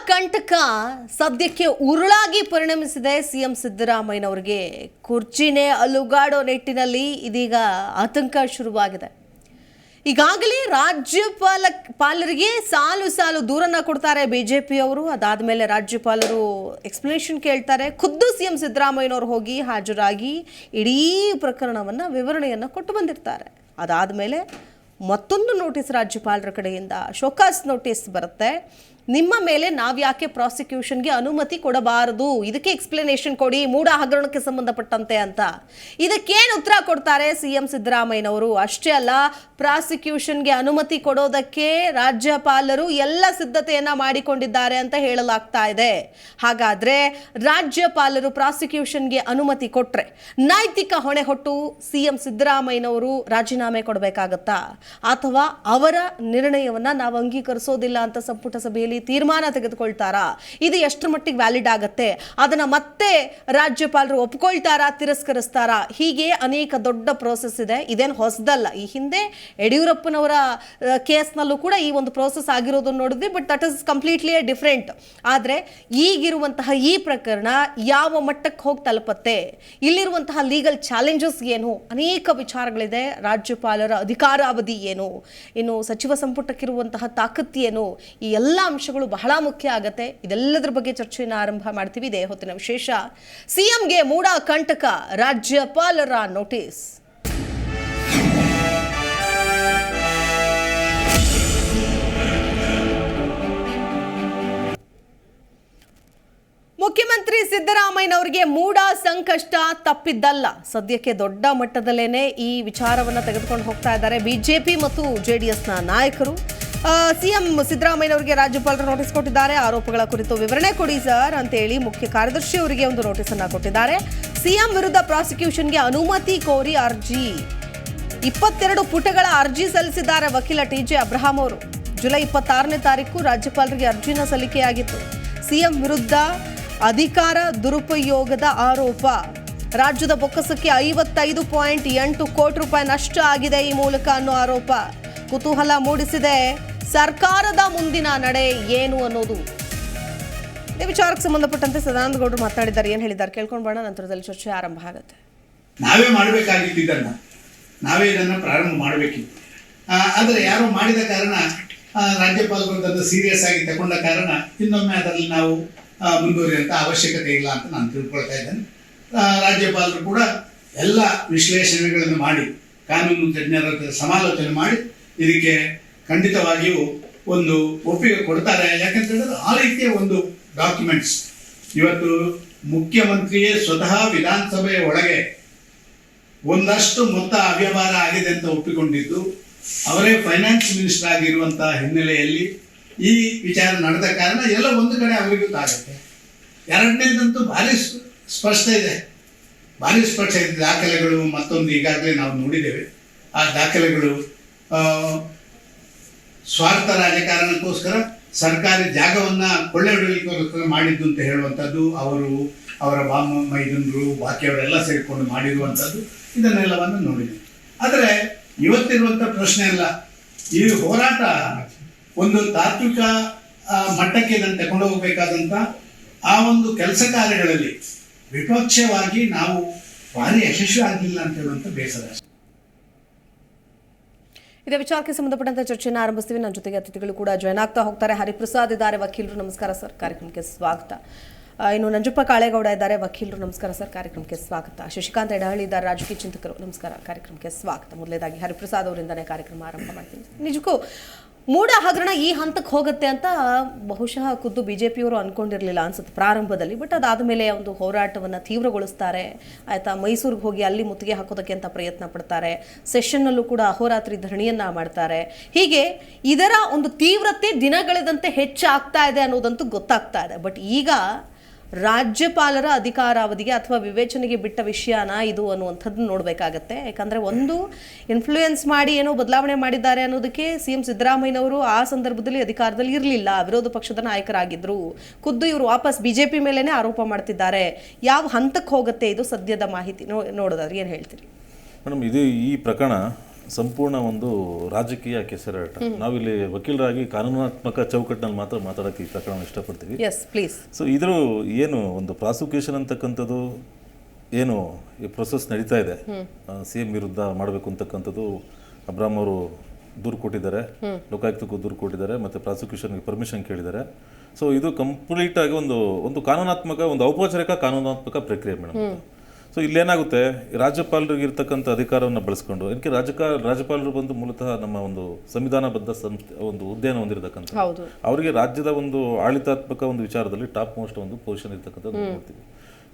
ಕಂಟಕ ಸದ್ಯಕ್ಕೆ ಉರುಳಾಗಿ ಪರಿಣಮಿಸಿದೆ. ಸಿಎಂ ಸಿದ್ದರಾಮಯ್ಯನವರಿಗೆ ಕುರ್ಚಿನೇ ಅಲುಗಾಡೋ ನಿಟ್ಟಿನಲ್ಲಿ ಇದೀಗ ಆತಂಕ ಶುರುವಾಗಿದೆ. ಈಗಾಗಲೇ ರಾಜ್ಯಪಾಲರಿಗೆ ಸಾಲು ದೂರನ್ನ ಕೊಡ್ತಾರೆ ಬಿಜೆಪಿಯವರು. ಅದಾದ್ಮೇಲೆ ರಾಜ್ಯಪಾಲರು ಎಕ್ಸ್ಪ್ಲನೇಷನ್ ಕೇಳ್ತಾರೆ. ಖುದ್ದು ಸಿಎಂ ಸಿದ್ದರಾಮಯ್ಯನವರು ಹೋಗಿ ಹಾಜರಾಗಿ ಇಡೀ ಪ್ರಕರಣವನ್ನ ವಿವರಣೆಯನ್ನ ಕೊಟ್ಟು ಬಂದಿರ್ತಾರೆ. ಅದಾದ್ಮೇಲೆ ಮತ್ತೊಂದು ನೋಟಿಸ್ ರಾಜ್ಯಪಾಲರ ಕಡೆಯಿಂದ ಶೋಕಾಸ್ ನೋಟಿಸ್ ಬರುತ್ತೆ. ನಿಮ್ಮ ಮೇಲೆ ನಾವ್ಯಾಕೆ ಪ್ರಾಸಿಕ್ಯೂಷನ್ಗೆ ಅನುಮತಿ ಕೊಡಬಾರದು, ಇದಕ್ಕೆ ಎಕ್ಸ್ಪ್ಲನೇಷನ್ ಕೊಡಿ, ಮೂಡ ಹಗರಣಕ್ಕೆ ಸಂಬಂಧಪಟ್ಟಂತೆ ಅಂತ. ಇದಕ್ಕೇನು ಉತ್ತರ ಕೊಡ್ತಾರೆ ಸಿಎಂ ಸಿದ್ದರಾಮಯ್ಯನವರು? ಅಷ್ಟೇ ಅಲ್ಲ, ಪ್ರಾಸಿಕ್ಯೂಷನ್ಗೆ ಅನುಮತಿ ಕೊಡೋದಕ್ಕೆ ರಾಜ್ಯಪಾಲರು ಎಲ್ಲ ಸಿದ್ಧತೆಯನ್ನ ಮಾಡಿಕೊಂಡಿದ್ದಾರೆ ಅಂತ ಹೇಳಲಾಗ್ತಾ ಇದೆ. ಹಾಗಾದ್ರೆ ರಾಜ್ಯಪಾಲರು ಪ್ರಾಸಿಕ್ಯೂಷನ್ಗೆ ಅನುಮತಿ ಕೊಟ್ರೆ ನೈತಿಕ ಹೊಣೆ ಹೊಟ್ಟು ಸಿಎಂ ಸಿದ್ದರಾಮಯ್ಯನವರು ರಾಜೀನಾಮೆ ಕೊಡಬೇಕಾಗತ್ತಾ, ಅಥವಾ ಅವರ ನಿರ್ಣಯವನ್ನ ನಾವು ಅಂಗೀಕರಿಸೋದಿಲ್ಲ ಅಂತ ಸಂಪುಟ ಸಭೆಯಲ್ಲಿ ತೀರ್ಮಾನ ತೆಗೆದುಕೊಳ್ತಾರಾ? ಇದು ಎಷ್ಟರ ಮಟ್ಟಿಗೆ ವ್ಯಾಲಿಡ್ ಆಗತ್ತೆ? ಅದನ್ನ ಮತ್ತೆ ರಾಜ್ಯಪಾಲರು ಒಪ್ಕೊಳ್ತಾರಾ, ತಿರಸ್ಕರಿಸ್ತಾರಾ? ಹೀಗೆ ಅನೇಕ ದೊಡ್ಡ ಪ್ರೋಸೆಸ್ ಇದೆ. ಇದೇನು ಹೊಸದಲ್ಲ. ಈ ಹಿಂದೆ ಯಡಿಯೂರಪ್ಪನವರ ಕೇಸ್ನಲ್ಲೂ ಕೂಡ ಈ ಒಂದು ಪ್ರೋಸೆಸ್ ಆಗಿರೋದನ್ನು ನೋಡಿದ್ವಿ. But that is completely different. ಆದರೆ ಈಗಿರುವಂತಹ ಈ ಪ್ರಕರಣ ಯಾವ ಮಟ್ಟಕ್ಕೆ ಹೋಗಿ ತಲುಪತ್ತೆ, ಇಲ್ಲಿರುವಂತಹ ಲೀಗಲ್ ಚಾಲೆಂಜಸ್ ಏನು, ಅನೇಕ ವಿಚಾರಗಳಿದೆ. ರಾಜ್ಯಪಾಲರ ಅಧಿಕಾರಾವಧಿ ಏನು, ಇನ್ನು ಸಚಿವ ಸಂಪುಟಕ್ಕಿರುವಂತಹ ತಾಕತ್ತು ಏನು, ಈ ಎಲ್ಲ ಅಂಶಗಳು ಬಹಳ ಮುಖ್ಯ ಆಗತ್ತೆ. ಇದೆಲ್ಲದರ ಬಗ್ಗೆ ಚರ್ಚೆಯನ್ನು ಆರಂಭ ಮಾಡ್ತೀವಿ. ಇದೇ ಹೊತ್ತಿನ ವಿಶೇಷ. ಸಿಎಂಗೆ ಮೂಡ ಕಂಟಕ, ರಾಜ್ಯಪಾಲರ ನೋಟಿಸ್. ಮುಖ್ಯಮಂತ್ರಿ ಸಿದ್ದರಾಮಯ್ಯನವರಿಗೆ ಮೂಡ ಸಂಕಷ್ಟ ತಪ್ಪಿದ್ದಲ್ಲ. ಸದ್ಯಕ್ಕೆ ದೊಡ್ಡ ಮಟ್ಟದಲ್ಲೇನೆ ಈ ವಿಚಾರವನ್ನ ತೆಗೆದುಕೊಂಡು ಹೋಗ್ತಾ ಇದ್ದಾರೆ ಬಿಜೆಪಿ ಮತ್ತು ಜೆಡಿಎಸ್ನ ನಾಯಕರು. ಸಿಎಂ ಸಿದ್ದರಾಮಯ್ಯನವರಿಗೆ ರಾಜ್ಯಪಾಲರು ನೋಟಿಸ್ ಕೊಟ್ಟಿದ್ದಾರೆ. ಆರೋಪಗಳ ಕುರಿತು ವಿವರಣೆ ಕೊಡಿ ಸರ್ ಅಂತೇಳಿ ಮುಖ್ಯ ಕಾರ್ಯದರ್ಶಿ ಅವರಿಗೆ ಒಂದು ನೋಟಿಸ್ ಅನ್ನ ಕೊಟ್ಟಿದ್ದಾರೆ. ಸಿಎಂ ವಿರುದ್ಧ ಪ್ರಾಸಿಕ್ಯೂಷನ್ಗೆ ಅನುಮತಿ ಕೋರಿ ಅರ್ಜಿ, 22 ಪುಟಗಳ ಅರ್ಜಿ ಸಲ್ಲಿಸಿದ್ದಾರೆ ವಕೀಲ ಟಿ.ಜೆ. ಅಬ್ರಹಾಂ ಅವರು. ಜುಲೈ 26ನೇ ತಾರೀಕು ರಾಜ್ಯಪಾಲರಿಗೆ ಅರ್ಜಿನ ಸಲ್ಲಿಕೆಯಾಗಿತ್ತು. ಸಿಎಂ ವಿರುದ್ಧ ಅಧಿಕಾರ ದುರುಪಯೋಗದ ಆರೋಪ, ರಾಜ್ಯದ ಬೊಕ್ಕಸಕ್ಕೆ 55.8 ಕೋಟಿ ರೂಪಾಯಿ ನಷ್ಟ ಆಗಿದೆ ಈ ಮೂಲಕ ಅನ್ನೋ ಆರೋಪ ಕುತೂಹಲ ಮೂಡಿಸಿದೆ. ಸರ್ಕಾರದ ಮುಂದಿನ ನಡೆ ಏನು ಅನ್ನೋದು ಈ ವಿಚಾರಕ್ಕೆ ಸಂಬಂಧಪಟ್ಟಂತೆ ಸದಾನಂದ ಗೌಡರು ಮಾತನಾಡಿದ್ದಾರೆ. ಏನು ಹೇಳಿದ್ದಾರೆ ಕೇಳ್ಕೊಂಡು ಬರೋಣ, ನಂತರದಲ್ಲಿ ಚರ್ಚೆ ಆರಂಭ ಆಗುತ್ತೆ. ನಾವೇ ಮಾಡಬೇಕಾಗಿತ್ತು, ನಾವೇ ಇದನ್ನು ಪ್ರಾರಂಭ ಮಾಡಬೇಕಿತ್ತು. ಆದರೆ ಯಾರೋ ಮಾಡಿದ ಕಾರಣ, ರಾಜ್ಯಪಾಲರು ಅದನ್ನು ಸೀರಿಯಸ್ ಆಗಿ ತಗೊಂಡ ಕಾರಣ ಇನ್ನೊಮ್ಮೆ ಅದರಲ್ಲಿ ನಾವು ಮುಂದುವರಿಯುವಂಥ ಅವಶ್ಯಕತೆ ಇಲ್ಲ ಅಂತ ನಾನು ತಿಳ್ಕೊಳ್ತಾ ಇದ್ದೇನೆ. ರಾಜ್ಯಪಾಲರು ಕೂಡ ಎಲ್ಲ ವಿಶ್ಲೇಷಣೆಗಳನ್ನು ಮಾಡಿ, ಕಾನೂನು ತಜ್ಞರ ಸಮಾಲೋಚನೆ ಮಾಡಿ ಇದಕ್ಕೆ ಖಂಡಿತವಾಗಿಯೂ ಒಂದು ಒಪ್ಪಿಗೆ ಕೊಡ್ತಾರೆ. ಯಾಕಂತ ಹೇಳಿದ್ರೆ ಆ ರೀತಿಯ ಒಂದು ಡಾಕ್ಯುಮೆಂಟ್ಸ್ ಇವತ್ತು ಮುಖ್ಯಮಂತ್ರಿಯೇ ಸ್ವತಃ ವಿಧಾನಸಭೆಯ ಒಳಗೆ ಒಂದಷ್ಟು ಮೊತ್ತ ಅವ್ಯವಹಾರ ಆಗಿದೆ ಅಂತ ಒಪ್ಪಿಕೊಂಡಿದ್ದು, ಅವರೇ ಫೈನಾನ್ಸ್ ಮಿನಿಸ್ಟರ್ ಆಗಿರುವಂತಹ ಹಿನ್ನೆಲೆಯಲ್ಲಿ ಈ ವಿಚಾರ ನಡೆದ ಕಾರಣ ಎಲ್ಲ ಒಂದು ಕಡೆ ಅವರಿಗೂ ತಾಗುತ್ತೆ. ಎರಡನೇದಂತೂ ಭಾರಿ ಸ್ಪಷ್ಟ ಇದೆ. ದಾಖಲೆಗಳು ಮತ್ತೊಂದು ಈಗಾಗಲೇ ನಾವು ನೋಡಿದ್ದೇವೆ. ಆ ದಾಖಲೆಗಳು ಸ್ವಾರ್ಥ ರಾಜಕಾರಣಕ್ಕೋಸ್ಕರ ಸರ್ಕಾರಿ ಜಾಗವನ್ನ ಕೊಳ್ಳೆ ಹೊಡೆಯಲಿಕ್ಕೋಸ್ಕರ ಮಾಡಿದ್ದು ಅಂತ ಹೇಳುವಂಥದ್ದು, ಅವರ ಮೈದುನರು ಬಾಕಿಯವರೆಲ್ಲ ಸೇರಿಕೊಂಡು ಮಾಡಿರುವಂಥದ್ದು, ಇದನ್ನೆಲ್ಲವನ್ನು ನೋಡಿದ್ದೇವೆ. ಆದರೆ ಇವತ್ತಿರುವಂಥ ಪ್ರಶ್ನೆ ಅಲ್ಲ, ಈ ಹೋರಾಟ ಒಂದು ತಾತ್ವಿಕ ಮಟ್ಟಕ್ಕೆ ಇದನ್ನು ತಗೊಂಡು ಹೋಗಬೇಕಾದಂಥ ಆ ಒಂದು ಕೆಲಸ ಕಾರ್ಯಗಳಲ್ಲಿ ವಿಪಕ್ಷವಾಗಿ ನಾವು ಭಾರಿ ಯಶಸ್ವಿ ಆಗಲಿಲ್ಲ ಅಂತ ಹೇಳುವಂಥ ಬೇಸರ. ಇದೇ ವಿಚಾರಕ್ಕೆ ಸಂಬಂಧಪಟ್ಟಂತೆ ಚರ್ಚೆಯನ್ನು ಆರಂಭಿಸ್ತೀವಿ. ನನ್ನ ಜೊತೆಗೆ ಅತಿಥಿಗಳು ಕೂಡ ಜಾಯ್ನ್ ಆಗ್ತಾ ಹೋಗ್ತಾರೆ. ಹರಿಪ್ರಸಾದ್ ಇದ್ದಾರೆ, ವಕೀಲರು. ನಮಸ್ಕಾರ ಸರ್, ಕಾರ್ಯಕ್ರಮಕ್ಕೆ ಸ್ವಾಗತ. ಇನ್ನು ನಂಜಪ್ಪ ಕಾಳೇಗೌಡ ಇದ್ದಾರೆ, ವಕೀಲರು. ನಮಸ್ಕಾರ ಸರ್, ಕಾರ್ಯಕ್ರಮಕ್ಕೆ ಸ್ವಾಗತ. ಶಶಿಕಾಂತ್ ಎಡಹಳ್ಳಿ ಇದ್ದಾರೆ, ರಾಜಕೀಯ ಚಿಂತಕರು. ನಮಸ್ಕಾರ, ಕಾರ್ಯಕ್ರಮಕ್ಕೆ ಸ್ವಾಗತ. ಮೊದಲೇದಾಗಿ ಹರಿಪ್ರಸಾದ್ ಅವರಿಂದನೇ ಕಾರ್ಯಕ್ರಮ ಆರಂಭ ಮಾಡ್ತೀನಿ. ನಿಜಕ್ಕೂ ಮೂಡ ಹಗರಣ ಈ ಹಂತಕ್ಕೆ ಹೋಗುತ್ತೆ ಅಂತ ಬಹುಶಃ ಖುದ್ದು ಬಿಜೆಪಿಯವರು ಅನ್ಕೊಂಡಿರಲಿಲ್ಲ ಅನ್ಸುತ್ತೆ ಪ್ರಾರಂಭದಲ್ಲಿ. ಬಟ್ ಅದಾದಮೇಲೆ ಒಂದು ಹೋರಾಟವನ್ನು ತೀವ್ರಗೊಳಿಸ್ತಾರೆ. ಆಯ್ತಾ, ಮೈಸೂರಿಗೆ ಹೋಗಿ ಅಲ್ಲಿ ಮುತ್ತಿಗೆ ಹಾಕೋದಕ್ಕೆ ಅಂತ ಪ್ರಯತ್ನ ಪಡ್ತಾರೆ. ಸೆಷನ್ನಲ್ಲೂ ಕೂಡ ಅಹೋರಾತ್ರಿ ಧರಣಿಯನ್ನ ಮಾಡ್ತಾರೆ. ಹೀಗೆ ಇದರ ಒಂದು ತೀವ್ರತೆ ದಿನಗಳೆದಂತೆ ಹೆಚ್ಚಾಗ್ತಾ ಇದೆ ಅನ್ನೋದಂತೂ ಗೊತ್ತಾಗ್ತಾ ಇದೆ. ಬಟ್ ಈಗ ರಾಜ್ಯಪಾಲರ ಅಧಿಕಾರಾವಧಿಗೆ ಅಥವಾ ವಿವೇಚನೆಗೆ ಬಿಟ್ಟ ವಿಷಯನ ಇದು ಅನ್ನುವಂಥದ್ದು ನೋಡಬೇಕಾಗತ್ತೆ. ಯಾಕಂದರೆ ಒಂದು ಇನ್ಫ್ಲೂಯೆನ್ಸ್ ಮಾಡಿ ಏನೋ ಬದಲಾವಣೆ ಮಾಡಿದ್ದಾರೆ ಅನ್ನೋದಕ್ಕೆ ಸಿಎಂ ಸಿದ್ದರಾಮಯ್ಯನವರು ಆ ಸಂದರ್ಭದಲ್ಲಿ ಅಧಿಕಾರದಲ್ಲಿ ಇರಲಿಲ್ಲ, ವಿರೋಧ ಪಕ್ಷದ ನಾಯಕರಾಗಿದ್ದರು. ಖುದ್ದು ಇವರು ವಾಪಸ್ ಬಿಜೆಪಿ ಮೇಲೇ ಆರೋಪ ಮಾಡ್ತಿದ್ದಾರೆ. ಯಾವ ಹಂತಕ್ಕೆ ಹೋಗುತ್ತೆ ಇದು ಸದ್ಯದ ಮಾಹಿತಿ ನೋಡೋದಾದ್ರೆ ಏನು ಹೇಳ್ತೀರಿ ಮೇಡಮ್? ಇದು ಈ ಪ್ರಕರಣ ಸಂಪೂರ್ಣ ಒಂದು ರಾಜಕೀಯ ಕೆಸರಾಟ. ನಾವಿಲ್ಲಿ ವಕೀಲರಾಗಿ ಕಾನೂನಾತ್ಮಕ ಚೌಕಟ್ಟಿನಲ್ಲಿ ಮಾತ್ರ ಮಾತಾಡೋಕ್ಕೆ ಈ ಪ್ರಕರಣ ಇಷ್ಟಪಡ್ತೀವಿ. Yes please. ಸೊ ಇದ್ರ ಏನು ಒಂದು ಪ್ರಾಸಿಕ್ಯೂಷನ್ ಅಂತಕ್ಕಂಥದ್ದು ಏನು ಈ ಪ್ರೊಸೆಸ್ ನಡೀತಾ ಇದೆ, CM ವಿರುದ್ಧ ಮಾಡಬೇಕು ಅಂತಕ್ಕಂಥದ್ದು ಅಬ್ರಾಮ್ ಅವರು ದೂರು ಕೊಟ್ಟಿದ್ದಾರೆ, ಲೋಕಾಯುಕ್ತಕ್ಕೂ ದೂರು ಕೊಟ್ಟಿದ್ದಾರೆ, ಮತ್ತು ಪ್ರಾಸಿಕ್ಯೂಷನ್ಗೆ ಪರ್ಮಿಷನ್ ಕೇಳಿದ್ದಾರೆ. ಸೊ ಇದು ಕಂಪ್ಲೀಟಾಗಿ ಒಂದು ಕಾನೂನಾತ್ಮಕ, ಒಂದು ಔಪಚಾರಿಕ ಕಾನೂನಾತ್ಮಕ ಪ್ರಕ್ರಿಯೆ ಮೇಡಮ್. ಸೊ ಇಲ್ಲೇನಾಗುತ್ತೆ, ರಾಜ್ಯಪಾಲರಿಗೆ ಇರ್ತಕ್ಕಂಥ ಅಧಿಕಾರವನ್ನು ಬಳಸ್ಕೊಂಡು, ಇದಕ್ಕೆ ರಾಜ್ಯಪಾಲರು ಬಂದು ಮೂಲತಃ ನಮ್ಮ ಒಂದು ಸಂವಿಧಾನಬದ್ಧ ಒಂದು ಹುದ್ದೆಯನ್ನು ಹೊಂದಿರತಕ್ಕಂಥ, ಅವರಿಗೆ ರಾಜ್ಯದ ಒಂದು ಆಡಳಿತಾತ್ಮಕ ಒಂದು ವಿಚಾರದಲ್ಲಿ ಟಾಪ್ ಮೋಸ್ಟ್ ಒಂದು ಪೊಸಿಷನ್ ಇರ್ತಕ್ಕಂಥದ್ದು ನೋಡ್ತೀವಿ.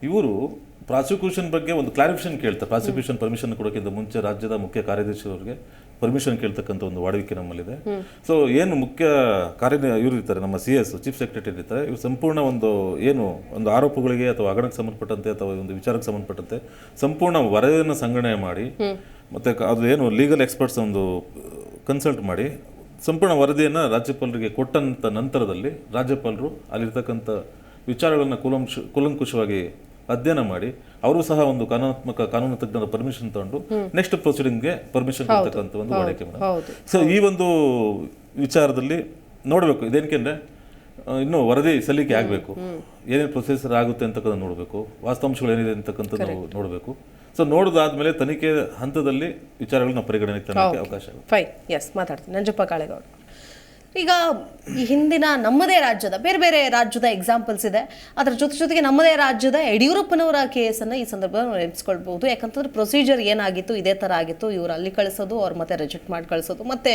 ಇವರು ಪ್ರಾಸಿಕ್ಯೂಷನ್ ಬಗ್ಗೆ ಒಂದು ಕ್ಲಾರಿಫಿಕೇಶನ್ ಕೇಳ್ತಾರೆ. ಪ್ರಾಸಿಕ್ಯೂಷನ್ ಪರ್ಮಿಷನ್ ಕೊಡೋಕ್ಕಿಂತ ಮುಂಚೆ ರಾಜ್ಯದ ಮುಖ್ಯ ಕಾರ್ಯದರ್ಶಿ ಅವರಿಗೆ ಪರ್ಮಿಷನ್ ಕೇಳ್ತಕ್ಕಂಥ ಒಂದು ವಾಡವಿಕೆ ನಮ್ಮಲ್ಲಿದೆ. ಸೊ ಏನು ಮುಖ್ಯ ಇವರು ಇರ್ತಾರೆ, ನಮ್ಮ CS ಚೀಫ್ ಸೆಕ್ರೆಟರಿ ಇರ್ತಾರೆ, ಇವರು ಸಂಪೂರ್ಣ ಒಂದು ಆರೋಪಗಳಿಗೆ ಅಥವಾ ಹಗರಣಕ್ಕೆ ಸಂಬಂಧಪಟ್ಟಂತೆ ಅಥವಾ ಒಂದು ವಿಚಾರಕ್ಕೆ ಸಂಬಂಧಪಟ್ಟಂತೆ ಸಂಪೂರ್ಣ ವರದಿಯನ್ನು ಸಂಗ್ರಹಣೆ ಮಾಡಿ, ಮತ್ತು ಅದು ಏನು ಲೀಗಲ್ ಎಕ್ಸ್ಪರ್ಟ್ಸ್ ಒಂದು ಕನ್ಸಲ್ಟ್ ಮಾಡಿ ಸಂಪೂರ್ಣ ವರದಿಯನ್ನು ರಾಜ್ಯಪಾಲರಿಗೆ ಕೊಟ್ಟಂಥ ನಂತರದಲ್ಲಿ ರಾಜ್ಯಪಾಲರು ಅಲ್ಲಿರ್ತಕ್ಕಂಥ ವಿಚಾರಗಳನ್ನು ಕೂಲಂಕುಷವಾಗಿ ಅಧ್ಯಯನ ಮಾಡಿ ಅವರು ಸಹ ಒಂದು ಕಾನೂನು ತಜ್ಞರ ಪರ್ಮಿಷನ್ ತಗೊಂಡು ನೆಕ್ಸ್ಟ್ ಪ್ರೊಸೀಡಿಂಗ್ಗೆ ಪರ್ಮಿಷನ್ ಕೊಡ್ತಕ್ಕಂಥ ಒಂದು ವಾಡಿಕೆ ಮೇಡಮ್. ಸೊ ಈ ಒಂದು ವಿಚಾರದಲ್ಲಿ ನೋಡಬೇಕು, ಇದೇನಕ್ಕೆ ಇನ್ನೂ ವರದಿ ಸಲ್ಲಿಕೆ ಆಗಬೇಕು, ಏನೇನು ಪ್ರೊಸೆಸರ್ ಆಗುತ್ತೆ ಅಂತಕ್ಕಂಥ ನೋಡಬೇಕು, ವಾಸ್ತವಾಂಶಗಳು ಏನಿದೆ ಅಂತಕ್ಕಂಥದ್ದು ನೋಡಬೇಕು. ಸೊ ನೋಡಿದಾದ್ಮೇಲೆ ತನಿಖೆ ಹಂತದಲ್ಲಿ ವಿಚಾರಗಳನ್ನ ಪರಿಗಣನೆಗೆ ತರಕ್ಕೆ ಅವಕಾಶ ಆಗುತ್ತೆ. ಫೈನ್. ಎಸ್, ಮಾತಾಡ್ತೀನಿ ನಂಜಪ್ಪ ಕಾಳೇಗೌಡ. ಈಗ ಈ ಹಿಂದಿನ ನಮ್ಮದೇ ರಾಜ್ಯದ ಬೇರೆ ರಾಜ್ಯದ ಎಕ್ಸಾಂಪಲ್ಸ್ ಇದೆ, ಅದರ ಜೊತೆಗೆ ನಮ್ಮದೇ ರಾಜ್ಯದ ಯಡಿಯೂರಪ್ಪನವರ ಕೇಸನ್ನು ಈ ಸಂದರ್ಭದಲ್ಲಿ ನೆನೆಸ್ಕೊಳ್ಬಹುದು. ಯಾಕಂತಂದ್ರೆ ಪ್ರೊಸೀಜರ್ ಏನಾಗಿತ್ತು, ಇದೇ ಥರ ಆಗಿತ್ತು. ಇವರು ಅಲ್ಲಿ ಕಳಿಸೋದು, ಅವ್ರು ಮತ್ತೆ ರಿಜೆಕ್ಟ್ ಮಾಡಿ ಕಳಿಸೋದು, ಮತ್ತೆ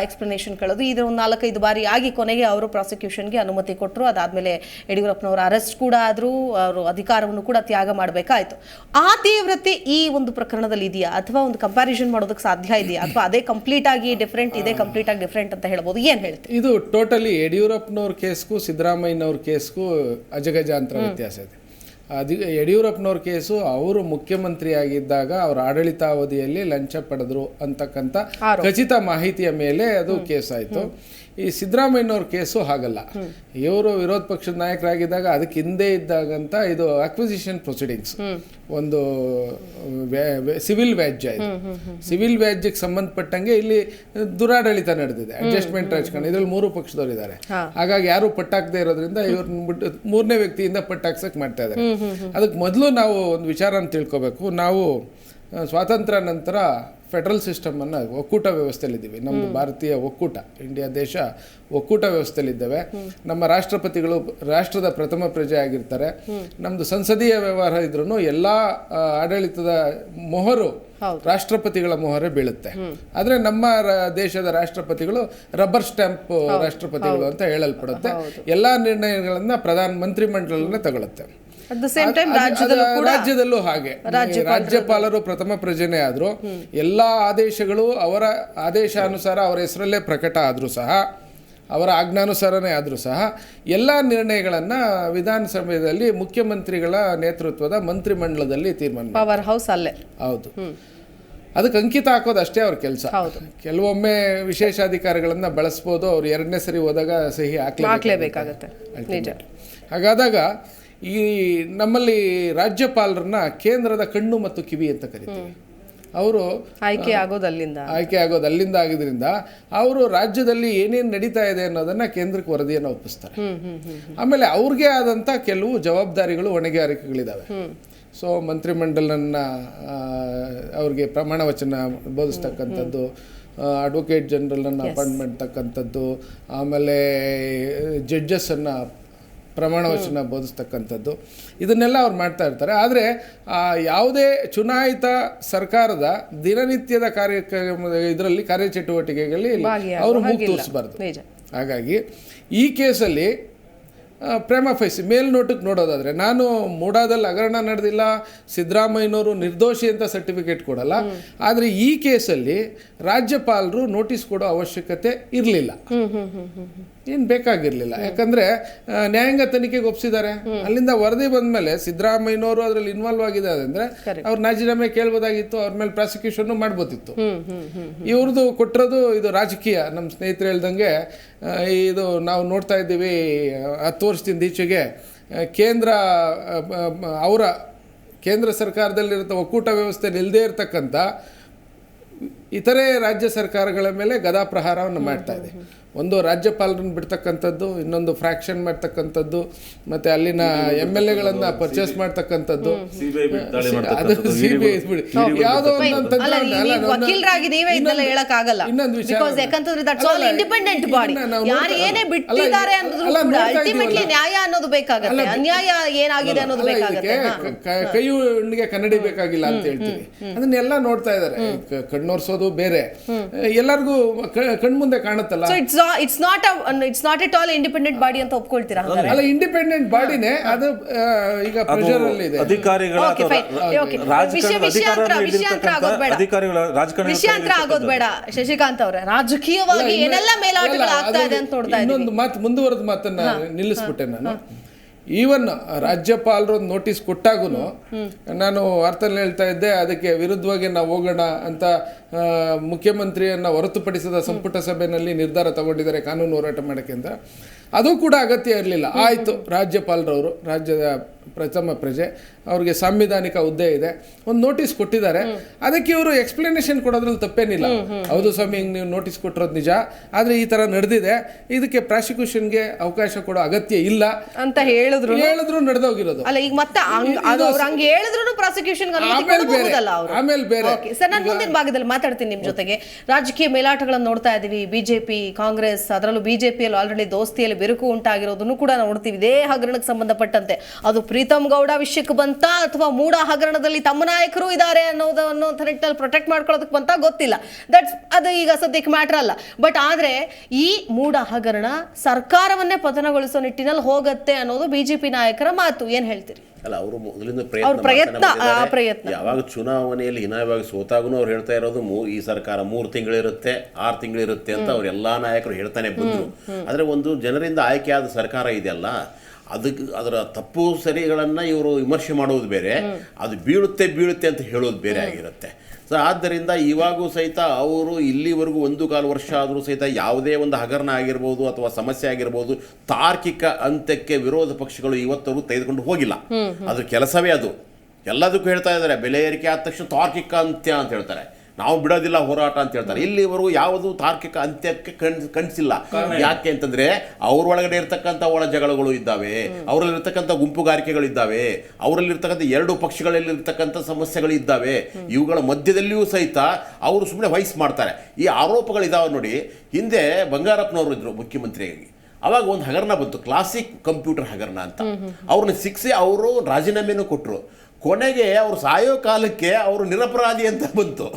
ಎಕ್ಸ್ಪ್ಲನೇಷನ್ ಕೇಳೋದು, ಇದು ಒಂದು 4-5 ಬಾರಿ ಆಗಿ ಕೊನೆಗೆ ಅವರು ಪ್ರಾಸಿಕ್ಯೂಷನ್ಗೆ ಅನುಮತಿ ಕೊಟ್ಟರು. ಅದಾದಮೇಲೆ ಯಡಿಯೂರಪ್ಪನವರ ಅರೆಸ್ಟ್ ಕೂಡ ಆದರೂ, ಅವರು ಅಧಿಕಾರವನ್ನು ಕೂಡ ತ್ಯಾಗ ಮಾಡಬೇಕಾಯಿತು. ಆ ತೀವ್ರತೆ ಈ ಒಂದು ಪ್ರಕರಣದಲ್ಲಿ ಇದೆಯಾ, ಅಥವಾ ಒಂದು ಕಂಪ್ಯಾರಿಸನ್ ಮಾಡೋದಕ್ಕೆ ಸಾಧ್ಯ ಇದೆಯಾ, ಅಥವಾ ಅದೇ ಕಂಪ್ಲೀಟ್ ಆಗಿ ಡಿಫ್ರೆಂಟ್, ಇದೇ ಕಂಪ್ಲೀಟ್ ಆಗಿ ಡಿಫ್ರೆಂಟ್ ಅಂತ ಹೇಳ್ಬೋದು? ಏನು ಹೇಳಿ? ಇದು ಟೋಟಲಿ ಯಡಿಯೂರಪ್ಪನವ್ರ ಕೇಸ್ಗೂ ಸಿದ್ದರಾಮಯ್ಯನವ್ರ ಕೇಸ್ಗೂ ಅಜಗಜಾಂತರ ವ್ಯತ್ಯಾಸ ಇದೆ. ಯಡಿಯೂರಪ್ಪನವ್ರ ಕೇಸು ಅವರು ಮುಖ್ಯಮಂತ್ರಿ ಆಗಿದ್ದಾಗ ಅವರ ಆಡಳಿತಾವಧಿಯಲ್ಲಿ ಲಂಚ ಪಡೆದ್ರು ಅಂತಕ್ಕಂಥ ಖಚಿತ ಮಾಹಿತಿಯ ಮೇಲೆ ಅದು ಕೇಸ್ ಆಯಿತು. ಈ ಸಿದ್ದರಾಮಯ್ಯನವ್ರ ಕೇಸು ಹಾಗಲ್ಲ. ಇವರು ವಿರೋಧ ಪಕ್ಷದ ನಾಯಕರಾಗಿದ್ದಾಗ ಅದಕ್ಕೆ ಹಿಂದೆ ಇದ್ದಾಗಂತ ಇದು ಅಕ್ವಿಸಿಷನ್ ಪ್ರೊಸೀಡಿಂಗ್ಸ್, ಒಂದು ಸಿವಿಲ್ ವ್ಯಾಜ್ಯ. ಇದು ಸಿವಿಲ್ ವ್ಯಾಜ್ಯಕ್ಕೆ ಸಂಬಂಧಪಟ್ಟಂಗೆ ಇಲ್ಲಿ ದುರಾಡಳಿತ ನಡೆದಿದೆ, ಅಡ್ಜಸ್ಟ್ಮೆಂಟ್ ರಾಜಕಾರಣ. ಇದರಲ್ಲಿ 3 ಪಕ್ಷದವರು ಇದ್ದಾರೆ. ಹಾಗಾಗಿ ಯಾರು ಪಟ್ಟಾಕದೇ ಇರೋದ್ರಿಂದ ಇವ್ರನ್ನ ಬಿಟ್ಟು 3ನೇ ವ್ಯಕ್ತಿಯಿಂದ ಪಟ್ಟಾಕ್ಸಕ್ಕೆ ಮಾಡ್ತಾ ಇದ್ದಾರೆ. ಅದಕ್ಕೆ ಮೊದಲು ನಾವು ಒಂದು ವಿಚಾರನ ತಿಳ್ಕೊಬೇಕು. ನಾವು ಸ್ವಾತಂತ್ರ್ಯ ನಂತರ ಫೆಡರಲ್ ಸಿಸ್ಟಮನ್ನು, ಒಕ್ಕೂಟ ವ್ಯವಸ್ಥೆಯಲ್ಲಿದ್ದೀವಿ. ನಮ್ಮದು ಭಾರತೀಯ ಒಕ್ಕೂಟ, ಇಂಡಿಯಾ ದೇಶ ಒಕ್ಕೂಟ ವ್ಯವಸ್ಥೆಯಲ್ಲಿದ್ದೇವೆ. ನಮ್ಮ ರಾಷ್ಟ್ರಪತಿಗಳು ರಾಷ್ಟ್ರದ ಪ್ರಥಮ ಪ್ರಜೆ ಆಗಿರ್ತಾರೆ. ನಮ್ಮದು ಸಂಸದೀಯ ವ್ಯವಹಾರ ಇದ್ರೂ ಎಲ್ಲ ಆಡಳಿತದ ಮೊಹರು ರಾಷ್ಟ್ರಪತಿಗಳ ಮೊಹರೇ ಬೀಳುತ್ತೆ. ಆದರೆ ನಮ್ಮ ದೇಶದ ರಾಷ್ಟ್ರಪತಿಗಳು ರಬ್ಬರ್ ಸ್ಟ್ಯಾಂಪ್ ರಾಷ್ಟ್ರಪತಿಗಳು ಅಂತ ಹೇಳಲ್ಪಡುತ್ತೆ. ಎಲ್ಲ ನಿರ್ಣಯಗಳನ್ನ ಮಂತ್ರಿಮಂಡಲನೇ ತಗೊಳುತ್ತೆ. ರಾಜ್ಯದಲ್ಲೂ ಹಾಗೆ ರಾಜ್ಯಪಾಲರು ಪ್ರಥಮ ಪ್ರಜೆನೇ ಆದ್ರು. ಎಲ್ಲಾ ಆದೇಶಗಳು ಅವರ ಆದೇಶಾನುಸಾರ ಅವರ ಹೆಸರಲ್ಲೇ ಪ್ರಕಟ ಆದ್ರೂ ಸಹ, ಅವರ ಆಜ್ಞಾನುಸಾರನೇ ಆದ್ರೂ ಸಹ ಎಲ್ಲ ನಿರ್ಣಯಗಳನ್ನ ವಿಧಾನಸಭೆಯಲ್ಲಿ ಮುಖ್ಯಮಂತ್ರಿಗಳ ನೇತೃತ್ವದ ಮಂತ್ರಿಮಂಡಲದಲ್ಲಿ ತೀರ್ಮಾನ, ಪವರ್ ಹೌಸ್ ಅಲ್ಲೇ. ಹೌದು, ಅದಕ್ಕೆ ಅಂಕಿತ ಹಾಕೋದು ಅಷ್ಟೇ ಅವ್ರ ಕೆಲಸ. ಕೆಲವೊಮ್ಮೆ ವಿಶೇಷಾಧಿಕಾರಿಗಳನ್ನ ಬಳಸ್ಬೋದು, ಅವ್ರು 2ನೇ ಸರಿ ಹೋದಾಗ ಸಹಿ ಹಾಕ್ಲೇಬೇಕಾಗತ್ತೆ. ಹಾಗಾದಾಗ ಈ ನಮ್ಮಲ್ಲಿ ರಾಜ್ಯಪಾಲರನ್ನ ಕೇಂದ್ರದ ಕಣ್ಣು ಮತ್ತು ಕಿವಿ ಅಂತ ಕರಿತೀವಿ. ಅವರು ಆಯ್ಕೆ ಆಗೋದು ಅಲ್ಲಿಂದ ಆಗಿದ್ರಿಂದ ಅವರು ರಾಜ್ಯದಲ್ಲಿ ಏನೇನು ನಡೀತಾ ಇದೆ ಅನ್ನೋದನ್ನ ಕೇಂದ್ರಕ್ಕೆ ವರದಿಯನ್ನು ಒಪ್ಪಿಸ್ತಾರೆ. ಆಮೇಲೆ ಅವ್ರಿಗೆ ಆದಂಥ ಕೆಲವು ಜವಾಬ್ದಾರಿಗಳು, ಹೊಣೆಗಾರಿಕೆಗಳಿದ್ದಾವೆ. ಸೊ ಮಂತ್ರಿಮಂಡಲನ ಅವ್ರಿಗೆ ಪ್ರಮಾಣ ವಚನ ಬೋಧಿಸ್ತಕ್ಕಂಥದ್ದು, ಅಡ್ವೊಕೇಟ್ ಜನರಲನ್ನು ಅಪಾಯಿಂಟ್ಮೆಂಟ್ ತಕ್ಕಂಥದ್ದು, ಆಮೇಲೆ ಜಡ್ಜಸ್ಸನ್ನು ಪ್ರಮಾಣ ವಚನ ಬೋಧಿಸ್ತಕ್ಕಂಥದ್ದು, ಇದನ್ನೆಲ್ಲ ಅವ್ರು ಮಾಡ್ತಾ ಇರ್ತಾರೆ. ಆದರೆ ಯಾವುದೇ ಚುನಾಯಿತ ಸರ್ಕಾರದ ದಿನನಿತ್ಯದ ಇದರಲ್ಲಿ ಕಾರ್ಯಚಟುವಟಿಕೆಗಳಲ್ಲಿ ಅವರು ಮೂಗು ತೋರಿಸಬಾರ್ದು. ಹಾಗಾಗಿ ಈ ಕೇಸಲ್ಲಿ ಪ್ರೇಮ ಫೈಸಿ ಮೇಲ್ನೋಟಕ್ಕೆ ನೋಡೋದಾದರೆ, ನಾನು ಮೂಡಾದಲ್ಲಿ ಹಗರಣ ನಡೆದಿಲ್ಲ, ಸಿದ್ದರಾಮಯ್ಯನವರು ನಿರ್ದೋಷಿ ಅಂತ ಸರ್ಟಿಫಿಕೇಟ್ ಕೊಡಲ್ಲ. ಆದರೆ ಈ ಕೇಸಲ್ಲಿ ರಾಜ್ಯಪಾಲರು ನೋಟಿಸ್ ಕೊಡೋ ಅವಶ್ಯಕತೆ ಇರಲಿಲ್ಲ, ಏನು ಬೇಕಾಗಿರಲಿಲ್ಲ. ಯಾಕಂದರೆ ನ್ಯಾಯಾಂಗ ತನಿಖೆಗೆ ಒಪ್ಪಿಸಿದ್ದಾರೆ. ಅಲ್ಲಿಂದ ವರದಿ ಬಂದ ಮೇಲೆ ಸಿದ್ದರಾಮಯ್ಯನವರು ಅದರಲ್ಲಿ ಇನ್ವಾಲ್ವ್ ಆಗಿದ್ದಾರೆ ಅಂದರೆ ಅವ್ರು ರಾಜೀನಾಮೆ ಕೇಳ್ಬೋದಾಗಿತ್ತು, ಅವ್ರ ಮೇಲೆ ಪ್ರಾಸಿಕ್ಯೂಷನ್ನು ಮಾಡ್ಬೋದಿತ್ತು. ಇವ್ರದ್ದು ಕೊಟ್ಟಿರೋದು ಇದು ರಾಜಕೀಯ. ನಮ್ಮ ಸ್ನೇಹಿತರು ಹೇಳ್ದಂಗೆ ಇದು ನಾವು ನೋಡ್ತಾ ಇದ್ದೀವಿ 10 ವರ್ಷದಿಂದ ಈಚೆಗೆ ಕೇಂದ್ರ ಸರ್ಕಾರದಲ್ಲಿರೋ ಒಕ್ಕೂಟ ವ್ಯವಸ್ಥೆ ಇಲ್ಲದೇ ಇರತಕ್ಕಂಥ ಇತರೆ ರಾಜ್ಯ ಸರ್ಕಾರಗಳ ಮೇಲೆ ಗದಾ ಪ್ರಹಾರವನ್ನು ಮಾಡ್ತಾ ಇದೆ. ಒಂದು ರಾಜ್ಯಪಾಲರನ್ನು ಬಿಡ್ತಕ್ಕಂಥದ್ದು, ಇನ್ನೊಂದು ಫ್ರಾಕ್ಷನ್ ಮಾಡ್ತಕ್ಕಂಥದ್ದು, ಮತ್ತೆ ಅಲ್ಲಿನ MLAಗಳನ್ನ ಪರ್ಚೇಸ್ ಮಾಡ್ತಕ್ಕಂಥದ್ದು. ಅದು CBI ಬಿಡಿ, ಯಾವುದೋ ಒಂದು ತಂತ್ರ. ವಕೀಲರಾಗಿ ನೀವೇ ಇದೆಲ್ಲ ಹೇಳಕ್ ಆಗಲ್ಲ. ಇನ್ನೊಂದು ವಿಷಯ, ಯಾಕಂತಂದ್ರೆ ದಟ್ಸ್ ಆಲ್ ಇಂಡಿಪೆಂಡೆಂಟ್ ಬಾಡಿ. ಯಾರು ಏನೇ ಬಿಟ್ಟಿದ್ದಾರೆ ಅನ್ನೋದು ಅಲ್ಟಿಮೇಟ್ಲಿ ನ್ಯಾಯ ಅನ್ನೋದು ಬೇಕಾಗುತ್ತೆ, ಅನ್ಯಾಯ ಏನಾಗಿದೆ ಅನ್ನೋದು ಬೇಕಾಗುತ್ತೆ. ಕೈಗೆ ಕನ್ನಡಿ ಬೇಕಾಗಿಲ್ಲ ಅಂತ ಹೇಳ್ತೀವಿ, ಅದನ್ನೆಲ್ಲ ನೋಡ್ತಾ ಇದ್ದಾರೆ. ಕಣ್ಣೋರ್ಸೋದು ಬೇರೆ, ಎಲ್ಲರಿಗೂ ಕಣ್ಮುಂದೆ ಕಾಣುತ್ತಲ್ಲ. It's not at all independent body ಅಂತ ಒಪ್ಕೊಳ್ತೀರಾ? ಅಲ್ಲ, ಇಂಡಿಪೆಂಡೆಂಟ್ ಬಾಡಿನೇ ಅದು. ಈಗ ಪ್ರೆಷರ್ ಅಲ್ಲಿ ಇದೆ. ಅಧಿಕಾರಿಗಳ ವಿಷಯಾಂತರ ಆಗೋದು ಬೇಡ ಶಶಿಕಾಂತ್ ಅವರೇ. ರಾಜಕೀಯವಾಗಿ ಏನೆಲ್ಲ ಮೇಲಾಟಗಳು ಆಗ್ತಾ ಇದೆ ಅಂತ ನೋಡ್ತಾ ಇದ್ದೀವಿ. ಇನ್ನೊಂದು ಮಾತು, ಮುಂದುವರೆದ ಮಾತನ್ನ ನಿಲ್ಲಿಸ್ಬಿಟ್ಟೆ ನಾನು. ಈವನ್ ರಾಜ್ಯಪಾಲರು ಒಂದು ನೋಟಿಸ್ ಕೊಟ್ಟಾಗೂ ನಾನು ವಾರ್ತೆಯಲ್ಲಿ ಹೇಳ್ತಾ ಇದ್ದೆ, ಅದಕ್ಕೆ ವಿರುದ್ಧವಾಗಿ ನಾವು ಹೋಗೋಣ ಅಂತ ಮುಖ್ಯಮಂತ್ರಿಯನ್ನು ಹೊರತುಪಡಿಸಿದ ಸಂಪುಟ ಸಭೆಯಲ್ಲಿ ನಿರ್ಧಾರ ತಗೊಂಡಿದ್ದಾರೆ ಕಾನೂನು ಹೋರಾಟ ಮಾಡೋಕ್ಕೆ ಅಂತ. ಅದು ಕೂಡ ಅಗತ್ಯ ಇರಲಿಲ್ಲ. ಆಯಿತು, ರಾಜ್ಯಪಾಲರವರು ರಾಜ್ಯದ ಪ್ರಥಮ ಪ್ರಜೆ, ಅವ್ರಿಗೆ ಸಾಂವಿಧಾನಿಕ ಹುದ್ದೆ ಇದೆ, ಒಂದು ನೋಟಿಸ್ ಕೊಟ್ಟಿದ್ದಾರೆ, ಅದಕ್ಕೆ ಇವರು ಎಕ್ಸ್ಪ್ಲನೇಷನ್ ಕೊಡೋದ್ರಲ್ಲಿ ತಪ್ಪೇನಿಲ್ಲ. ಹೌದು ಸ್ವಾಮಿ, ಹಿಂಗೆ ನೀವು ನೋಟಿಸ್ ಕೊಟ್ಟಿರೋದು ನಿಜ, ಆದರೆ ಈ ಥರ ನಡೆದಿದೆ, ಇದಕ್ಕೆ ಪ್ರಾಸಿಕ್ಯೂಷನ್ಗೆ ಅವಕಾಶ ಕೊಡೋ ಅಗತ್ಯ ಇಲ್ಲ ಅಂತ ಹೇಳಿದ್ರು ನಡೆದೋಗಿರೋದು. ಅಲ್ಲ, ಈಗ ಮತ್ತೆ ಹಂಗೆ ಹೇಳಿದ್ರು ಪ್ರಾಸಿಕ್ಯೂಷನ್ ಆಮೇಲೆ ಬೇರೆ. ಸರ್, ನಾನು ಮುಂದಿನ ಭಾಗದಲ್ಲಿ ಮಾತಾಡ್ತೀನಿ ನಿಮ್ಮ ಜೊತೆಗೆ. ರಾಜಕೀಯ ಮೇಲಾಟಗಳನ್ನು ನೋಡ್ತಾ ಇದೀವಿ. ಬಿಜೆಪಿ, ಕಾಂಗ್ರೆಸ್, ಅದರಲ್ಲೂ ಬಿಜೆಪಿಯಲ್ಲಿ ಆಲ್ರೆಡಿ ದೋಸ್ತಿಯಲ್ಲಿ ಬಿರುಕು ಉಂಟಾಗಿರೋದನ್ನು ಕೂಡ ನೋಡ್ತೀವಿ. ಇದೇ ಹಗರಣಕ್ಕೆ ಸಂಬಂಧಪಟ್ಟಂತೆ ಅದು ಪ್ರೀತಮ್ ಗೌಡ ವಿಷಯಕ್ಕೆ ಬಂತ ಅಥವಾ ಮೂಡ ಹಗರಣದಲ್ಲಿ ತಮ್ಮ ನಾಯಕರು ಇದ್ದಾರೆ ಅನ್ನೋ ನಿಟ್ಟಿನಲ್ಲಿ ಪ್ರೊಟೆಕ್ಟ್ ಮಾಡ್ಕೊಳ್ಳೋದಕ್ಕೆ ಬಂತ ಗೊತ್ತಿಲ್ಲ. ಅದು ಈಗ ಸದ್ಯಕ್ಕೆ ಮ್ಯಾಟರ್ ಅಲ್ಲ. ಬಟ್ ಆದ್ರೆ ಈ ಮೂಡ ಹಗರಣ ಸರ್ಕಾರವನ್ನೇ ಪತನಗೊಳಿಸೋ ನಿಟ್ಟಿನಲ್ಲಿ ಹೋಗುತ್ತೆ ಅನ್ನೋದು ಬಿಜೆಪಿ ನಾಯಕರ ಮಾತು. ಏನ್ ಹೇಳ್ತೀರಿ? ಅಲ್ಲ, ಅವರು ಮೊದಲಿಂದ ಪ್ರಯತ್ನ ಯಾವಾಗ ಚುನಾವಣೆಯಲ್ಲಿ ಹೀನಾಯವಾಗಿ ಸೋತಾಗೂ ಅವ್ರು ಹೇಳ್ತಾ ಇರೋದು ಈ ಸರ್ಕಾರ 3 ತಿಂಗಳಿರುತ್ತೆ, 6 ತಿಂಗಳಿರುತ್ತೆ ಅಂತ ಅವ್ರು ಎಲ್ಲಾ ನಾಯಕರು ಹೇಳ್ತಾನೆ ಬಂದ್ರು. ಆದ್ರೆ ಒಂದು ಜನರಿಂದ ಆಯ್ಕೆಯಾದ ಸರ್ಕಾರ ಇದೆಯಲ್ಲ, ಅದರ ತಪ್ಪು ಸರಿಗಳನ್ನು ಇವರು ವಿಮರ್ಶೆ ಮಾಡೋದು ಬೇರೆ, ಅದು ಬೀಳುತ್ತೆ ಅಂತ ಹೇಳೋದು ಬೇರೆ ಆಗಿರುತ್ತೆ. ಸೊ ಆದ್ದರಿಂದ ಇವಾಗೂ ಸಹಿತ ಅವರು ಇಲ್ಲಿವರೆಗೂ 1.25 ವರ್ಷ ಆದರೂ ಸಹಿತ ಯಾವುದೇ ಒಂದು ಹಗರಣ ಆಗಿರ್ಬೋದು ಅಥವಾ ಸಮಸ್ಯೆ ಆಗಿರ್ಬೋದು ತಾರ್ಕಿಕ ಅಂತ್ಯಕ್ಕೆ ವಿರೋಧ ಪಕ್ಷಗಳು ಇವತ್ತವರೆಗೂ ತೆಗೆದುಕೊಂಡು ಹೋಗಿಲ್ಲ. ಅದ್ರ ಕೆಲಸವೇ ಅದು. ಎಲ್ಲದಕ್ಕೂ ಹೇಳ್ತಾ ಇದ್ದಾರೆ, ಬೆಲೆ ಏರಿಕೆ ಆದ ತಕ್ಷಣ ತಾರ್ಕಿಕ ಅಂತ್ಯ ಅಂತ ಹೇಳ್ತಾರೆ, ನಾವು ಬಿಡೋದಿಲ್ಲ ಹೋರಾಟ ಅಂತ ಹೇಳ್ತಾರೆ. ಇಲ್ಲಿವರೆಗೂ ಯಾವುದು ತಾರ್ಕಿಕ ಅಂತ್ಯಕ್ಕೆ ಕಣಿಸಿಲ್ಲ. ಯಾಕೆ ಅಂತಂದ್ರೆ ಅವ್ರೊಳಗಡೆ ಇರ್ತಕ್ಕಂಥ ಒಳ ಜಗಳಗಳು ಇದ್ದಾವೆ, ಅವರಲ್ಲಿರ್ತಕ್ಕಂಥ ಗುಂಪುಗಾರಿಕೆಗಳಿದ್ದಾವೆ, ಅವರಲ್ಲಿರ್ತಕ್ಕಂಥ 2 ಪಕ್ಷಗಳಲ್ಲಿ ಇರ್ತಕ್ಕಂಥ ಸಮಸ್ಯೆಗಳು ಇದ್ದಾವೆ. ಇವುಗಳ ಮಧ್ಯದಲ್ಲಿಯೂ ಸಹಿತ ಅವರು ಸುಮ್ಮನೆ ವಹಿಸ್ ಮಾಡ್ತಾರೆ. ಈ ಆರೋಪಗಳಿದಾವೆ ನೋಡಿ. ಹಿಂದೆ ಬಂಗಾರಪ್ಪನವರು ಇದ್ರು ಮುಖ್ಯಮಂತ್ರಿಯಾಗಿ, ಅವಾಗ ಒಂದು ಹಗರಣ ಬಂತು, ಕ್ಲಾಸಿಕ್ ಕಂಪ್ಯೂಟರ್ ಹಗರಣ ಅಂತ. ಅವ್ರನ್ನ ಶಿಕ್ಷೆ ಅವರು ರಾಜೀನಾಮೆನೂ ಕೊಟ್ಟರು. ಕೊನೆಗೆ ಅವರು ಸಾಯೋ ಕಾಲಕ್ಕೆ ಅವರು ನಿರಪರಾಧಿ ಅಂತ ಬಂತು.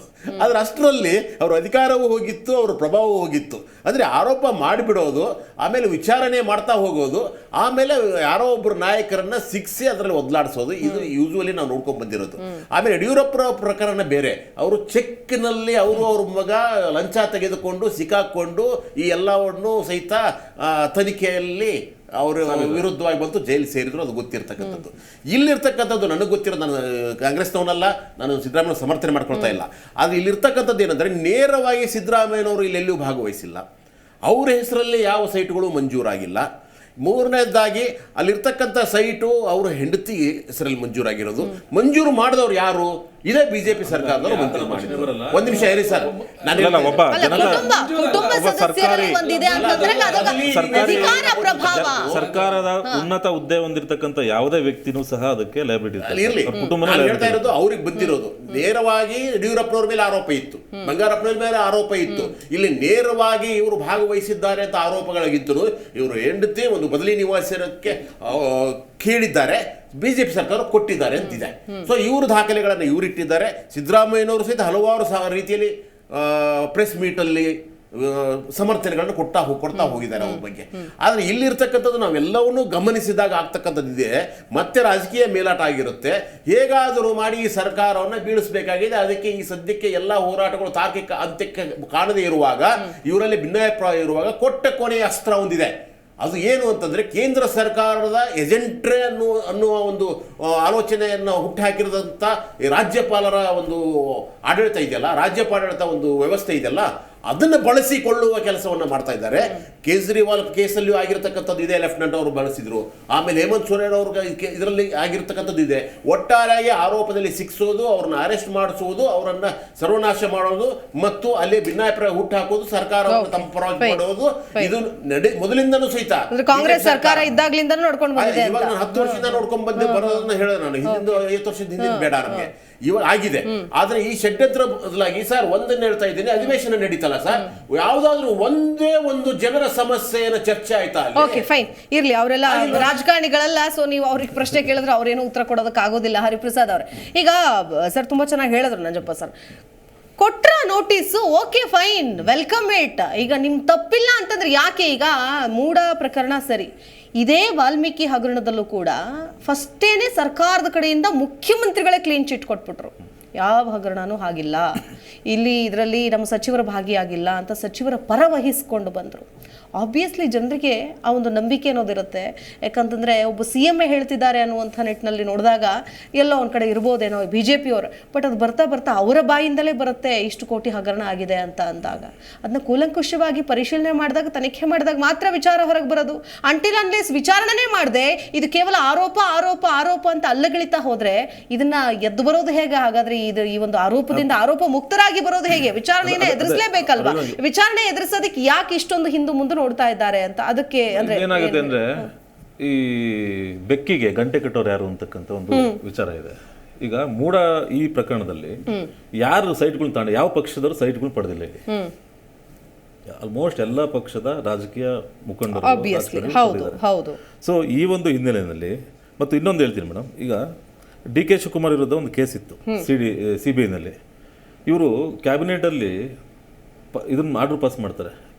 ಆದರೆ ಅಷ್ಟರಲ್ಲಿ ಅವ್ರ ಅಧಿಕಾರವೂ ಹೋಗಿತ್ತು, ಅವ್ರ ಪ್ರಭಾವವೂ ಹೋಗಿತ್ತು. ಅಂದರೆ ಆರೋಪ ಮಾಡಿಬಿಡೋದು, ಆಮೇಲೆ ವಿಚಾರಣೆ ಮಾಡ್ತಾ ಹೋಗೋದು, ಆಮೇಲೆ ಯಾರೋ ಒಬ್ಬರು ನಾಯಕರನ್ನ ಶಿಕ್ಷೆ ಅದರಲ್ಲಿ ಒದ್ಲಾಡಿಸೋದು, ಇದು ಯೂಶುವಲಿ ನಾವು ನೋಡ್ಕೊಂಡು ಬಂದಿರೋದು. ಆಮೇಲೆ ಯಡಿಯೂರಪ್ಪರ ಪ್ರಕರಣ ಬೇರೆ. ಅವರು ಚೆಕ್ನಲ್ಲಿ ಅವ್ರ ಮಗ ಲಂಚ ತೆಗೆದುಕೊಂಡು ಸಿಕ್ಕಾಕೊಂಡು ಈ ಎಲ್ಲವನ್ನು ಸಹಿತ ತನಿಖೆಯಲ್ಲಿ ಅವರು ವಿರುದ್ಧವಾಗಿ ಬಂತು, ಜೈಲು ಸೇರಿದ್ರು. ಅದು ಗೊತ್ತಿರ್ತಕ್ಕಂಥದ್ದು. ಇಲ್ಲಿರ್ತಕ್ಕಂಥದ್ದು ನನಗೆ ಗೊತ್ತಿರೋದು, ನಾನು ಕಾಂಗ್ರೆಸ್ನವನಲ್ಲ, ನಾನು ಸಿದ್ದರಾಮಯ್ಯ ಸಮರ್ಥನೆ ಮಾಡ್ಕೊಳ್ತಾ ಇಲ್ಲ. ಆದರೆ ಇಲ್ಲಿರ್ತಕ್ಕಂಥದ್ದು ಏನಂದರೆ, ನೇರವಾಗಿ ಸಿದ್ದರಾಮಯ್ಯನವರು ಇಲ್ಲೆಲ್ಲೂ ಭಾಗವಹಿಸಿಲ್ಲ, ಅವರ ಹೆಸರಲ್ಲಿ ಯಾವ ಸೈಟ್ಗಳು ಮಂಜೂರಾಗಿಲ್ಲ. ಮೂರನೇದಾಗಿ ಅಲ್ಲಿರ್ತಕ್ಕಂಥ ಸೈಟು ಅವರ ಹೆಂಡತಿ ಹೆಸರಲ್ಲಿ ಮಂಜೂರಾಗಿರೋದು. ಮಂಜೂರು ಮಾಡಿದವ್ರು ಯಾರು? ಇದೇ ಬಿಜೆಪಿ ಸರ್ಕಾರದವರು ಮಂಜೂರು ಮಾಡಿದ್ರು. ಒಂದು ನಿಮಿಷ ಇರಿ ಸರ್, ಸರ್ಕಾರದ ಉನ್ನತ ಹುದ್ದೆ ಹೊಂದಿರತಕ್ಕಂಥ ಯಾವುದೇ ವ್ಯಕ್ತಿನೂ ಸಹ ಅದಕ್ಕೆ ಲಯಬಿಲಿಟಿ ಇರಲಿ. ನಾನು ಹೇಳ್ತಾ ಇರೋದು ಅವ್ರಿಗೆ ಬಂದಿರೋದು. ನೇರವಾಗಿ ಯಡಿಯೂರಪ್ಪನವ್ರ ಮೇಲೆ ಆರೋಪ ಇತ್ತು, ಬಂಗಾರಪ್ಪನವ್ರ ಮೇಲೆ ಆರೋಪ ಇತ್ತು. ಇಲ್ಲಿ ನೇರವಾಗಿ ಇವರು ಭಾಗವಹಿಸಿದ್ದಾರೆ ಅಂತ ಆರೋಪಗಳಾಗಿದ್ದರು. ಇವರು ಹೆಂಡತಿ ಒಂದು ಬದಲಿ ನಿವಾಸಕ್ಕೆ ಕೇಳಿದ್ದಾರೆ, ಬಿಜೆಪಿ ಸರ್ಕಾರ ಕೊಟ್ಟಿದ್ದಾರೆ ಅಂತಿದೆ. ಸೊ ಇವರು ದಾಖಲೆಗಳನ್ನು ಇವರಿಟ್ಟಿದ್ದಾರೆ. ಸಿದ್ದರಾಮಯ್ಯನವರು ಸಹಿತ ಹಲವಾರು ರೀತಿಯಲ್ಲಿ ಪ್ರೆಸ್ ಮೀಟಲ್ಲಿ ಸಮರ್ಥನೆಗಳನ್ನು ಕೊಡ್ತಾ ಹೋಗಿದ್ದಾರೆ ಅವ್ರ ಬಗ್ಗೆ. ಆದರೆ ಇಲ್ಲಿರ್ತಕ್ಕಂಥದ್ದು ನಾವೆಲ್ಲವನ್ನೂ ಗಮನಿಸಿದಾಗ ಆಗ್ತಕ್ಕಂಥದ್ದಿದೆ, ಮತ್ತೆ ರಾಜಕೀಯ ಮೇಲಾಟ ಆಗಿರುತ್ತೆ. ಹೇಗಾದರೂ ಮಾಡಿ ಈ ಸರ್ಕಾರವನ್ನು ಬೀಳಿಸಬೇಕಾಗಿದೆ. ಅದಕ್ಕೆ ಈ ಸದ್ಯಕ್ಕೆ ಎಲ್ಲ ಹೋರಾಟಗಳು ತಾರ್ಕಿಕ ಅಂತ್ಯಕ್ಕೆ ಕಾಣದೇ ಇರುವಾಗ, ಇವರಲ್ಲಿ ಭಿನ್ನಾಭಿಪ್ರಾಯ ಇರುವಾಗ ಕೊಟ್ಟ ಕೊನೆಯ ಅಸ್ತ್ರ ಹೊಂದಿದೆ. ಅದು ಏನು ಅಂತಂದರೆ, ಕೇಂದ್ರ ಸರ್ಕಾರದ ಏಜೆಂಟ್ರೇ ಅನ್ನುವ ಒಂದು ಆಲೋಚನೆಯನ್ನು ಹುಟ್ಟುಹಾಕಿರೋದಂಥ ರಾಜ್ಯಪಾಲರ ಒಂದು ಆಡಳಿತ ಇದೆಯಲ್ಲ, ರಾಜ್ಯಪಾಲರ ಒಂದು ವ್ಯವಸ್ಥೆ ಇದೆಯಲ್ಲ, ಅದನ್ನು ಬಳಸಿಕೊಳ್ಳುವ ಕೆಲಸವನ್ನು ಮಾಡ್ತಾ ಇದ್ದಾರೆ. ಕೇಜ್ರಿವಾಲ್ ಕೇಸಲ್ಲಿಯೂ ಆಗಿರ್ತಕ್ಕಂಥದ್ದು ಇದೆ, ಲೆಫ್ಟಿನೆಂಟ್ ಅವರು ಬಳಸಿದ್ರು. ಆಮೇಲೆ ಹೇಮಂತ್ ಸೊರೇನ್ ಅವ್ರ ಇದರಲ್ಲಿ ಆಗಿರ್ತಕ್ಕಂಥದ್ದು ಇದೆ. ಒಟ್ಟಾರೆಯಾಗಿ ಆರೋಪದಲ್ಲಿ ಸಿಕ್ಸೋದು, ಅವ್ರನ್ನ ಅರೆಸ್ಟ್ ಮಾಡಿಸುವುದು, ಅವರನ್ನ ಸರ್ವನಾಶ ಮಾಡೋದು ಮತ್ತು ಅಲ್ಲಿ ಭಿನ್ನಾಭಿಪ್ರಾಯ ಹುಟ್ಟಾಕೋದು, ಸರ್ಕಾರವನ್ನು ತಮ್ಮ ಪರವಾಗಿ ಮಾಡೋದು, ಇದು ಮೊದಲಿಂದನೂ ಸಹಿತ ಕಾಂಗ್ರೆಸ್ ಸರ್ಕಾರ ಇದ್ದಾಗ್ಲಿಂದ ನೋಡ್ಕೊಂಡು ಬಂದಿದೆ. ಇವಾಗ ನಾನು 10 ವರ್ಷದಿಂದ ನೋಡ್ಕೊಂಡ್ ಬಂದು ಬರೋದನ್ನ ಹೇಳಿದೆ ನಾನು. ಹಿಂದಿನ 5 ವರ್ಷದ ಹಿಂದಿನ ಬೇಡ ನಮಗೆ, ಇವಾಗ ಆಗಿದೆ. ಆದ್ರೆ ಈ ಷಡ್ಯಂತ್ರ ಬದಲಾಗಿ ಸರ್ ಒಂದನ್ನ ಹೇಳ್ತಾ ಇದ್ದೀನಿ, ಅಧಿವೇಶನ ನಡೀತಲ್ಲ ಸರ್, ಯಾವ್ದಾದ್ರು ಒಂದೇ ಒಂದು ಜನರ ಸಮಸ್ಯೆಯನ್ನ ಚರ್ಚೆ ಆಯ್ತಾ? ಓಕೆ ಫೈನ್, ಇರ್ಲಿ, ಅವರೆಲ್ಲ ರಾಜಕಾರಣಿಗಳಲ್ಲ. ಸೊ ನೀವು ಅವ್ರಿಗೆ ಪ್ರಶ್ನೆ ಕೇಳಿದ್ರೆ ಅವ್ರೇನು ಉತ್ತರ ಕೊಡೋದಕ್ಕೆ ಆಗೋದಿಲ್ಲ. ಹರಿಪ್ರಸಾದ್ ಅವ್ರೆ, ಈಗ ಸರ್ ತುಂಬಾ ಚೆನ್ನಾಗಿ ಹೇಳಿದ್ರು ನಂಜಪ್ಪ ಸರ್. ಕೊಟ್ರ notice, okay fine, welcome it. ಈಗ ನಿಮ್ ತಪ್ಪಿಲ್ಲ ಅಂತಂದ್ರೆ ಯಾಕೆ? ಈಗ ಮೂಡ ಪ್ರಕರಣ ಸರಿ, ಇದೇ ವಾಲ್ಮೀಕಿ ಹಗರಣದಲ್ಲೂ ಕೂಡ ಫಸ್ಟೇನೆ ಸರ್ಕಾರದ ಕಡೆಯಿಂದ ಮುಖ್ಯಮಂತ್ರಿಗಳೇ ಕ್ಲೀನ್ ಚಿಟ್ ಕೊಟ್ಬಿಟ್ರು. ಯಾವ ಹಗರಣನೂ ಆಗಿಲ್ಲ ಇಲ್ಲಿ, ಇದರಲ್ಲಿ ನಮ್ಮ ಸಚಿವರ ಭಾಗಿಯಾಗಿಲ್ಲ ಅಂತ ಸಚಿವರ ಪರ ವಹಿಸ್ಕೊಂಡು ಬಂದರು. ಆಬ್ವಿಯಸ್ಲಿ ಜನರಿಗೆ ಆ ಒಂದು ನಂಬಿಕೆ ಅನ್ನೋದಿರುತ್ತೆ. ಯಾಕಂತಂದರೆ ಒಬ್ಬ CM ಹೇಳ್ತಿದ್ದಾರೆ ಅನ್ನುವಂಥ ನಿಟ್ಟಿನಲ್ಲಿ ನೋಡಿದಾಗ ಎಲ್ಲೋ ಒಂದು ಕಡೆ ಇರ್ಬೋದೇನೋ BJP ಅವರು, ಬಟ್ ಅದು ಬರ್ತಾ ಬರ್ತಾ ಅವರ ಬಾಯಿಂದಲೇ ಬರುತ್ತೆ ಇಷ್ಟು ಕೋಟಿ ಹಗರಣ ಆಗಿದೆ ಅಂತ ಅಂದಾಗ ಅದನ್ನ ಕೂಲಂಕುಷವಾಗಿ ಪರಿಶೀಲನೆ ಮಾಡಿದಾಗ, ತನಿಖೆ ಮಾಡಿದಾಗ ಮಾತ್ರ ವಿಚಾರ ಹೊರಗೆ ಬರೋದು. ಅಂಟಿಲ್ ಅನ್ಲೆಸ್ ವಿಚಾರಣೆ ಮಾಡದೆ ಇದು ಕೇವಲ ಆರೋಪ ಆರೋಪ ಆರೋಪ ಅಂತ ಅಲ್ಲಗಳಿತಾ ಹೋದ್ರೆ ಇದನ್ನ ಎದ್ದು ಬರೋದು ಹೇಗೆ? ಹಾಗಾದ್ರೆ ಈ ಒಂದು ಆರೋಪದಿಂದ ಆರೋಪ ಮುಕ್ತರಾಗಿ ಬರೋದು ಹೇಗೆ? ವಿಚಾರಣೆಯನ್ನ ಎದುರಿಸಲೇಬೇಕಲ್ವಾ? ವಿಚಾರಣೆ ಎದುರಿಸೋದಕ್ಕೆ ಯಾಕೆ ಇಷ್ಟೊಂದು ಹಿಂದೆ ಮುಂದೆ ನೋಡ್ತಾ ಇದ್ದಾರೆ ಅಂತ, ಅದಕ್ಕೆ ಅಂದ್ರೆ ಏನಾಗುತ್ತೆ ಅಂದ್ರೆ ಈ ಬೆಕ್ಕಿಗೆ ಗಂಟೆ ಕಟ್ಟೋರು ಯಾರು ಅಂತಕ್ಕಂಥ ಒಂದು ವಿಚಾರ ಇದೆ. ಈಗ ಮೂಡ ಈ ಪ್ರಕರಣದಲ್ಲಿ ಯಾರು ಸೈಟ್ಗಳು ತಾಂಡ, ಯಾವ ಪಕ್ಷದವರು ಸೈಟ್ಗಳು ಪಡೆದಿಲ್ಲ ಇಲ್ಲಿ. ಆಲ್ಮೋಸ್ಟ್ ಎಲ್ಲ ಪಕ್ಷದ ರಾಜಕೀಯ ಮುಖಂಡರು. ಸೊ ಈ ಒಂದು ಹಿನ್ನೆಲೆಯಲ್ಲಿ ಮತ್ತು ಇನ್ನೊಂದು ಹೇಳ್ತೀನಿ ಮೇಡಮ್, ಈಗ DK ಶಿವಕುಮಾರ್ ವಿರುದ್ಧ ಒಂದು ಕೇಸ್ ಇತ್ತು CBIನಲ್ಲಿ. ಇವರು ಕ್ಯಾಬಿನೆಟಲ್ಲಿ ಇದನ್ನ ಆರ್ಡರ್ ಪಾಸ್ ಮಾಡ್ತಾರೆ,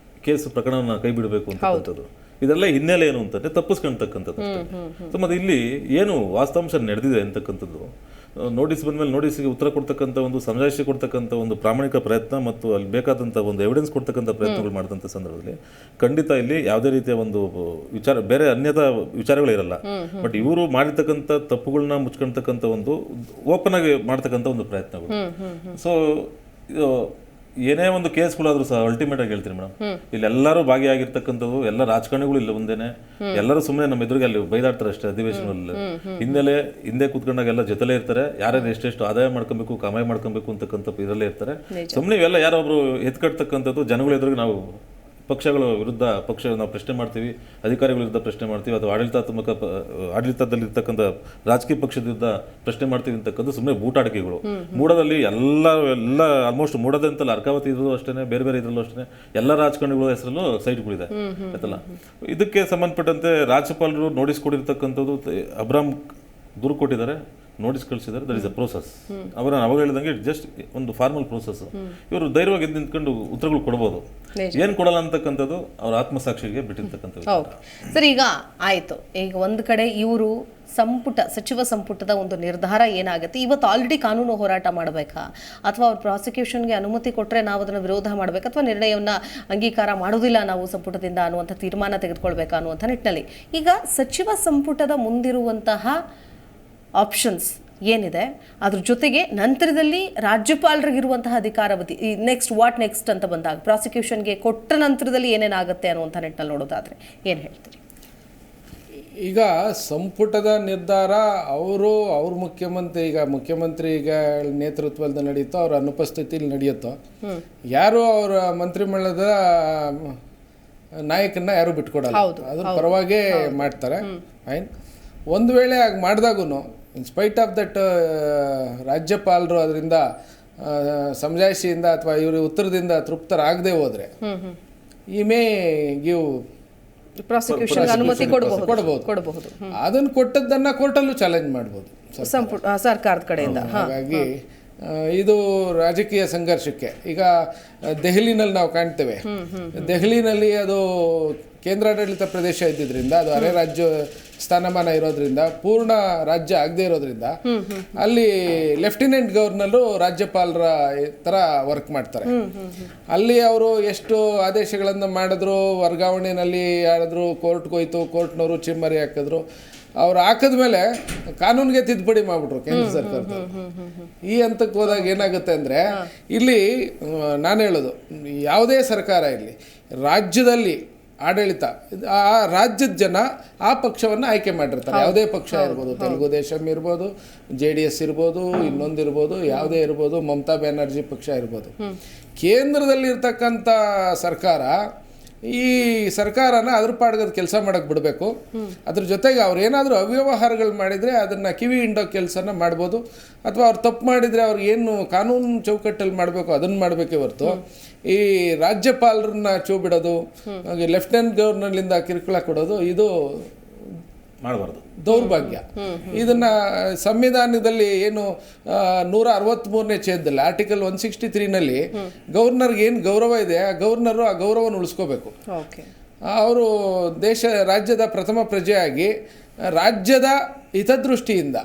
ಕೇಸ್ ಪ್ರಕರಣನ ಕೈ ಬಿಡಬೇಕು ಅಂತಕ್ಕಂಥದ್ದು. ಇದೆಲ್ಲ ಹಿನ್ನೆಲೆ ಏನು ಅಂತಂದ್ರೆ ತಪ್ಪಿಸ್ಕೊಳ್ತಕ್ಕಂಥದ್ದು. ಸೊ ಮತ್ತೆ ಇಲ್ಲಿ ಏನು ವಾಸ್ತವಾಂಶ ನಡೆದಿದೆ ಅಂತಕ್ಕಂಥದ್ದು ನೋಟಿಸ್ ಬಂದ್ಮೇಲೆ ನೋಟಿಸ್ಗೆ ಉತ್ತರ ಕೊಡ್ತಕ್ಕಂಥ ಒಂದು ಸಮಜಾಯಿಷಿ ಕೊಡ್ತಕ್ಕಂಥ ಒಂದು ಪ್ರಾಮಾಣಿಕ ಪ್ರಯತ್ನ ಮತ್ತು ಅಲ್ಲಿ ಬೇಕಾದಂಥ ಒಂದು ಎವಿಡೆನ್ಸ್ ಕೊಡ್ತಕ್ಕಂಥ ಪ್ರಯತ್ನಗಳು ಮಾಡಿದಂಥ ಸಂದರ್ಭದಲ್ಲಿ ಖಂಡಿತ ಇಲ್ಲಿ ಯಾವುದೇ ರೀತಿಯ ಒಂದು ವಿಚಾರ ಬೇರೆ ಅನ್ಯತಾ ವಿಚಾರಗಳಿರಲ್ಲ. ಬಟ್ ಇವರು ಮಾಡಿರ್ತಕ್ಕಂಥ ತಪ್ಪುಗಳನ್ನ ಮುಚ್ಕೊಳ್ತಕ್ಕಂಥ ಒಂದು ಓಪನ್ ಆಗಿ ಮಾಡ್ತಕ್ಕಂಥ ಒಂದು ಪ್ರಯತ್ನಗಳು. ಸೊ ಏನೇ ಒಂದು ಕೇಸ್ಗಳಾದ್ರೂ ಸಹ ಅಲ್ಟಿಮೇಟ್ ಆಗಿ ಹೇಳ್ತೀನಿ ಮೇಡಮ್, ಇಲ್ಲಿ ಎಲ್ಲರೂ ಭಾಗಿಯಾಗಿರ್ತಕ್ಕಂಥದ್ದು ಎಲ್ಲ ರಾಜಕಾರಣಿಗಳು ಇಲ್ಲ ಮುಂದೆನೆ, ಎಲ್ಲರೂ ಸುಮ್ಮನೆ ನಮ್ಮ ಎದುರಿಗೆ ಅಲ್ಲಿ ಬೈದಾಡ್ತಾರೆ ಅಷ್ಟೇ ಅಧಿವೇಶನದಲ್ಲಿ. ಹಿಂದೆ ಕೂತ್ಕೊಂಡಾಗ ಎಲ್ಲ ಜೊತೆಲೇ ಇರ್ತಾರೆ, ಯಾರ್ಯಾರು ಎಷ್ಟೆಷ್ಟು ಆದಾಯ ಮಾಡ್ಕೊಬೇಕು ಕಮಾಯಿ ಮಾಡ್ಕೊಬೇಕು ಅಂತಕ್ಕಂಥ ಇದರಲ್ಲೇ ಇರ್ತಾರೆ. ಸುಮ್ಮನೆ ಇವೆಲ್ಲ ಯಾರೊಬ್ರು ಎತ್ಕಟ್ತಕ್ಕಂಥದ್ದು ಜನಗಳ ಎದುರಿಗೆ ನಾವು ಪಕ್ಷಗಳ ವಿರುದ್ಧ ನಾವು ಪ್ರಶ್ನೆ ಮಾಡ್ತೀವಿ, ಅಧಿಕಾರಿಗಳ ವಿರುದ್ಧ ಪ್ರಶ್ನೆ ಮಾಡ್ತೀವಿ, ಅಥವಾ ಆಡಳಿತದಲ್ಲಿರ್ತಕ್ಕಂಥ ರಾಜಕೀಯ ಪಕ್ಷದ ವಿರುದ್ಧ ಪ್ರಶ್ನೆ ಮಾಡ್ತೀವಿ ಅಂತಕ್ಕಂಥ ಸುಮ್ಮನೆ ಬೂಟಾಟಿಕೆಗಳು. ಮೂಡದಲ್ಲಿ ಎಲ್ಲ ಆಲ್ಮೋಸ್ಟ್ ಮೂಡದಂತಲ್ಲ, ಅರ್ಕಾವತಿ ಇದ್ರಲ್ಲೂ ಅಷ್ಟೇ, ಬೇರೆ ಬೇರೆ ಇದ್ರಲ್ಲೂ ಅಷ್ಟೇ ಎಲ್ಲ ರಾಜಕಾರಣಿಗಳ ಹೆಸರಲ್ಲೂ ಸೈಟ್ಗಳಿದೆ ಆಯ್ತಲ್ಲ. ಇದಕ್ಕೆ ಸಂಬಂಧಪಟ್ಟಂತೆ ರಾಜ್ಯಪಾಲರು ನೋಟಿಸ್ ಕೊಟ್ಟಿರ್ತಕ್ಕಂಥದ್ದು, ಅಬ್ರಾಮ್ ದೂರು ಕೊಟ್ಟಿದ್ದಾರೆ, ನೋಟಿಸ್ ಕಳಿಸಿದ್ದಾರೆ. That is a process. ಅವಾಗ ಹೇಳಿದಂಗೆ ಜಸ್ಟ್ ಒಂದು ಫಾರ್ಮಲ್ ಪ್ರೋಸೆಸ್. ಇವರು ಧೈರ್ಯವಾಗಿ ನಿಂತ್ಕೊಂಡು ಉತ್ತರಗಳು ಕೊಡ್ಬೋದು, ಏನ್ ಕೊಡಲ್ಲ ಅಂತಕ್ಕಂಥದ್ದು ಅವ್ರ ಆತ್ಮಸಾಕ್ಷಿಗೆ ಬಿಟ್ಟಿರ್ತಕ್ಕಂಥದ್ದು. ಸರ್, ಈಗ ಆಯ್ತು, ಈಗ ಒಂದು ಕಡೆ ಇವರು ಸಚಿವ ಸಂಪುಟದ ಒಂದು ನಿರ್ಧಾರ ಏನಾಗುತ್ತೆ, ಇವತ್ತು ಆಲ್ರೆಡಿ ಕಾನೂನು ಹೋರಾಟ ಮಾಡಬೇಕಾ, ಅಥವಾ ಅವ್ರ ಪ್ರಾಸಿಕ್ಯೂಷನ್ಗೆ ಅನುಮತಿ ಕೊಟ್ಟರೆ ನಾವು ಅದನ್ನು ವಿರೋಧ ಮಾಡಬೇಕಾ, ಅಥವಾ ನಿರ್ಣಯವನ್ನು ಅಂಗೀಕಾರ ಮಾಡೋದಿಲ್ಲ ನಾವು ಸಂಪುಟದಿಂದ ಅನ್ನುವಂಥ ತೀರ್ಮಾನ ತೆಗೆದುಕೊಳ್ಬೇಕಾ ಅನ್ನುವಂಥ ನಿಟ್ಟಿನಲ್ಲಿ ಈಗ ಸಚಿವ ಸಂಪುಟದ ಮುಂದಿರುವಂತಹ ಆಪ್ಷನ್ಸ್ ಏನಿದೆ, ಅದ್ರ ಜೊತೆಗೆ ನಂತರದಲ್ಲಿ ರಾಜ್ಯಪಾಲರಿಗಿರುವಂತಹ ಅಧಿಕಾರಾವಧಿ, ಈ ನೆಕ್ಸ್ಟ್ ಅಂತ ಬಂದಾಗ ಪ್ರಾಸಿಕ್ಯೂಷನ್ಗೆ ಕೊಟ್ಟ ನಂತರದಲ್ಲಿ ಏನೇನಾಗುತ್ತೆ ಅನ್ನುವಂಥ ನಿಟ್ಟಿನಲ್ಲಿ ನೋಡೋದಾದ್ರೆ ಏನು ಹೇಳ್ತೀರಿ? ಈಗ ಸಂಪುಟದ ನಿರ್ಧಾರ ಅವ್ರ ಮುಖ್ಯಮಂತ್ರಿ ನೇತೃತ್ವದಲ್ಲಿ ನಡೆಯುತ್ತೋ, ಅವ್ರ ಅನುಪಸ್ಥಿತಿಯಲ್ಲಿ ನಡೆಯುತ್ತೋ, ಯಾರು ಅವರ ಮಂತ್ರಿಮಂಡಲದ ನಾಯಕನ್ನ ಯಾರು ಬಿಟ್ಕೊಡಲ್ಲ, ಅದ್ರ ಪರವಾಗೇ ಮಾಡ್ತಾರೆ. ಫೈನ್. ಒಂದು ವೇಳೆ ಆಗ ಮಾಡಿದಾಗೂ ಇನ್ ಸ್ಪೈಟ್ ಆಫ್ ದಟ್ ರಾಜ್ಯಪಾಲರು ಅದರಿಂದ ಸಮಜಾಯಿಷಿಯಿಂದ ಅಥವಾ ಇವ್ರ ಉತ್ತರದಿಂದ ತೃಪ್ತರಾಗದೆ ಹೋದ್ರೆ ಈ ಮೇ ಗಿವ್ ಪ್ರಾಸಿಕ್ಯೂಷನ್ ಅನುಮತಿ ಕೊಡಬಹುದು. ಅದನ್ನು ಕೊಟ್ಟದ್ದನ್ನ ಕೋರ್ಟಲ್ಲೂ ಚಾಲೆಂಜ್ ಮಾಡ್ಬೋದು ಸರ್ಕಾರದ ಕಡೆಯಿಂದ. ಹಾಗಾಗಿ ಇದು ರಾಜಕೀಯ ಸಂಘರ್ಷಕ್ಕೆ ಈಗ ದೆಹಲಿನಲ್ಲಿ ನಾವು ಕಾಣ್ತೇವೆ. ದೆಹಲಿನಲ್ಲಿ ಅದು ಕೇಂದ್ರಾಡಳಿತ ಪ್ರದೇಶ ಇದ್ದಿದ್ರಿಂದ, ಅದು ಅರೆ ರಾಜ್ಯ ಸ್ಥಾನಮಾನ ಇರೋದ್ರಿಂದ, ಪೂರ್ಣ ರಾಜ್ಯ ಆಗದೆ ಇರೋದ್ರಿಂದ ಅಲ್ಲಿ ಲೆಫ್ಟಿನೆಂಟ್ ಗವರ್ನರು ರಾಜ್ಯಪಾಲರ ಥರ ವರ್ಕ್ ಮಾಡ್ತಾರೆ. ಅಲ್ಲಿ ಅವರು ಎಷ್ಟು ಆದೇಶಗಳನ್ನು ಮಾಡಿದ್ರು, ವರ್ಗಾವಣೆಯಲ್ಲಿ ಯಾರಾದರೂ ಕೋರ್ಟ್ಗೆ ಹೋಯ್ತು, ಕೋರ್ಟ್ನವರು ಚಿಮ್ಮರಿ ಹಾಕಿದ್ರು, ಅವ್ರು ಹಾಕಿದ್ಮೇಲೆ ಕಾನೂನಿಗೆ ತಿದ್ದುಪಡಿ ಮಾಡಿಬಿಟ್ರು ಕೇಂದ್ರ ಸರ್ಕಾರದವರು. ಈ ಹಂತಕ್ಕೆ ಹೋದಾಗ ಏನಾಗುತ್ತೆ ಅಂದರೆ ಇಲ್ಲಿ ನಾನು ಹೇಳೋದು, ಯಾವುದೇ ಸರ್ಕಾರ ಇರಲಿ, ರಾಜ್ಯದಲ್ಲಿ ಆಡಳಿತ, ಆ ರಾಜ್ಯದ ಜನ ಆ ಪಕ್ಷವನ್ನು ಆಯ್ಕೆ ಮಾಡಿರ್ತಾರೆ. ಯಾವುದೇ ಪಕ್ಷ ಇರ್ಬೋದು, ತೆಲುಗು ದೇಶಂ ಇರ್ಬೋದು, JDS ಇರ್ಬೋದು, ಇನ್ನೊಂದಿರ್ಬೋದು, ಯಾವುದೇ ಇರ್ಬೋದು, ಮಮತಾ ಬ್ಯಾನರ್ಜಿ ಪಕ್ಷ ಇರ್ಬೋದು. ಕೇಂದ್ರದಲ್ಲಿರ್ತಕ್ಕಂಥ ಸರ್ಕಾರ ಈ ಸರ್ಕಾರನ ಅದ್ರ ಪಾಡ್ಗದ ಕೆಲಸ ಮಾಡೋಕ್ಕೆ ಬಿಡಬೇಕು. ಅದ್ರ ಜೊತೆಗೆ ಅವ್ರು ಏನಾದರೂ ಅವ್ಯವಹಾರಗಳು ಮಾಡಿದರೆ ಅದನ್ನು ಕಿವಿ ಹಿಂಡೋ ಕೆಲಸನ ಮಾಡ್ಬೋದು, ಅಥವಾ ಅವ್ರು ತಪ್ಪು ಮಾಡಿದರೆ ಅವ್ರು ಏನು ಕಾನೂನು ಚೌಕಟ್ಟಲ್ಲಿ ಮಾಡಬೇಕು ಅದನ್ನು ಮಾಡಬೇಕೇ ಹೊರತು ಈ ರಾಜ್ಯಪಾಲರನ್ನ ಚೂ ಬಿಡೋದು, ಲೆಫ್ಟಿನೆಂಟ್ ಗವರ್ನರ್ಲಿಂದ ಕಿರುಕುಳ ಕೊಡೋದು ಇದು ಮಾಡಬಾರ್ದು, ದೌರ್ಭಾಗ್ಯ. ಇದನ್ನ ಸಂವಿಧಾನದಲ್ಲಿ ಏನು 163ನೇ ಛೇದದಲ್ಲಿ ಆರ್ಟಿಕಲ್ 163ನಲ್ಲಿ ಗವರ್ನರ್ಗೆ ಏನು ಗೌರವ ಇದೆ, ಆ ಗವರ್ನರು ಆ ಗೌರವವನ್ನು ಉಳಿಸ್ಕೋಬೇಕು. ಅವರು ರಾಜ್ಯದ ಪ್ರಥಮ ಪ್ರಜೆಯಾಗಿ ರಾಜ್ಯದ ಹಿತದೃಷ್ಟಿಯಿಂದ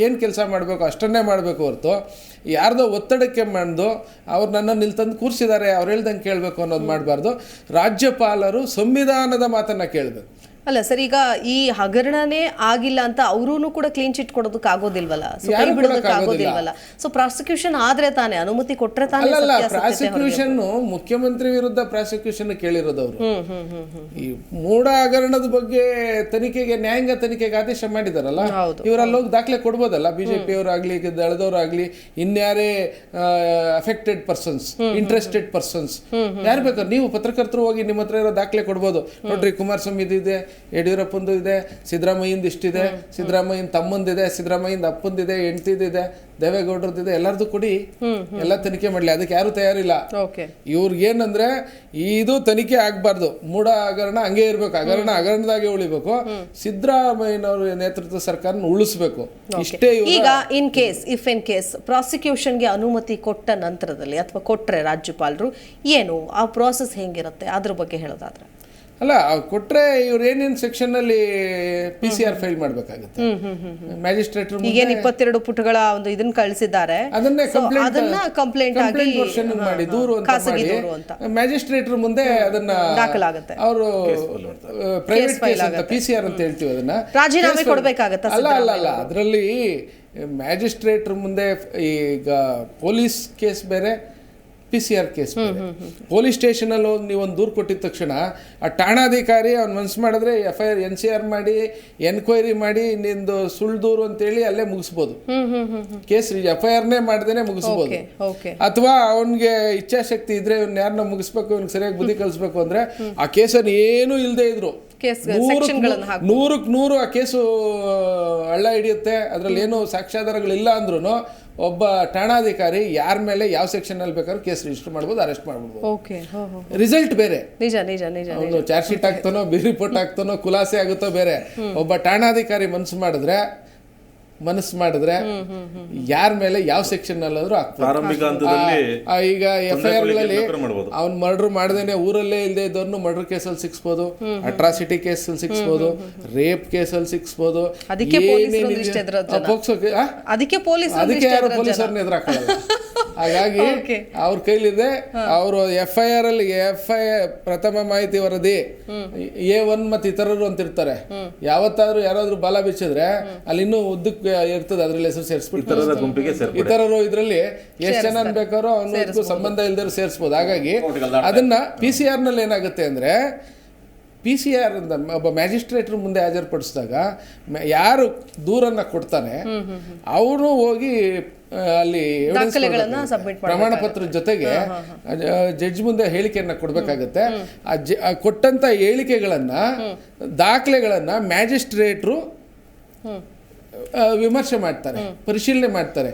ಏನು ಕೆಲಸ ಮಾಡಬೇಕು ಅಷ್ಟನ್ನೇ ಮಾಡಬೇಕು ಹೊರತು ಯಾರ್ದೋ ಒತ್ತಡಕ್ಕೆ ಮಾಡಿದು ಅವ್ರು ನನ್ನನ್ನು ಇಲ್ಲಿ ತಂದು ಕೂರಿಸಿದ್ದಾರೆ ಅವ್ರು ಹೇಳ್ದಂಗೆ ಕೇಳಬೇಕು ಅನ್ನೋದು ಮಾಡಬಾರ್ದು. ರಾಜ್ಯಪಾಲರು ಸಂವಿಧಾನದ ಮಾತನ್ನು ಕೇಳಬೇಕು. ಅಲ್ಲ ಸರ್, ಈಗ ಈ ಹಗರಣನೇ ಆಗಿಲ್ಲ ಅಂತ ಅವರೂ ಕೂಡ ಕ್ಲೀನ್ ಚಿಟ್ ಕೊಡೋದಕ್ಕೆ ಆಗೋದಿಲ್ವಲ್ಲ, ಕೈ ಬಿಡೋದಕ್ಕೆ ಆಗೋದಿಲ್ವಲ್ಲ. ಸೊ ಪ್ರಾಸಿಕ್ಯೂಷನ್ ಆದ್ರೆ ತಾನೇ, ಅನುಮತಿ ಕೊಟ್ರೆ ತಾನೇ. ಅಲ್ಲ, ಪ್ರಾಸಿಕ್ಯೂಷನ್ ಮುಖ್ಯಮಂತ್ರಿ ವಿರುದ್ಧ ಪ್ರಾಸಿಕ್ಯೂಷನ್ ಕೇಳಿರೋದು ಅವರು. ಈ ಮೂಢ ಹಗರಣದ ಬಗ್ಗೆ ತನಿಖೆಗೆ, ನ್ಯಾಯಾಂಗ ತನಿಖೆಗೆ ಆದೇಶ ಮಾಡಿದಾರಲ್ಲ, ಇವರಲ್ಲಿ ಹೋಗಿ ದಾಖಲೆ ಕೊಡ್ಬೋದಲ್ಲ. ಬಿಜೆಪಿ ಅವರಾಗ್ಲಿ, ದಳದವರಾಗ್ಲಿ, ಇನ್ಯಾರೇ ಅಫೆಕ್ಟೆಡ್ ಪರ್ಸನ್ಸ್, ಇಂಟ್ರೆಸ್ಟೆಡ್ ಪರ್ಸನ್ಸ್ ಯಾರು ಬೇಕಾದ್ರೆ ನೀವು ಪತ್ರಕರ್ತರು ಹೋಗಿ ನಿಮ್ಮ ಹತ್ರ ಇರೋ ದಾಖಲೆ ಕೊಡ್ಬೋದು. ನೋಡ್ರಿ, ಕುಮಾರಸ್ವಾಮಿ ಇದೆ, ಯಡಿಯೂರಪ್ಪಂದು ಇದೆ, ಸಿದ್ದರಾಮಯ್ಯಂದು ಇಷ್ಟಿದೆ, ಸಿದ್ದರಾಮಯ್ಯನ ತಮ್ಮಂದಿದೆ, ಸಿದ್ದರಾಮಯ್ಯಂದ ಅಪ್ಪಂದಿದೆ, ಹೆಂಡತಿದಿದೆ, ದೇವೇಗೌಡರದಿದೆ, ಎಲ್ಲರದು ಕೊಡಿ, ಎಲ್ಲ ತನಿಖೆ ಮಾಡಲಿ. ಅದಕ್ಕೆ ಯಾರು ತಯಾರಿಲ್ಲ. ಇವ್ರಿಗೇನಂದ್ರೆ ಇದು ತನಿಖೆ ಆಗ್ಬಾರ್ದು, ಮೂಢ ಹಗರಣ ಹಂಗೆ ಇರ್ಬೇಕು, ಹಗರಣದಾಗೆ ಉಳಿಬೇಕು, ಸಿದ್ದರಾಮಯ್ಯನವ್ರ ನೇತೃತ್ವದ ಸರ್ಕಾರನ ಉಳಿಸ್ಬೇಕು, ಇಷ್ಟೇ. ಈಗ ಇನ್ ಕೇಸ್ ಪ್ರಾಸಿಕ್ಯೂಷನ್ಗೆ ಅನುಮತಿ ಕೊಟ್ಟ ನಂತರದಲ್ಲಿ ಅಥವಾ ಕೊಟ್ರೆ ರಾಜ್ಯಪಾಲರು ಏನು ಆ ಪ್ರಾಸೆಸ್ ಹೆಂಗಿರುತ್ತೆ ಅದ್ರ ಬಗ್ಗೆ ಹೇಳೋದಾದ್ರೆ? ಅಲ್ಲ, ಕೊಟ್ರೆ ಇವ್ರು ಏನೇನು ಸೆಕ್ಷನ್ ಅಲ್ಲಿ PCR ಫೈಲ್ ಮಾಡಬೇಕಾಗುತ್ತೆ. ಮ್ಯಾಜಿಸ್ಟ್ರೇಟ್ 22 ಪುಟಗಳ ಒಂದು ಇದನ್ನ ಕಳಿಸಿದ್ದಾರೆ, ಅದನ್ನೇ ಕಂಪ್ಲೇಂಟ್ ಆಗಿ ವರ್ಷನ್ ಮಾಡಿ ದೂರು ಅಂತ ಮ್ಯಾಜಿಸ್ಟ್ರೇಟ್ ಮುಂದೆ ಅದನ್ನ ದಾಖಲಾಗುತ್ತೆ. ಅವರು ಪ್ರೈವೇಟ್ ಕೇಸ್ ಅಂತ PCR ಅಂತ ಹೇಳ್ತೀವಿ, ಅದನ್ನ ರಾಜೀನಾಮೆ ಕೊಡಬೇಕಾಗತ್ತೆ. ಅಲ್ಲ, ಅದರಲ್ಲಿ ಮ್ಯಾಜಿಸ್ಟ್ರೇಟ್ ಮುಂದೆ ಈಗ ಪೊಲೀಸ್ ಕೇಸ್ ಬೇರೆ, PCR ಕೇಸ್. ಪೊಲೀಸ್ ಸ್ಟೇಷನಲ್ಲಿ ಹೋಗಿ ನೀವು ಒಂದು ದೂರು ಕೊಟ್ಟಿದ ತಕ್ಷಣ ಆ ಠಾಣಾಧಿಕಾರಿ ಅವ್ನು ಮನಸ್ಸು ಮಾಡಿದ್ರೆ FIR NCR ಮಾಡಿ ಎನ್ಕ್ವೈರಿ ಮಾಡಿ ನಿಂದು ಸುಳ್ಳು ದೂರು ಅಂತೇಳಿ ಅಲ್ಲೇ ಮುಗಿಸ್ಬೋದು ಕೇಸ್. FIRನೇ ಮಾಡ್ದೇನೆ ಮುಗಿಸ್ಬೋದು. ಅಥವಾ ಅವನಿಗೆ ಇಚ್ಛಾಶಕ್ತಿ ಇದ್ರೆ ಇವ್ನ ಯಾರನ್ನ ಮುಗಿಸ್ಬೇಕು, ಇವ್ನಿಗೆ ಸರಿಯಾಗಿ ಬುದ್ಧಿ ಕಲಿಸ್ಬೇಕು ಅಂದ್ರೆ ಆ ಕೇಸನ್ನು ಏನೂ ಇಲ್ಲದೆ ಇದ್ರು 100% ಆ ಕೇಸು ಹಳ್ಳ ಹಿಡಿಯುತ್ತೆ. ಅದ್ರಲ್ಲಿ ಏನು ಸಾಕ್ಷ್ಯಾಧಾರಗಳಿಲ್ಲ ಅಂದ್ರೂ ಒಬ್ಬ ಠಾಣಾಧಿಕಾರಿ ಯಾರ ಮೇಲೆ ಯಾವ ಸೆಕ್ಷನ್ ಅಲ್ಲಿ ಬೇಕಾದ್ರೂ ಕೇಸ್ ರಿಜಿಸ್ಟರ್ ಮಾಡ್ಬೋದು, ಅರೆಸ್ಟ್ ಮಾಡ್ಬೋದು. ರಿಸಲ್ಟ್ ಬೇರೆ, ಅವನು ಚಾರ್ಜ್ ಶೀಟ್ ಆಗ್ತಾನೋ, ಬಿ ರಿಪೋರ್ಟ್ ಆಗ್ತಾನೋ, ಖುಲಾಸೆ ಆಗುತ್ತೋ ಬೇರೆ. ಒಬ್ಬ ಠಾಣಾಧಿಕಾರಿ ಮನಸ್ಸು ಮಾಡಿದ್ರೆ ಯಾರ ಮೇಲೆ ಯಾವ ಸೆಕ್ಷನ್ ಅಲ್ಲಾದ್ರೂ ಈಗ FIR ಅವ್ನು ಮರ್ಡರ್ ಮಾಡ್ದೇನೆ ಊರಲ್ಲೇ ಇಲ್ಲದೆ ಇದ್ದವ್ರನ್ನು ಮರ್ಡರ್ ಕೇಸಲ್ಲಿ ಸಿಕ್ಸ್ಬೋದು, ಅಟ್ರಾಸಿಟಿ ಕೇಸಲ್ಲಿ ಸಿಕ್ಸ್ಬೋದು, ರೇಪ್ ಕೇಸಲ್ಲಿ ಸಿಕ್ಸ್ಬೋದು. ಅದಕ್ಕೆ ಯಾರು ಪೊಲೀಸರನ್ನ ಎದುರಾಕಲ್ಲ. ಹಾಗಾಗಿ ಅವ್ರ ಕೈಲಿದೆ. ಅವರು FIR ಅಲ್ಲಿ ಪ್ರಥಮ ಮಾಹಿತಿ ವರದಿ A1 ಮತ್ತು ಇತರರು ಅಂತ ಇರ್ತಾರೆ. ಯಾವತ್ತಾದ್ರೂ ಯಾರಾದ್ರೂ ಬಾಲ ಬಿಚ್ಚಿದ್ರೆ ಅಲ್ಲಿ ಇನ್ನೂ ಉದ್ದಕ್ಕೆ ಇರ್ತದೆ, ಅದ್ರಲ್ಲಿ ಹೆಸರು ಸೇರಿಸ್ಬಿಡ್ತಾರೆ. ಇತರರು ಇದ್ರಲ್ಲಿ ಎಷ್ಟು ಜನ ಬೇಕಾದ್ರೂ ಅವನು ಸಂಬಂಧ ಇಲ್ದಿರೋ ಸೇರಿಸ್ಬೋದು. ಹಾಗಾಗಿ ಅದನ್ನ PCR ನಲ್ಲಿ ಏನಾಗುತ್ತೆ ಅಂದ್ರೆ, PCR ಒಬ್ಬ ಮ್ಯಾಜಿಸ್ಟ್ರೇಟ್ ಮುಂದೆ ಹಾಜರುಪಡಿಸಿದಾಗ ಯಾರು ದೂರನ್ನ ಕೊಡ್ತಾನೆ ಅವನು ಹೋಗಿ ಅಲ್ಲಿ ಪ್ರಮಾಣ ಪತ್ರದ ಜೊತೆಗೆ ಜಡ್ಜ್ ಮುಂದೆ ಹೇಳಿಕೆಯನ್ನ ಕೊಡ್ಬೇಕಾಗತ್ತೆ. ಆ ಕೊಟ್ಟಂತ ಹೇಳಿಕೆಗಳನ್ನ, ದಾಖಲೆಗಳನ್ನ ಮ್ಯಾಜಿಸ್ಟ್ರೇಟ್ರು ವಿಮರ್ಶೆ ಮಾಡ್ತಾರೆ, ಪರಿಶೀಲನೆ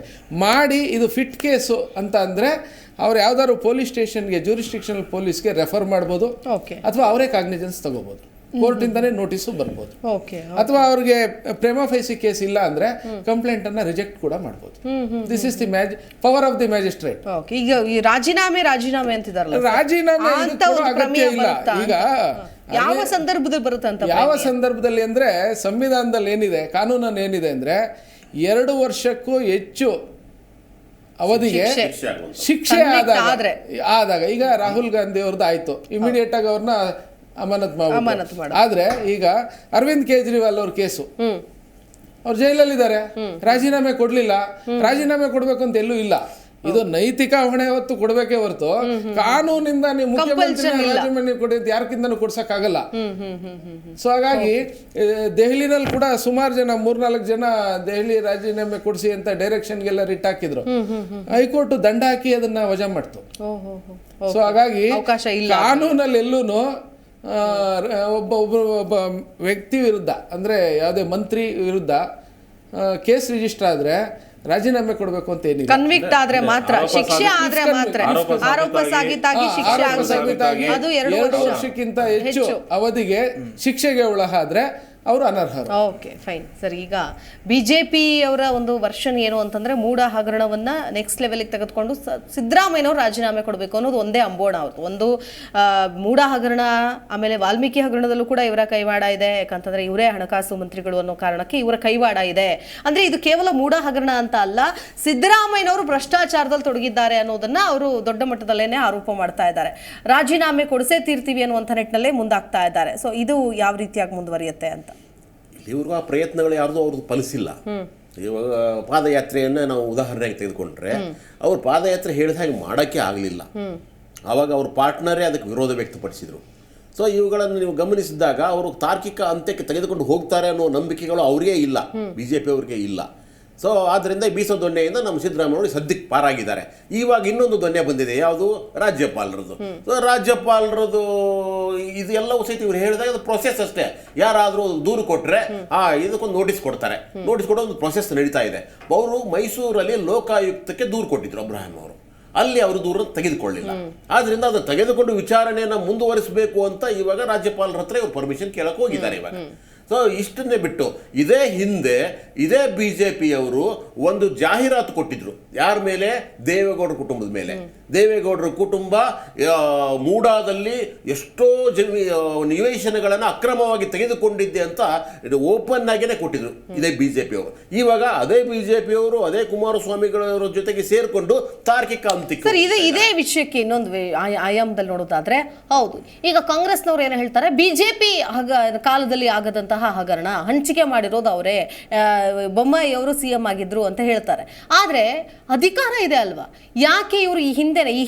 ಮಾಡಿ ಇದು ಫಿಟ್ ಕೇಸು ಅಂತ ಅಂದ್ರೆ ಅವ್ರು ಯಾವ್ದಾದ್ರು ಪೊಲೀಸ್ ಸ್ಟೇಷನ್ಗೆ, ಜ್ಯೂರಿಸ್ಡಿಕ್ಷನಲ್ ಪೊಲೀಸ್ಗೆ ರೆಫರ್ ಮಾಡ್ಬೋದು, ಅಥವಾ ಅವರೇ ಕಾಗ್ನಿಜೆನ್ಸ್ ತಗೋಬಹುದು, ಕೋರ್ಟಿಂದಾನೇ ನೋಟಿಸು ಬರ್ಬೋದು. ಅಥವಾ ಅವ್ರಿಗೆ ಪ್ರೇಮಾ ಫೈಸಿ ಕೇಸ್ ಇಲ್ಲ ಅಂದ್ರೆ ಕಂಪ್ಲೇಂಟ್ ಅನ್ನ ರಿಜೆಕ್ಟ್ ಕೂಡ ಮಾಡ್ಬೋದು. This is the power of the magistrate. ಈಗ ರಾಜೀನಾಮೆ ಅಂತಿದಾರಲ್ಲ, ರಾಜೀನಾಮೆ ಅಗತ್ಯ ಇಲ್ಲ. ಈಗ ಯಾವ ಸಂದರ್ಭದಲ್ಲಿ ಬರುತ್ತೆ ಅಂತ, ಯಾವ ಸಂದರ್ಭದಲ್ಲಿ ಅಂದ್ರೆ ಸಂವಿಧಾನದಲ್ಲಿ ಏನಿದೆ, ಕಾನೂನಲ್ಲಿ ಏನಿದೆ ಅಂದ್ರೆ 2 ವರ್ಷಕ್ಕೂ ಹೆಚ್ಚು ಅವಧಿಗೆ ಶಿಕ್ಷೆ ಆದಾಗ ಈಗ ರಾಹುಲ್ ಗಾಂಧಿ ಅವ್ರದ್ದು ಆಯ್ತು, ಇಮಿಡಿಯೇಟ್ ಆಗಿ ಅವ್ರನ್ನ ಅಮಾನತ್ ಮಾಡ್ಬೋದು. ಆದ್ರೆ ಈಗ ಅರವಿಂದ್ ಕೇಜ್ರಿವಾಲ್ ಅವ್ರ ಕೇಸು ಅವ್ರು ಜೈಲಲ್ಲಿದ್ದಾರೆ, ರಾಜೀನಾಮೆ ಕೊಡ್ಲಿಲ್ಲ, ರಾಜೀನಾಮೆ ಕೊಡ್ಬೇಕು ಅಂತ ಎಲ್ಲೂ ಇಲ್ಲ. ಇದು ನೈತಿಕ ಹೊಣೆ ಹೊತ್ತು ಕೊಡ್ಬೇಕೇ ಹೊರತು ಕಾನೂನಿಂದ ನೀವು ಮುಖ್ಯಮಂತ್ರಿ ರಾಜೀನಾಮೆ ಕೊಡಿ ಅಂತ ಯಾರಕ್ಕಿಂತನೂ ಕೊಡ್ಸಕ್ಕಾಗಲ್ಲ. ಸೊ ಹಾಗಾಗಿ ದೆಹಲಿನಲ್ಲಿ ಕೂಡ ಸುಮಾರು ಜನ 3-4 ಜನ ದೆಹಲಿ ರಾಜೀನಾಮೆ ಕೊಡಿಸಿ ಅಂತ ಡೈರೆಕ್ಷನ್ಗೆಲ್ಲ ರಿಟ್ ಹಾಕಿದ್ರು. ಹೈಕೋರ್ಟ್ ದಂಡ ಹಾಕಿ ಅದನ್ನ ವಜಾ ಮಾಡ್ತು. ಸೊ ಹಾಗಾಗಿ ಕಾನೂನಲ್ಲಿ ಎಲ್ಲೂ ಒಬ್ಬ ವ್ಯಕ್ತಿ ವಿರುದ್ಧ ಅಂದ್ರೆ ಯಾವುದೇ ಮಂತ್ರಿ ವಿರುದ್ಧ ಕೇಸ್ ರಿಜಿಸ್ಟರ್ ಆದ್ರೆ ರಾಜೀನಾಮೆ ಕೊಡಬೇಕು ಅಂತ ಏನಿಲ್ಲ. ಕನ್ವಿಕ್ಟ್ ಆದ್ರೆ ಮಾತ್ರ, ಶಿಕ್ಷೆ ಆದ್ರೆ ಮಾತ್ರ, ಆರೋಪ ಸಾಬೀತಾಗಿ ಶಿಕ್ಷೆ ಆಗಬೇಕು. ಅದು 2 ವರ್ಷಕ್ಕಿಂತ ಹೆಚ್ಚು ಅವಧಿಗೆ ಶಿಕ್ಷೆಗೆ ಒಳಗಾದ್ರೆ ಅವರು ಅನರ್ಹರು. Okay fine sir. ಈಗ ಬಿಜೆಪಿ ಅವರ ಒಂದು ವರ್ಷನ್ ಏನು ಅಂತಂದ್ರೆ ಮೂಢ ಹಗರಣವನ್ನ ನೆಕ್ಸ್ಟ್ ಲೆವೆಲ್ಗೆ ತೆಗೆದುಕೊಂಡು ಸಿದ್ದರಾಮಯ್ಯನವರು ರಾಜೀನಾಮೆ ಕೊಡಬೇಕು ಅನ್ನೋದು ಒಂದೇ ಅಂಬೋಣ ಅವ್ರದ್ದು. ಒಂದು ಮೂಢ ಹಗರಣ, ಆಮೇಲೆ ವಾಲ್ಮೀಕಿ ಹಗರಣದಲ್ಲೂ ಕೂಡ ಇವರ ಕೈವಾಡ ಇದೆ. ಯಾಕಂತಂದ್ರೆ ಇವರೇ ಹಣಕಾಸು ಮಂತ್ರಿಗಳು ಅನ್ನೋ ಕಾರಣಕ್ಕೆ ಇವರ ಕೈವಾಡ ಇದೆ. ಅಂದ್ರೆ ಇದು ಕೇವಲ ಮೂಢ ಹಗರಣ ಅಂತ ಅಲ್ಲ, ಸಿದ್ದರಾಮಯ್ಯನವರು ಭ್ರಷ್ಟಾಚಾರದಲ್ಲಿ ತೊಡಗಿದ್ದಾರೆ ಅನ್ನೋದನ್ನ ಅವರು ದೊಡ್ಡ ಮಟ್ಟದಲ್ಲೇನೆ ಆರೋಪ ಮಾಡ್ತಾ ಇದ್ದಾರೆ. ರಾಜೀನಾಮೆ ಕೊಡಿಸೇ ತೀರ್ತೀವಿ ಅನ್ನುವಂಥ ನಿಟ್ಟಿನಲ್ಲೇ ಮುಂದಾಗ್ತಾ ಇದ್ದಾರೆ. ಸೊ ಇದು ಯಾವ ರೀತಿಯಾಗಿ ಮುಂದುವರಿಯುತ್ತೆ ಅಂತ ಇವ್ರಿಗೂ ಆ ಪ್ರಯತ್ನಗಳು ಯಾರ್ದು ಅವ್ರದ್ದು ಫಲಿಸಿಲ್ಲ. ಇವಾಗ ಪಾದಯಾತ್ರೆಯನ್ನ ನಾವು ಉದಾಹರಣೆಗೆ ತೆಗೆದುಕೊಂಡ್ರೆ ಅವ್ರು ಪಾದಯಾತ್ರೆ ಹೇಳಿದ ಹಾಗೆ ಮಾಡೋಕ್ಕೆ ಆಗಲಿಲ್ಲ. ಆವಾಗ ಅವ್ರ ಪಾರ್ಟ್ನರೇ ಅದಕ್ಕೆ ವಿರೋಧ ವ್ಯಕ್ತಪಡಿಸಿದರು. ಸೊ ಇವುಗಳನ್ನು ನೀವು ಗಮನಿಸಿದಾಗ ಅವರು ತಾರ್ಕಿಕ ಅಂತ್ಯಕ್ಕೆ ತೆಗೆದುಕೊಂಡು ಹೋಗ್ತಾರೆ ಅನ್ನೋ ನಂಬಿಕೆಗಳು ಅವ್ರಿಗೆ ಇಲ್ಲ, BJP ಅವ್ರಿಗೆ ಇಲ್ಲ. ಸೊ ಆದ್ದರಿಂದ ಬೀಸೋ ದೊಣ್ಣೆಯಿಂದ ನಮ್ಮ ಸಿದ್ದರಾಮಯ್ಯ ಸದ್ಯಕ್ಕೆ ಪಾರಾಗಿದ್ದಾರೆ. ಇವಾಗ ಇನ್ನೊಂದು ದೊಣ್ಣೆ ಬಂದಿದೆ, ಯಾವುದು ರಾಜ್ಯಪಾಲರದು. ಸೊ ರಾಜ್ಯಪಾಲರದು ಇದೆಲ್ಲವೂ ಸಹಿತ ಇವ್ರು ಹೇಳಿದಾಗ ಅದು ಪ್ರೊಸೆಸ್ ಅಷ್ಟೇ. ಯಾರಾದರೂ ದೂರು ಕೊಟ್ಟರೆ ಇದಕ್ಕೊಂದು ನೋಟಿಸ್ ಕೊಡ್ತಾರೆ, ನೋಟಿಸ್ ಕೊಡೋ ಒಂದು ಪ್ರೊಸೆಸ್ ನಡೀತಾ ಇದೆ. ಅವರು ಮೈಸೂರಲ್ಲಿ ಲೋಕಾಯುಕ್ತಕ್ಕೆ ದೂರು ಕೊಟ್ಟಿದ್ರು ಅಬ್ರಾಹಿಂ ಅವರು, ಅಲ್ಲಿ ಅವರು ದೂರ ತೆಗೆದುಕೊಳ್ಳಿಲ್ಲ. ಆದ್ರಿಂದ ಅದನ್ನು ತೆಗೆದುಕೊಂಡು ವಿಚಾರಣೆಯನ್ನು ಮುಂದುವರಿಸಬೇಕು ಅಂತ ಇವಾಗ ರಾಜ್ಯಪಾಲರ ಹತ್ರ ಇವರು ಪರ್ಮಿಷನ್ ಕೇಳಕ್ಕೆ ಹೋಗಿದ್ದಾರೆ ಇವಾಗ. ಸೊ ಇಷ್ಟನ್ನೇ ಬಿಟ್ಟು ಇದೇ ಹಿಂದೆ ಇದೇ BJPಯವರು ಒಂದು ಜಾಹೀರಾತು ಕೊಟ್ಟಿದ್ರು. ಯಾರ ಮೇಲೆ? ದೇವೇಗೌಡರ ಕುಟುಂಬದ ಮೇಲೆ. ದೇವೇಗೌಡರ ಕುಟುಂಬ ಮೂಡಾದಲ್ಲಿ ಎಷ್ಟೋ ನಿವೇಶನಗಳನ್ನು ಅಕ್ರಮವಾಗಿ ತೆಗೆದುಕೊಂಡಿದ್ದೆ ಅಂತ ಓಪನ್ ಆಗಿನೇ ಕೊಟ್ಟಿದ್ರು ಇದೇ BJPಯವರು. ಇವಾಗ ಅದೇ BJPಯವರು ಅದೇ ಕುಮಾರಸ್ವಾಮಿಗಳವರ ಜೊತೆಗೆ ಸೇರ್ಕೊಂಡು ತಾರ್ಕಿಕ ಅಂತಿಕ ಇದೇ ವಿಷಯಕ್ಕೆ ಇನ್ನೊಂದು ಆಯಾಮದಲ್ಲಿ ನೋಡೋದಾದ್ರೆ, ಹೌದು ಈಗ ಕಾಂಗ್ರೆಸ್ನವ್ರು ಏನು ಹೇಳ್ತಾರೆ, BJP ಕಾಲದಲ್ಲಿ ಆಗದಂತಹ ಹಗರಣ ಹಂಚಿಕೆ ಮಾಡಿರೋದು ಅವರೇ, ಬೊಮ್ಮಾಯಿ ಅವರು CM ಆಗಿದ್ರು ಅಂತ ಹೇಳ್ತಾರೆ. ಆದ್ರೆ ಅಧಿಕಾರ ಇದೆ ಅಲ್ವಾ, ಯಾಕೆ ಇವರು ಈ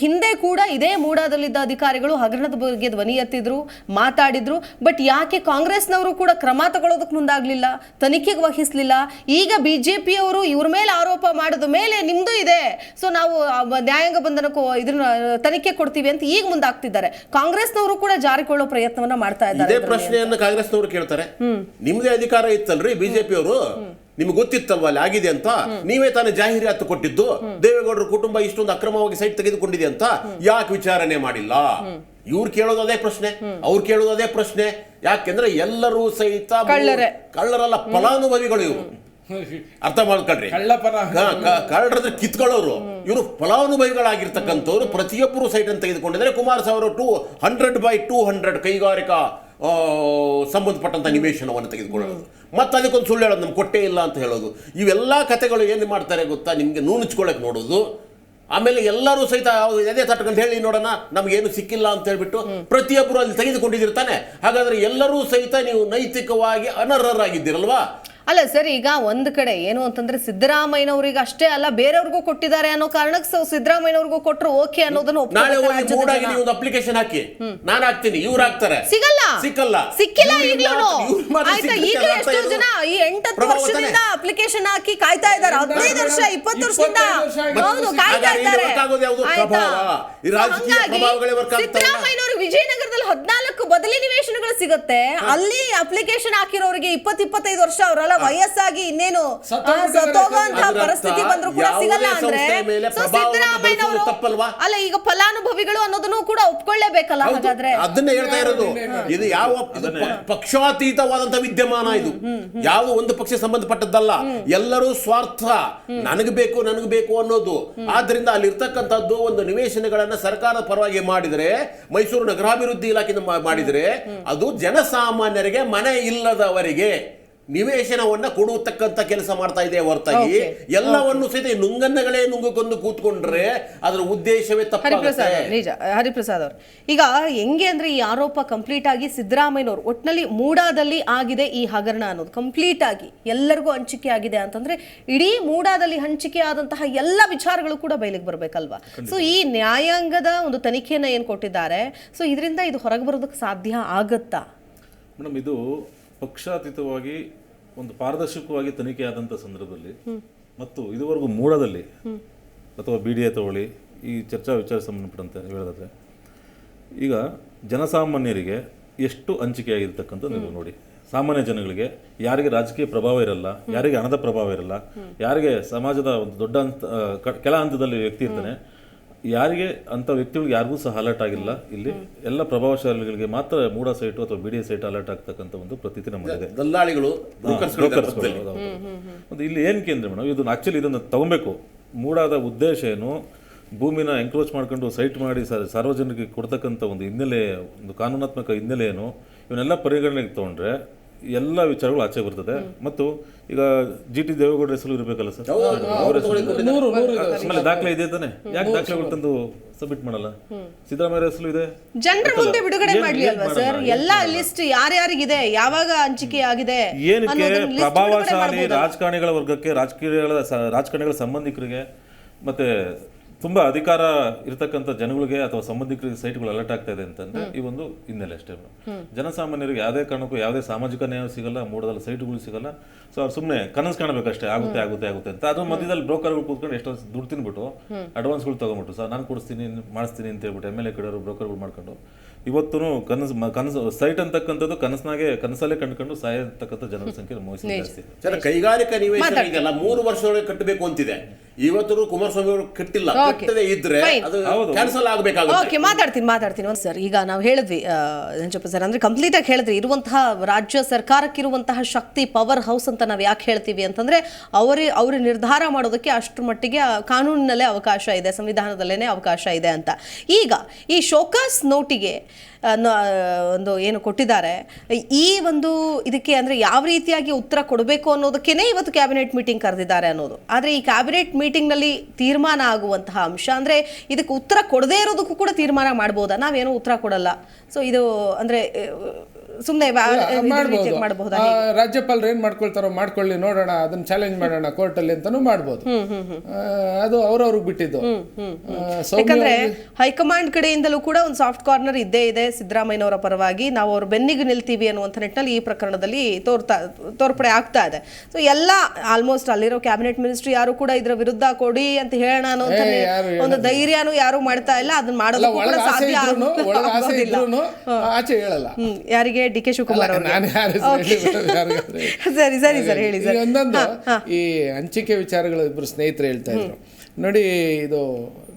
ಹಿಂದೆ ಕೂಡ ಇದೇ ಮೂಡಾದಲ್ಲಿದ್ದ ಅಧಿಕಾರಿಗಳು ಹಗರಣದ ಬಗ್ಗೆ ಧ್ವನಿ ಎತ್ತಿದ್ರು, ಮಾತಾಡಿದ್ರು. ಬಟ್ ಯಾಕೆ ಕಾಂಗ್ರೆಸ್ನವರು ಕೂಡ ಕ್ರಮ ತಗೊಳ್ಳೋದಕ್ಕೆ ಮುಂದಾಗ್ಲಿಲ್ಲ, ತನಿಖೆಗೆ ವಹಿಸ್ಲಿಲ್ಲ? ಈಗ BJPಯವರು ಇವ್ರ ಮೇಲೆ ಆರೋಪ ಮಾಡಿದ ಮೇಲೆ ನಿಮ್ದು ಇದೆ, ಸೊ ನಾವು ನ್ಯಾಯಾಂಗ ಬಂಧನಕ್ಕೂ ಇದನ್ನ ತನಿಖೆ ಕೊಡ್ತೀವಿ ಅಂತ ಈಗ ಮುಂದಾಗ್ತಿದ್ದಾರೆ. ಕಾಂಗ್ರೆಸ್ನವರು ಕೂಡ ಜಾರಿಕೊಳ್ಳೋ ಪ್ರಯತ್ನವನ್ನ ಮಾಡ್ತಾ ಇದ್ದಾರೆ. ಪ್ರಶ್ನೆಯನ್ನು ಕಾಂಗ್ರೆಸ್ನವರು ಕೇಳ್ತಾರೆ, ನಿಮ್ದೇ ಅಧಿಕಾರ ಇತ್ತಲ್ರಿ BJPಯವರು, ನಿಮ್ಗೆ ಗೊತ್ತಿತ್ತಲ್ವ ಅಲ್ಲಿ ಆಗಿದೆ ಅಂತ, ನೀವೇ ತಾನೇ ಜಾಹೀರಾತು ಕೊಟ್ಟಿದ್ದು ದೇವೇಗೌಡರ ಕುಟುಂಬ ಇಷ್ಟೊಂದು ಅಕ್ರಮವಾಗಿ ಸೈಟ್ ತೆಗೆದುಕೊಂಡಿದೆ ಅಂತ, ಯಾಕೆ ವಿಚಾರಣೆ ಮಾಡಿಲ್ಲ? ಇವ್ರು ಕೇಳೋದು ಅದೇ ಪ್ರಶ್ನೆ, ಅವ್ರು ಕೇಳೋದು ಅದೇ ಪ್ರಶ್ನೆ. ಯಾಕೆಂದ್ರೆ ಎಲ್ಲರೂ ಸಹಿತ ಕಳ್ಳರಲ್ಲ, ಫಲಾನುಭವಿಗಳು ಇವರು. ಅರ್ಥ ಮಾಡ್ಕೊಳ್ರಿ, ಕಳ್ಳರದ್ರೆ ಕಿತ್ಕೊಳ್ಳೋರು ಇವರು ಫಲಾನುಭವಿಗಳಾಗಿರ್ತಕ್ಕಂಥವ್ರು. ಪ್ರತಿಯೊಬ್ಬರು ಸೈಟ್ ಅನ್ನು ತೆಗೆದುಕೊಂಡಿದ್ದಾರೆ. ಕುಮಾರಸ್ವಾಮಿ ಅವರು 200/200 ಕೈಗಾರಿಕಾ ಸಂಬಂಧಪಟ್ಟಂತ ನಿವೇಶನವನ್ನು ತೆಗೆದುಕೊಳ್ಳೋದು, ಮತ್ತೆ ಅದಕ್ಕೊಂದು ಸುಳ್ಳು ಹೇಳೋದು, ನಮ್ಗೆ ಕೊಟ್ಟೇ ಇಲ್ಲ ಅಂತ ಹೇಳೋದು. ಇವೆಲ್ಲ ಕಥೆಗಳು ಏನು ಮಾಡ್ತಾರೆ ಗೊತ್ತಾ, ನಿಮಗೆ ನೂಣಿಸ್ಕೊಳ್ಳೋಕೆ ನೋಡೋದು. ಆಮೇಲೆ ಎಲ್ಲರೂ ಸಹಿತ ಎದೆ ತಟ್ಕೊಂಡು ಹೇಳಿ ನೋಡೋಣ ನಮಗೇನು ಸಿಕ್ಕಿಲ್ಲ ಅಂತ ಹೇಳ್ಬಿಟ್ಟು ಪ್ರತಿಯೊಬ್ಬರು ಅಲ್ಲಿ ತೆಗೆದುಕೊಂಡಿದ್ದಿರ್ತಾನೆ. ಹಾಗಾದ್ರೆ ಎಲ್ಲರೂ ಸಹಿತ ನೀವು ನೈತಿಕವಾಗಿ ಅನರ್ಹರಾಗಿದ್ದೀರಲ್ವಾ? ಅಲ್ಲ ಸರ್, ಈಗ ಒಂದ್ ಕಡೆ ಏನು ಅಂತಂದ್ರೆ ಸಿದ್ದರಾಮಯ್ಯನವ್ರಿಗೆ ಅಷ್ಟೇ ಅಲ್ಲ ಬೇರೆಯವ್ರಿಗೂ ಕೊಟ್ಟಿದ್ದಾರೆ ಅನ್ನೋ ಕಾರಣಕ್ಕೆ ಸಿದ್ದರಾಮಯ್ಯನವ್ರಿಗೂ ಕೊಟ್ಟರು ಓಕೆ ಅನ್ನೋದನ್ನು ಒಂದು ಅಪ್ಲಿಕೇಶನ್ ಹಾಕಿ ನಾನು ಹಾಕ್ತೀನಿ, ಇವ್ರು ಹಾಕ್ತಾರೆ, ಸಿಕ್ಕಲ್ಲ, ಸಿಕ್ಕಿಲ್ಲ. ಆಯ್ತಾ, ಈಗ ಎಷ್ಟೋ ಜನ ಈ 8-10 ವರ್ಷದಿಂದ ಅಪ್ಲಿಕೇಶನ್ ಹಾಕಿ ಕಾಯ್ತಾ ಇದ್ದಾರೆ, 15 ವರ್ಷ 20 ವರ್ಷದಿಂದ ಹೌದು ಕಾಯ್ತಾ ಇದ್ದಾರೆ. ಸಿದ್ದರಾಮಯ್ಯನವ್ರಿಗೆ ವಿಜಯನಗರದಲ್ಲಿ 14 ಬದಲಿ ನಿವೇಶನಗಳು ಸಿಗುತ್ತೆ. ಅಲ್ಲಿ ಅಪ್ಲಿಕೇಶನ್ ಹಾಕಿರೋರಿಗೆ 20-25 ವರ್ಷ ಅವರಲ್ಲ ವಯಸ್ಸಾಗಿ ಇನ್ನೇನು ಸತ್ತೋಗುವಂತಹ ಪರಿಸ್ಥಿತಿ ಬಂದ್ರು ಕೂಡ ಸಿಗಲ್ಲ ಅಂದ್ರೆ ಸಿದ್ದರಾಮಯ್ಯನವರು ಅಲ್ಲ, ಈಗ ಫಲಾನುಭವಿಗಳು ಅನ್ನೋದನ್ನು ಕೂಡ ಒಪ್ಕೊಳ್ಳೇಬೇಕಲ್ಲ. ಹಾಗಾದ್ರೆ ಅದನ್ನ ಹೇಳ್ತಾ ಇರೋದು, ಇದು ಯಾವ ಪಕ್ಷಾತೀತವಾದಂತಹ ವಿದ್ಯಮಾನ, ಇದು ಯಾವ ಒಂದು ಪಕ್ಷ ಸಂಬಂಧಪಟ್ಟದ್ದಲ್ಲ. ಎಲ್ಲರೂ ಸ್ವಾರ್ಥ, ನನಗೆ ಬೇಕು ಅನ್ನೋದು. ಆದ್ರಿಂದ ಅಲ್ಲಿ ಇರ್ತಕ್ಕಂಥದ್ದು ಒಂದು ನಿವೇಶನಗಳನ್ನ ಸರ್ಕಾರದ ಪರವಾಗಿ ಮಾಡಿದರೆ, ಮೈಸೂರು ನಗರಾಭಿವೃದ್ಧಿ ಇಲಾಖೆಯಿಂದ ಮಾಡಿದರೆ, ಅದು ಜನಸಾಮಾನ್ಯರಿಗೆ, ಮನೆ ಇಲ್ಲದವರಿಗೆ ನಿವೇಶನವನ್ನ ಕೊಡುವತಕ್ಕಂತ ಕೆಲಸ ಮಾಡ್ತಾ ಇದೆ ಹೊರತಾಗಿ ಎಲ್ಲವನ್ನು ಸಹಿತ ನುಂಗನ್ನಗಳೇ ನುಂಗಕೊಂಡು ಕೂತ್ಕೊಂಡ್ರೆ ಅದರ ಉದ್ದೇಶವೇ ತಪ್ಪಾಗುತ್ತೆ. ನಿಜ ಹರಿಪ್ರಸಾದ್ ಅವರು, ಈಗ ಹೆಂಗೆ ಅಂದ್ರೆ ಈ ಆರೋಪ ಕಂಪ್ಲೀಟ್ ಆಗಿ ಸಿದ್ದರಾಮಯ್ಯನವರು ಒಟ್ಟಿನಲ್ಲಿ ಮೂಡಾದಲ್ಲಿ ಆಗಿದೆ ಈ ಹಗರಣ ಅನ್ನೋದು ಕಂಪ್ಲೀಟ್ ಆಗಿ ಎಲ್ಲರಿಗೂ ಹಂಚಿಕೆ ಆಗಿದೆ ಅಂತಂದ್ರೆ ಇಡೀ ಮೂಡಾದಲ್ಲಿ ಹಂಚಿಕೆ ಆದಂತಹ ಎಲ್ಲ ವಿಚಾರಗಳು ಕೂಡ ಬಯಲಿಗೆ ಬರ್ಬೇಕಲ್ವಾ? ಸೊ ಈ ನ್ಯಾಯಾಂಗದ ಒಂದು ತನಿಖೆಯನ್ನ ಏನ್ ಕೊಟ್ಟಿದ್ದಾರೆ, ಸೊ ಇದರಿಂದ ಇದು ಹೊರಗೆ ಬರೋದಕ್ಕೆ ಸಾಧ್ಯ ಆಗತ್ತಾ ಮೇಡಮ್? ಇದು ಪಕ್ಷಾತೀತವಾಗಿ ಒಂದು ಪಾರದರ್ಶಕವಾಗಿ ತನಿಖೆ ಆದಂಥ ಸಂದರ್ಭದಲ್ಲಿ ಮತ್ತು ಇದುವರೆಗೂ ಮೂಡದಲ್ಲಿ ಅಥವಾ BDA ತಗೊಳ್ಳಿ, ಈ ಚರ್ಚಾ ವಿಚಾರ ಸಂಬಂಧಪಟ್ಟಂತೆ ಹೇಳೋದಾದ್ರೆ ಈಗ ಜನಸಾಮಾನ್ಯರಿಗೆ ಎಷ್ಟು ಹಂಚಿಕೆ ಆಗಿರ್ತಕ್ಕಂಥ ನೀವು ನೋಡಿ. ಸಾಮಾನ್ಯ ಜನಗಳಿಗೆ ಯಾರಿಗೆ ರಾಜಕೀಯ ಪ್ರಭಾವ ಇರಲ್ಲ, ಯಾರಿಗೆ ಹಣದ ಪ್ರಭಾವ ಇರಲ್ಲ, ಯಾರಿಗೆ ಸಮಾಜದ ಒಂದು ದೊಡ್ಡ ಕೆಳ ಹಂತದಲ್ಲಿ ವ್ಯಕ್ತಿ ಇರ್ತಾನೆ, ಯಾರಿಗೆ ಅಂತ ವ್ಯಕ್ತಿಗಳಿಗೆ ಯಾರಿಗೂ ಸಹ ಅಲರ್ಟ್ ಆಗಿಲ್ಲ. ಇಲ್ಲಿ ಎಲ್ಲ ಪ್ರಭಾವಶಾಲಿಗಳಿಗೆ ಮಾತ್ರ ಮೂಡ ಸೈಟು ಅಥವಾ BDA ಸೈಟ್ ಅಲರ್ಟ್ ಆಗ್ತಕ್ಕಂಥ ಒಂದು ಪ್ರತೀತಿ ನಮ್ಮಲ್ಲಿದೆ. ದಲ್ಲಾಳಿಗಳು ಒಂದು ಇಲ್ಲಿ ಏನಕ್ಕೆ ಅಂದ್ರೆ ಮೇಡಮ್, ಇದನ್ನು ಆಕ್ಚುಲಿ ಇದನ್ನು ತಗೊಬೇಕು. ಮೂಡಾದ ಉದ್ದೇಶ ಏನು, ಭೂಮಿನ ಎಂಕ್ರೋಚ್ ಮಾಡ್ಕೊಂಡು ಸೈಟ್ ಮಾಡಿ ಸಾರ್ವಜನಿಕರಿಗೆ ಕೊಡ್ತಕ್ಕಂಥ ಒಂದು ಹಿನ್ನೆಲೆ, ಒಂದು ಕಾನೂನಾತ್ಮಕ ಹಿನ್ನೆಲೆ ಏನು, ಇವನ್ನೆಲ್ಲ ಪರಿಗಣನೆಗೆ ತಗೊಂಡ್ರೆ ಎಲ್ಲ ವಿಚಾರಗಳು ಆಚೆ ಬರ್ತದೆ. ಮತ್ತು ಈಗ GT ದೇವೇಗೌಡರ ಹೆಸರು ಇರಬೇಕಲ್ಲ ಸರ್, ಆಮೇಲೆ ದಾಖಲೆ ಇದೆ ತಾನೆ, ಯಾಕೆ ದಾಖಲೆಗಳು ತಂದು ಸಬ್ಮಿಟ್ ಮಾಡಲ್ಲ? ಸಿದ್ದರಾಮಯ್ಯ ಹೆಸರು ಇದೆ, ಜನರ ಮುಂದೆ ಬಿಡುಗಡೆ ಮಾಡ್ಲಿ ಅಲ್ವಾ ಸರ್? ಎಲ್ಲ ಲಿಸ್ಟ್ ಯಾರ್ಯಾರಿಗಿದೆ, ಯಾವಾಗ ಹಂಚಿಕೆ ಆಗಿದೆ, ಏನಕ್ಕೆ ಪ್ರಭಾವಶಾಲಿ ರಾಜಕಾರಣಿಗಳ ವರ್ಗಕ್ಕೆ, ರಾಜಕಾರಣಿಗಳ ಸಂಬಂಧಿಕರಿಗೆ ಮತ್ತೆ ತುಂಬಾ ಅಧಿಕಾರ ಇರತಕ್ಕಂಥ ಜನಗಳಿಗೆ ಅಥವಾ ಸಂಬಂಧಿಕರಿಗೆ ಸೈಟ್ಗಳು ಅಲರ್ಟ್ ಆಗ್ತಾ ಇದೆ ಅಂತಂದ್ರೆ ಈ ಒಂದು ಹಿನ್ನೆಲೆ ಅಷ್ಟೇ. ಜನಸಾಮಾನ್ಯರಿಗೆ ಯಾವುದೇ ಕಾರಣಕ್ಕೂ ಯಾವುದೇ ಸಾಮಾಜಿಕ ನ್ಯಾಯ ಸಿಗಲ್ಲ, ಮೂಡದಲ್ಲಿ ಸೈಟ್ಗಳು ಸಿಗಲ್ಲ. ಸೊ ಅವ್ರು ಸುಮ್ಮನೆ ಕನಸು ಕಾಣಬೇಕಷ್ಟೇ, ಆಗುತ್ತೆ ಆಗುತ್ತೆ ಆಗುತ್ತೆ ಅಂತ. ಅದ್ರ ಮಧ್ಯದಲ್ಲಿ ಬ್ರೋಕರ್ಗಳು ಕೂತ್ಕೊಂಡು ಎಷ್ಟೋ ದುಡ್ಡು ತಿನ್ಬಿಟ್ಟು ಅಡ್ವಾನ್ಸ್ಗಳು ತಗೊಂಡ್ಬಿಟ್ಟು ಸರ್ ನಾನು ಕೊಡಿಸ್ತೀನಿ ಮಾಡಿಸ್ತೀನಿ ಅಂತ ಹೇಳ್ಬಿಟ್ಟು MLA ಕಡೆಯವರು ಬ್ರೋಕರ್ಗಳು ಮಾಡ್ಕೊಂಡು ಇವತ್ತು ಕನಸು ಸೈಟ್ ಅಂತಕ್ಕಂಥದ್ದು ಕನಸಲ್ಲೇ ಕಂಡುಕೊಂಡು ಸಾಯತಕ್ಕಂಥ ಜನರ ಸಂಖ್ಯೆ ಜಾಸ್ತಿ. ಸರ್, ಕೈಗಾರಿಕಾ ನಿವೇಶನ ಈಗಲ್ಲ 3 ವರ್ಷದೊಳಗೆ ಕಟ್ಟಬೇಕು ಅಂತಿದೆ. ಇವತ್ತು ಕುಮಾರಸ್ವಾಮಿ ಅವರು ಕಟ್ಟಿಲ್ಲ, ಕಟ್ಟದೆ ಇದ್ರೆ ಅದು ಕ್ಯಾನ್ಸಲ್ ಆಗಬೇಕಾಗುತ್ತೆ. ಮಾತಾಡ್ತೀನಿ ಒಂದು ಸರ್. ಈಗ ನಾವು ಹೇಳಿದ್ವಿ ನಂಜಪ್ಪ ಸರ್, ಅಂದ್ರೆ ಕಂಪ್ಲೀಟ್ ಆಗಿ ಹೇಳಿದ್ವಿ, ಇರುವಂತಹ ರಾಜ್ಯ ಸರ್ಕಾರಕ್ಕಿರುವಂತಹ ಶಕ್ತಿ, ಪವರ್ ಹೌಸ್ ಅಂತ ನಾವು ಯಾಕೆ ಹೇಳ್ತೀವಿ ಅಂತಂದ್ರೆ ಅವ್ರ ನಿರ್ಧಾರ ಮಾಡೋದಕ್ಕೆ ಅಷ್ಟರ ಮಟ್ಟಿಗೆ ಕಾನೂನಿನಲ್ಲೇ ಅವಕಾಶ ಇದೆ, ಸಂವಿಧಾನದಲ್ಲೇನೆ ಅವಕಾಶ ಇದೆ ಅಂತ. ಈಗ ಈ ಶೋಕಾಸ್ ನೋಟಿಗೆ ಒಂದು ಏನು ಕೊಟ್ಟಿದ್ದಾರೆ, ಈ ಒಂದು ಇದಕ್ಕೆ ಅಂದ್ರೆ ಯಾವ ರೀತಿಯಾಗಿ ಉತ್ತರ ಕೊಡಬೇಕು ಅನ್ನೋದಕ್ಕೇನೆ ಇವತ್ತು ಕ್ಯಾಬಿನೆಟ್ ಮೀಟಿಂಗ್ ಕರೆದಿದ್ದಾರೆ ಅನ್ನೋದು. ಆದ್ರೆ ಈ ಕ್ಯಾಬಿನೆಟ್ ಮೀಟಿಂಗ್ ನಲ್ಲಿ ತೀರ್ಮಾನ ಆಗುವಂತಹ ಅಂಶ ಅಂದ್ರೆ ಇದಕ್ಕೆ ಉತ್ತರ ಕೊಡದೇ ಇರೋದಕ್ಕೂ ಕೂಡ ತೀರ್ಮಾನ ಮಾಡ್ಬೋದಾ? ನಾವೇನೋ ಉತ್ತರ ಕೊಡಲ್ಲ, ಸೊ ಇದು ಅಂದ್ರೆ ಸುಮ್ಮನೆ ಮಾಡಬಹುದಾ? ರಾಜ್ಯಪಾಲರು ಏನ್ ಮಾಡ್ಕೊಳ್ತಾರೋ ಮಾಡ್ಕೊಳ್ಳಿ, ನೋಡೋಣ, ಅದನ್ನ ಚಾಲೆಂಜ್ ಮಾಡೋಣ ಕೋರ್ಟಲ್ಲಿ ಅಂತಾನು ಮಾಡ್ಬೋದು. ಅದು ಅವ್ರವ್ರಿಗೆ ಬಿಟ್ಟಿದ್ದು. ಯಾಕಂದ್ರೆ ಹೈಕಮಾಂಡ್ ಕಡೆಯಿಂದಲೂ ಕೂಡ ಒಂದು ಸಾಫ್ಟ್ ಕಾರ್ನರ್ ಇದ್ದೇ ಇದೆ ಸಿದ್ದರಾಮಯ್ಯನವರ ಪರವಾಗಿ. ನಾವು ಅವ್ರ ಬೆನ್ನಿಗೆ ನಿಲ್ತೀವಿ ಅನ್ನುವಂಥ ನಿಟ್ಟಿನಲ್ಲಿ ಈ ಪ್ರಕರಣದಲ್ಲಿ ತೋರ್ಪಡೆ ಆಗ್ತಾ ಇದೆ. ಸೊ ಎಲ್ಲ ಆಲ್ಮೋಸ್ಟ್ ಅಲ್ಲಿರೋ ಕ್ಯಾಬಿನೆಟ್ ಮಿನಿಸ್ಟ್ರಿ ಯಾರು ಕೂಡ ಇದ್ರ ವಿರುದ್ಧ ಕೊಡಿ ಅಂತ ಹೇಳೋಣ ಅನ್ನೋ ಒಂದು ಧೈರ್ಯನೂ ಯಾರು ಮಾಡ್ತಾ ಇಲ್ಲ. ಅದನ್ನ ಮಾಡೋದು ಸಾಧ್ಯ ಆಚೆ ಹೇಳಲ್ಲ. ಯಾರಿಗೆ? DK ಶಿವಕುಮಾರ್ ಅವರು. ಸರಿ ಸರಿ ಸರ್, ಹೇಳಿ ಸರ್. ಒಂದೊಂದು ಈ ಹಂಚಿಕೆ ವಿಚಾರಗಳು ಇಬ್ರು ಸ್ನೇಹಿತರು ಹೇಳ್ತಾ ಇದ್ರು ನೋಡಿ. ಇದು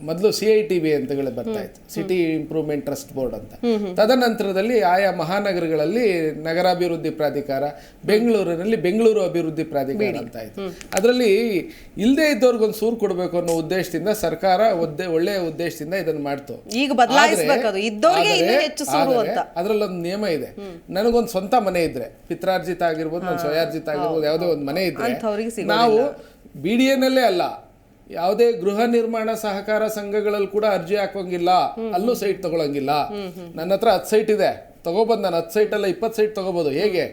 ಮೊದಲು CITB ಅಂತಗಳು ಬರ್ತಾ ಇತ್ತು, ಸಿಟಿ ಇಂಪ್ರೂವ್ಮೆಂಟ್ ಟ್ರಸ್ಟ್ ಬೋರ್ಡ್ ಅಂತ. ತದನಂತರದಲ್ಲಿ ಆಯಾ ಮಹಾನಗರಗಳಲ್ಲಿ ನಗರಾಭಿವೃದ್ಧಿ ಪ್ರಾಧಿಕಾರ, ಬೆಂಗಳೂರಿನಲ್ಲಿ ಬೆಂಗಳೂರು ಅಭಿವೃದ್ಧಿ ಪ್ರಾಧಿಕಾರ ಅಂತ ಇತ್ತು. ಅದರಲ್ಲಿ ಇಲ್ಲದೆ ಇದ್ದವ್ರಿಗೊಂದು ಸೂರು ಕೊಡಬೇಕು ಅನ್ನೋ ಉದ್ದೇಶದಿಂದ ಸರ್ಕಾರ ಒಳ್ಳೆಯ ಉದ್ದೇಶದಿಂದ ಇದನ್ನು ಮಾಡ್ತು. ಈಗ ಬದಲಾಯಿಸಬೇಕು, ಇದ್ದವರಿಗೆ ಹೆಚ್ಚು ಸೂರು ಅಂತ. ಅದರಲ್ಲೊಂದು ನಿಯಮ ಇದೆ. ನನಗೊಂದು ಸ್ವಂತ ಮನೆ ಇದ್ರೆ, ಪಿತ್ರಾರ್ಜಿತ ಆಗಿರ್ಬೋದು, ನನ್ನ ಸ್ವಯಾರ್ಜಿತ ಆಗಿರ್ಬೋದು, ಯಾವುದೋ ಒಂದು ಮನೆ ಇದ್ರೆ ನಾವು BDAನಲ್ಲೇ ಅಲ್ಲ, ಯಾವುದೇ ಗೃಹ ನಿರ್ಮಾಣ ಸಹಕಾರ ಸಂಘಗಳಲ್ಲಿ ಕೂಡ ಅರ್ಜಿ ಹಾಕೋಂಗಿಲ್ಲ, ಅಲ್ಲೂ ಸೈಟ್ ತಗೊಳಂಗಿಲ್ಲ. ನನ್ನ ಹತ್ರ 10 ಸೈಟ್ ಇದೆ, ತಗೋಬೋದು. ನಾನು 10 ಸೈಟ್ ಅಲ್ಲ 20 ಸೈಟ್ ತಗೋಬೋದು. ಹೇಗೆ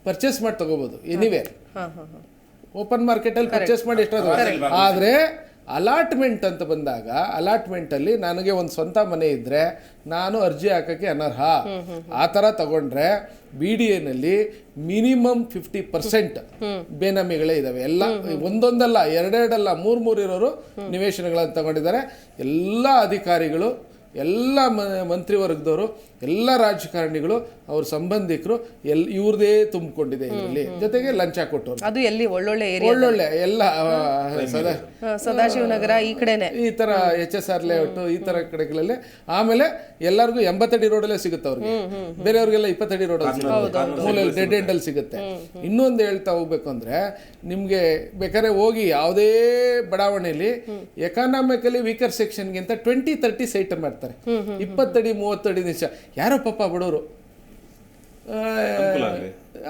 ಪರ್ಚೇಸ್ ಮಾಡಿ ತಗೋಬೋದು, ಎನಿವೇರ್ ಓಪನ್ ಮಾರ್ಕೆಟಲ್ಲಿ ಪರ್ಚೇಸ್ ಮಾಡಿ ಎಷ್ಟಾದ್ರು. ಆದರೆ ಅಲಾಟ್ಮೆಂಟ್ ಅಂತ ಬಂದಾಗ, ಅಲಾಟ್ಮೆಂಟಲ್ಲಿ ನನಗೆ ಒಂದು ಸ್ವಂತ ಮನೆ ಇದ್ದರೆ ನಾನು ಅರ್ಜಿ ಹಾಕೋಕ್ಕೆ ಅನರ್ಹ. ಆ ಥರ ತಗೊಂಡ್ರೆ BDAನಲ್ಲಿ ಮಿನಿಮಮ್ 50% ಬೇನಾಮಿಗಳೇ ಇದ್ದಾವೆ. ಎಲ್ಲ ಒಂದೊಂದಲ್ಲ, ಎರಡೆರಡಲ್ಲ, ಮೂರು ಇರೋರು ನಿವೇಶನಗಳನ್ನು ತಗೊಂಡಿದ್ದಾರೆ. ಎಲ್ಲ ಅಧಿಕಾರಿಗಳು, ಎಲ್ಲ ಮಂತ್ರಿವರ್ಗದವರು, ಎಲ್ಲ ರಾಜಕಾರಣಿಗಳು, ಅವ್ರ ಸಂಬಂಧಿಕರು ಇವ್ರದೇ ತುಂಬಿಕೊಂಡಿದೆ ಇದರಲ್ಲಿ. ಜೊತೆಗೆ ಲಂಚ ಕೊಟ್ಟರು. ಅದು ಎಲ್ಲಿ ಒಳ್ಳೊಳ್ಳೆ ಎಲ್ಲ ಸದಾಶಿವನಗರ ಈ ಕಡೆನೆ, ಈ ತರ HSR ಲೇಔಟ್ ಈ ತರ ಕಡೆಗಳಲ್ಲಿ. ಆಮೇಲೆ ಎಲ್ಲರಿಗೂ 80 ಅಡಿ ರೋಡಲ್ಲೇ ಸಿಗುತ್ತೆ ಅವ್ರಿಗೆ, ಬೇರೆಯವ್ರಿಗೆಲ್ಲ 20 ಅಡಿ ರೋಡ್ ಮೂಲೆಯಲ್ಲಿ ಡೆಡ್ ಎಂಡ್ ಅಲ್ಲಿ ಸಿಗುತ್ತೆ. ಇನ್ನೊಂದು ಹೇಳ್ತಾ ಹೋಗ್ಬೇಕು ಅಂದ್ರೆ, ನಿಮ್ಗೆ ಬೇಕಾದ್ರೆ ಹೋಗಿ ಯಾವುದೇ ಬಡಾವಣೆಯಲ್ಲಿ ಎಕಾನಾಮಿಕಲಿ ವೀಕರ್ ಸೆಕ್ಷನ್ಗಿಂತ 20-30 ಸೈಟ್ ಮಾಡ್ತಾರೆ. 20 ಅಡಿ 30 ಅಡಿ ನಿಮಿಷ. ಯಾರೋ ಪಾಪ ಬಡವರು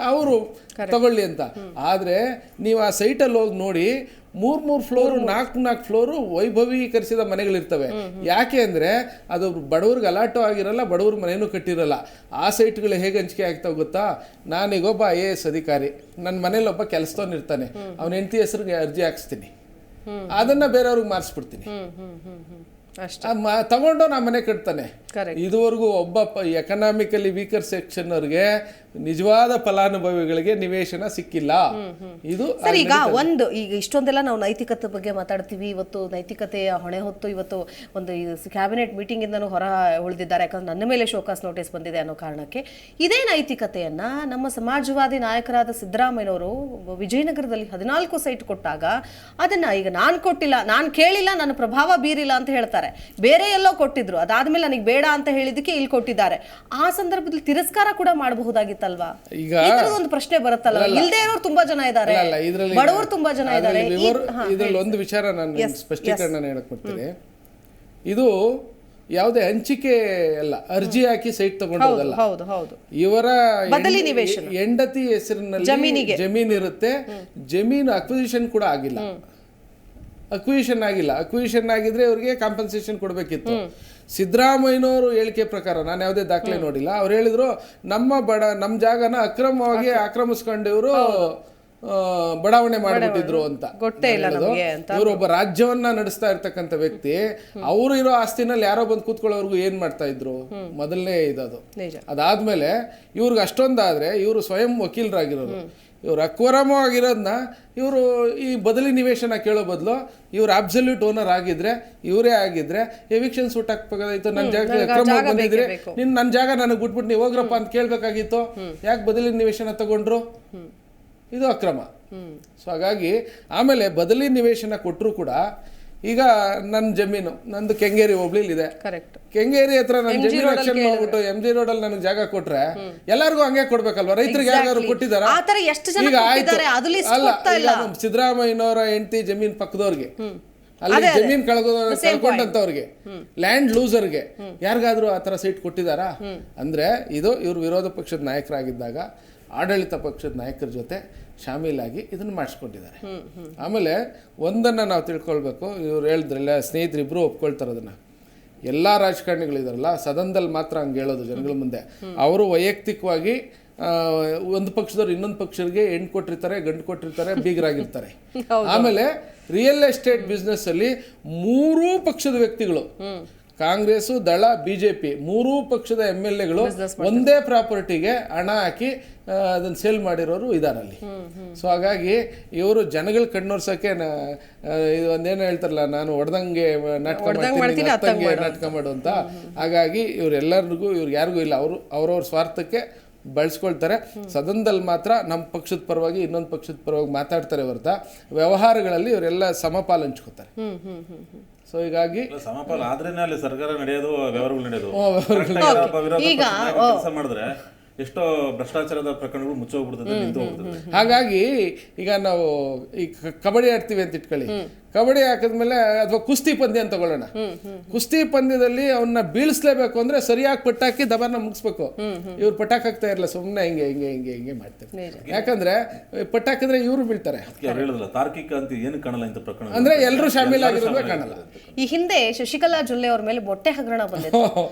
ಅವರು ತಗೊಳ್ಳಿ ಅಂತ. ಆದರೆ ನೀವು ಆ ಸೈಟಲ್ಲಿ ಹೋಗಿ ನೋಡಿ, 3 ಫ್ಲೋರು 4 ಫ್ಲೋರು ವೈಭವೀಕರಿಸಿದ ಮನೆಗಳಿರ್ತವೆ. ಯಾಕೆ ಅಂದರೆ ಅದು ಬಡವ್ರಿಗೆ ಅಲಾಟು ಆಗಿರಲ್ಲ, ಬಡವ್ರ ಮನೇನೂ ಕಟ್ಟಿರಲ್ಲ. ಆ ಸೈಟ್ಗಳು ಹೇಗೆ ಹಂಚಿಕೆ ಆಗ್ತಾವೆ ಗೊತ್ತಾ? ನಾನೀಗೊಬ್ಬ IAS ಅಧಿಕಾರಿ, ನನ್ನ ಮನೇಲಿ ಒಬ್ಬ ಕೆಲಸದವನು ಇರ್ತಾನೆ, ಅವನ ಹೆಂಡತಿ ಹೆಸರಿಗೆ ಅರ್ಜಿ ಹಾಕ್ಸ್ತೀನಿ, ಅದನ್ನ ಬೇರೆಯವ್ರಿಗೆ ಮಾರಿಸ್ಬಿಡ್ತೀನಿ, ತಗೊಂಡು ನಾ ಮನೆ ಕಟ್ತಾನೆ. ಇದುವರೆಗೂ ಒಬ್ಬ ಎಕನಾಮಿಕಲಿ ವೀಕರ್ ಸೆಕ್ಷನ್ ಅವ್ರಿಗೆ, ನಿಜವಾದ ಫಲಾನುಭವಿಗಳಿಗೆ ನಿವೇಶನ ಸಿಕ್ಕಿಲ್ಲ. ಇದು ಸರ್, ಈಗ ಇಷ್ಟೊಂದೆಲ್ಲ ನಾವು ನೈತಿಕತೆ ಬಗ್ಗೆ ಮಾತಾಡ್ತೀವಿ. ಇವತ್ತು ನೈತಿಕತೆಯ ಹೊಣೆ ಹೊತ್ತು ಇವತ್ತು ಒಂದು ಕ್ಯಾಬಿನೆಟ್ ಮೀಟಿಂಗ್ ಇಂದನೂ ಹೊರ ಉಳಿದಿದ್ದಾರೆ, ಯಾಕಂದ್ರೆ ನನ್ನ ಮೇಲೆ ಶೋಕಾಸ್ ನೋಟಿಸ್ ಬಂದಿದೆ ಅನ್ನೋ ಕಾರಣಕ್ಕೆ. ಇದೇ ನೈತಿಕತೆಯನ್ನ ನಮ್ಮ ಸಮಾಜವಾದಿ ನಾಯಕರಾದ ಸಿದ್ದರಾಮಯ್ಯನವರು ವಿಜಯನಗರದಲ್ಲಿ 14 ಸೈಟ್ ಕೊಟ್ಟಾಗ ಅದನ್ನ ಈಗ ನಾನು ಕೊಟ್ಟಿಲ್ಲ, ನಾನು ಕೇಳಿಲ್ಲ, ನನ್ನ ಪ್ರಭಾವ ಬೀರಿಲ್ಲ ಅಂತ ಹೇಳ್ತಾರೆ. ಬೇರೆ ಎಲ್ಲೋ ಕೊಟ್ಟಿದ್ರು, ಅದಾದ್ಮೇಲೆ ನನಗೆ ಬೇಡ ಅಂತ ಹೇಳಿದಕ್ಕೆ ಇಲ್ಲಿ ಕೊಟ್ಟಿದ್ದಾರೆ. ಆ ಸಂದರ್ಭದಲ್ಲಿ ತಿರಸ್ಕಾರ ಕೂಡ ಮಾಡಬಹುದಾಗಿತ್ತಲ್ವಾ? ಈಗ ಒಂದು ಪ್ರಶ್ನೆ ಬರುತ್ತಲ್ಲ, ಇಲ್ಲದೆ ಇರೋರು ತುಂಬಾ ಜನ ಇದ್ದಾರೆ, ಬಡವರು ತುಂಬಾ ಜನ ಇದ್ದಾರೆ. ಇದ್ರಲ್ಲಿ ಒಂದು ವಿಚಾರ ನಾನು ಸ್ಪಷ್ಟೀಕರಣ ಹೇಳಕ್ ಕೊಡ್ತೀನಿ. ಇದು ಯಾವುದೇ ಹಂಚಿಕೆ ಅಲ್ಲ, ಅರ್ಜಿ ಹಾಕಿ ಸೈಟ್ ತಗೊಂಡೋದಲ್ಲ. ಇವರ ಹೆಂಡತಿ ಹೆಸರಿನಲ್ಲಿ ಜಮೀನ್ ಇರುತ್ತೆ, ಜಮೀನು ಅಕ್ವಿಸಿಷನ್ ಕೂಡ ಆಗಿಲ್ಲ. ಅಕ್ವಿಷನ್ ಆಗಿದ್ರೆ ಅವ್ರಿಗೆ ಕಾಂಪನ್ಸೇಷನ್ ಕೊಡಬೇಕಿತ್ತು. ಸಿದ್ದರಾಮಯ್ಯನವರು ಹೇಳಿಕೆ ಪ್ರಕಾರ, ನಾನು ಯಾವುದೇ ದಾಖಲೆ ನೋಡಿಲ್ಲ, ಅವ್ರು ಹೇಳಿದ್ರು ನಮ್ಮ ಜಾಗನ ಅಕ್ರಮವಾಗಿ ಆಕ್ರಮಿಸ್ಕೊಂಡು ಇವರು ಬಡಾವಣೆ ಮಾಡಿಬಿಟ್ಟಿದ್ರು ಅಂತ. ಇವರೊಬ್ಬ ರಾಜ್ಯವನ್ನ ನಡೆಸ್ತಾ ಇರ್ತಕ್ಕಂಥ ವ್ಯಕ್ತಿ, ಅವರು ಇರೋ ಆಸ್ತಿನಲ್ಲಿ ಯಾರೋ ಬಂದು ಕೂತ್ಕೊಳ್ಳೋರ್ಗು ಏನ್ ಮಾಡ್ತಾ ಇದ್ರು? ಮೊದಲನೇ ಇದದು. ಅದಾದ್ಮೇಲೆ ಇವ್ರಿಗೆ ಅಷ್ಟೊಂದಾದ್ರೆ ಇವರು ಸ್ವಯಂ ವಕೀಲರಾಗಿರೋರು, ಇವ್ರು ಅಕ್ವರಮವಾಗಿರೋದನ್ನ ಇವರು ಈ ಬದಲಿ ನಿವೇಶನ ಕೇಳೋ ಬದಲು ಇವ್ರು ಅಬ್ಸಲ್ಯೂಟ್ ಓನರ್ ಆಗಿದ್ರೆ, ಇವರೇ ಆಗಿದ್ರೆ ಎವಿಕ್ಷನ್ ಸೂಟ್ ಹಾಕ್ಬೇಕಾಗಿತ್ತು. ನನ್ನ ಜಾಗ ಅಕ್ರಮ ಬಂದಿದ್ರೆ ನನ್ನ ಜಾಗ ನನಗೆ ಬಿಟ್ಬಿಟ್ಟು ನೀವು ಹೋಗ್ರಪ್ಪ ಅಂತ ಕೇಳ್ಬೇಕಾಗಿತ್ತು. ಯಾಕೆ ಬದಲಿ ನಿವೇಶನ ತಗೊಂಡ್ರು? ಇದು ಅಕ್ರಮ. ಸೊ ಹಾಗಾಗಿ ಆಮೇಲೆ ಬದಲಿ ನಿವೇಶನ ಕೊಟ್ಟರು ಕೂಡ, ಈಗ ನನ್ನ ಜಮೀನು ನಂದು ಕೆಂಗೇರಿ ಹೋಬ್ಳಿಲಿದೆ, ಕೆಂಗೇರಿ ಹತ್ರ ನನ್ನ ಜಮೀನು ಆಕ್ಷನ್ ಮಾಡ್ಬಿಟ್ಟು MG ರೋಡ್ ಅಲ್ಲಿ ನನಗೆ ಜಾಗ ಕೊಟ್ರೆ ಎಲ್ಲರಿಗೂ ಹಂಗೆ ಕೊಡ್ಬೇಕಲ್ವಾ? ರೈತರಿಗೆ ಯಾರು ಕೊಟ್ಟಿದಾರ? ಈಗ ಆಯ್ತು ಅಲ್ಲ, ಸಿದ್ದರಾಮಯ್ಯನವರ ಹೆಂಡತಿ ಜಮೀನ್ ಪಕ್ಕದವ್ರಿಗೆ, ಅಲ್ಲಿ ಜಮೀನ್ ಕಳ್ಕೊಂಡಂತವ್ರಿಗೆ, ಲ್ಯಾಂಡ್ ಲೂಸರ್ಗೆ ಯಾರಿಗಾದ್ರೂ ಆ ತರ ಸೈಟ್ ಕೊಟ್ಟಿದಾರಾ? ಅಂದ್ರೆ ಇದು ಇವ್ರು ವಿರೋಧ ಪಕ್ಷದ ನಾಯಕರಾಗಿದ್ದಾಗ ಆಡಳಿತ ಪಕ್ಷದ ನಾಯಕರ ಜೊತೆ ಶಾಮೀಲಾಗಿ ಇದನ್ನು ಮಾಡಿಸ್ಕೊಂಡಿದ್ದಾರೆ. ಆಮೇಲೆ ಒಂದನ್ನು ನಾವು ತಿಳ್ಕೊಳ್ಬೇಕು, ಇವ್ರು ಹೇಳಿದ್ರಲ್ಲ ಸ್ನೇಹಿತರಿಬ್ರು ಒಪ್ಕೊಳ್ತಾರೆ ಅದನ್ನು. ಎಲ್ಲ ರಾಜಕಾರಣಿಗಳಿದಾರಲ್ಲ ಸದನದಲ್ಲಿ ಮಾತ್ರ ಹಂಗೆ ಹೇಳೋದು ಜನಗಳ ಮುಂದೆ. ಅವರು ವೈಯಕ್ತಿಕವಾಗಿ ಒಂದು ಪಕ್ಷದವ್ರು ಇನ್ನೊಂದು ಪಕ್ಷರಿಗೆ ಹೆಣ್ಣು ಕೊಟ್ಟಿರ್ತಾರೆ, ಗಂಡು ಕೊಟ್ಟಿರ್ತಾರೆ, ಬೀಗರಾಗಿರ್ತಾರೆ. ಆಮೇಲೆ ರಿಯಲ್ ಎಸ್ಟೇಟ್ ಬಿಸ್ನೆಸ್ ಅಲ್ಲಿ 3 ಪಕ್ಷದ ವ್ಯಕ್ತಿಗಳು, ಕಾಂಗ್ರೆಸ್, ದಳ, BJP 3 ಪಕ್ಷದ MLAಗಳು ಒಂದೇ ಪ್ರಾಪರ್ಟಿಗೆ ಹಣ ಹಾಕಿ ಅದನ್ನ ಸೇಲ್ ಮಾಡಿರೋರು ಇದಾರಲ್ಲಿ. ಸೊ ಹಾಗಾಗಿ ಇವರು ಜನಗಳ ಕಣ್ಣೋರ್ಸಕ್ಕೆ ಒಂದೇನೋ ಹೇಳ್ತಾರಲ್ಲ, ನಾನು ಹೊಡೆದಂಗೆ ನಾಟಕ ಮಾಡ್ತೀನಿ, ನಾಟಕ ಮಾಡು ಅಂತ. ಹಾಗಾಗಿ ಇವರೆಲ್ಲರಿಗೂ ಇವ್ರಿಗೆ ಯಾರಿಗೂ ಇಲ್ಲ, ಅವ್ರವ್ರ ಸ್ವಾರ್ಥಕ್ಕೆ ಬಳಸ್ಕೊಳ್ತಾರೆ. ಸದನದಲ್ಲಿ ಮಾತ್ರ ನಮ್ಮ ಪಕ್ಷದ ಪರವಾಗಿ ಇನ್ನೊಂದು ಪಕ್ಷದ ಪರವಾಗಿ ಮಾತಾಡ್ತಾರೆ ಹೊರತ ವ್ಯವಹಾರಗಳಲ್ಲಿ ಇವರೆಲ್ಲ ಸಮಪಾಲು ಹಂಚ್ಕೋತಾರೆ. ಸೊ ಹೀಗಾಗಿ ಸಮಪಾಲ ಆದ್ರೇನೆ ಅಲ್ಲಿ ಸರ್ಕಾರ ನಡೆಯೋದು, ವ್ಯವಹಾರಗಳು ನಡೆಯೋದು. ಕೆಲಸ ಮಾಡಿದ್ರೆ ಎಷ್ಟೋ ಭ್ರಷ್ಟಾಚಾರದ ಪ್ರಕರಣಗಳು ಮುಚ್ಚೋಗ್ಬಿಡ್ತದೆ, ನಿಂತು ಹೋಗ್ಬಿಡ್ತದೆ. ಹಾಗಾಗಿ ಈಗ ನಾವು ಈ ಕಬಡ್ಡಿ ಆಡ್ತೀವಿ ಅಂತ ಇಟ್ಕೊಳ್ಳಿ, ಕಬಡ್ಡಿ ಹಾಕಿದ್ಮೇಲೆ ಅಥವಾ ಕುಸ್ತಿ ಪಂದ್ಯ ಅಂತ ತಗೊಳ್ಳೋಣ. ಕುಸ್ತಿ ಪಂದ್ಯದಲ್ಲಿ ಅವನ್ನ ಬೀಳಿಸ್ಲೇಬೇಕು ಅಂದ್ರೆ ಸರಿಯಾಗಿ ಪಟ್ಟಾಕಿ ದಬಾರ್ನ ಮುಗಿಸ್ಬೇಕು. ಇವ್ರು ಪಟಾಕ್ ಹಾಕ್ತಾ ಇರಲ್ಲ, ಸುಮ್ಮನೆ ಹಿಂಗೆ ಹಿಂಗೆ ಹಿಂಗೆ ಹಿಂಗೆ ಮಾಡ್ತಾರೆ. ಯಾಕಂದ್ರೆ ಪಟ್ಟಾಕಿದ್ರೆ ಇವ್ರು ಬೀಳ್ತಾರೆ. ತಾರ್ಕಿಕ ಅಂತ ಏನು ಕಾಣಲ್ಲ ಇಂಥ ಪ್ರಕರಣ, ಅಂದ್ರೆ ಎಲ್ಲರೂ ಶಾಮೀಲಾಗಿರೋದೇ ಕಾಣಲ್ಲ. ಈ ಹಿಂದೆ ಶಶಿಕಲಾ ಜೊಲ್ಲೆ ಅವ್ರ ಮೇಲೆ ಮೊಟ್ಟೆ ಹಗರಣ ಬಂದಿತ್ತು.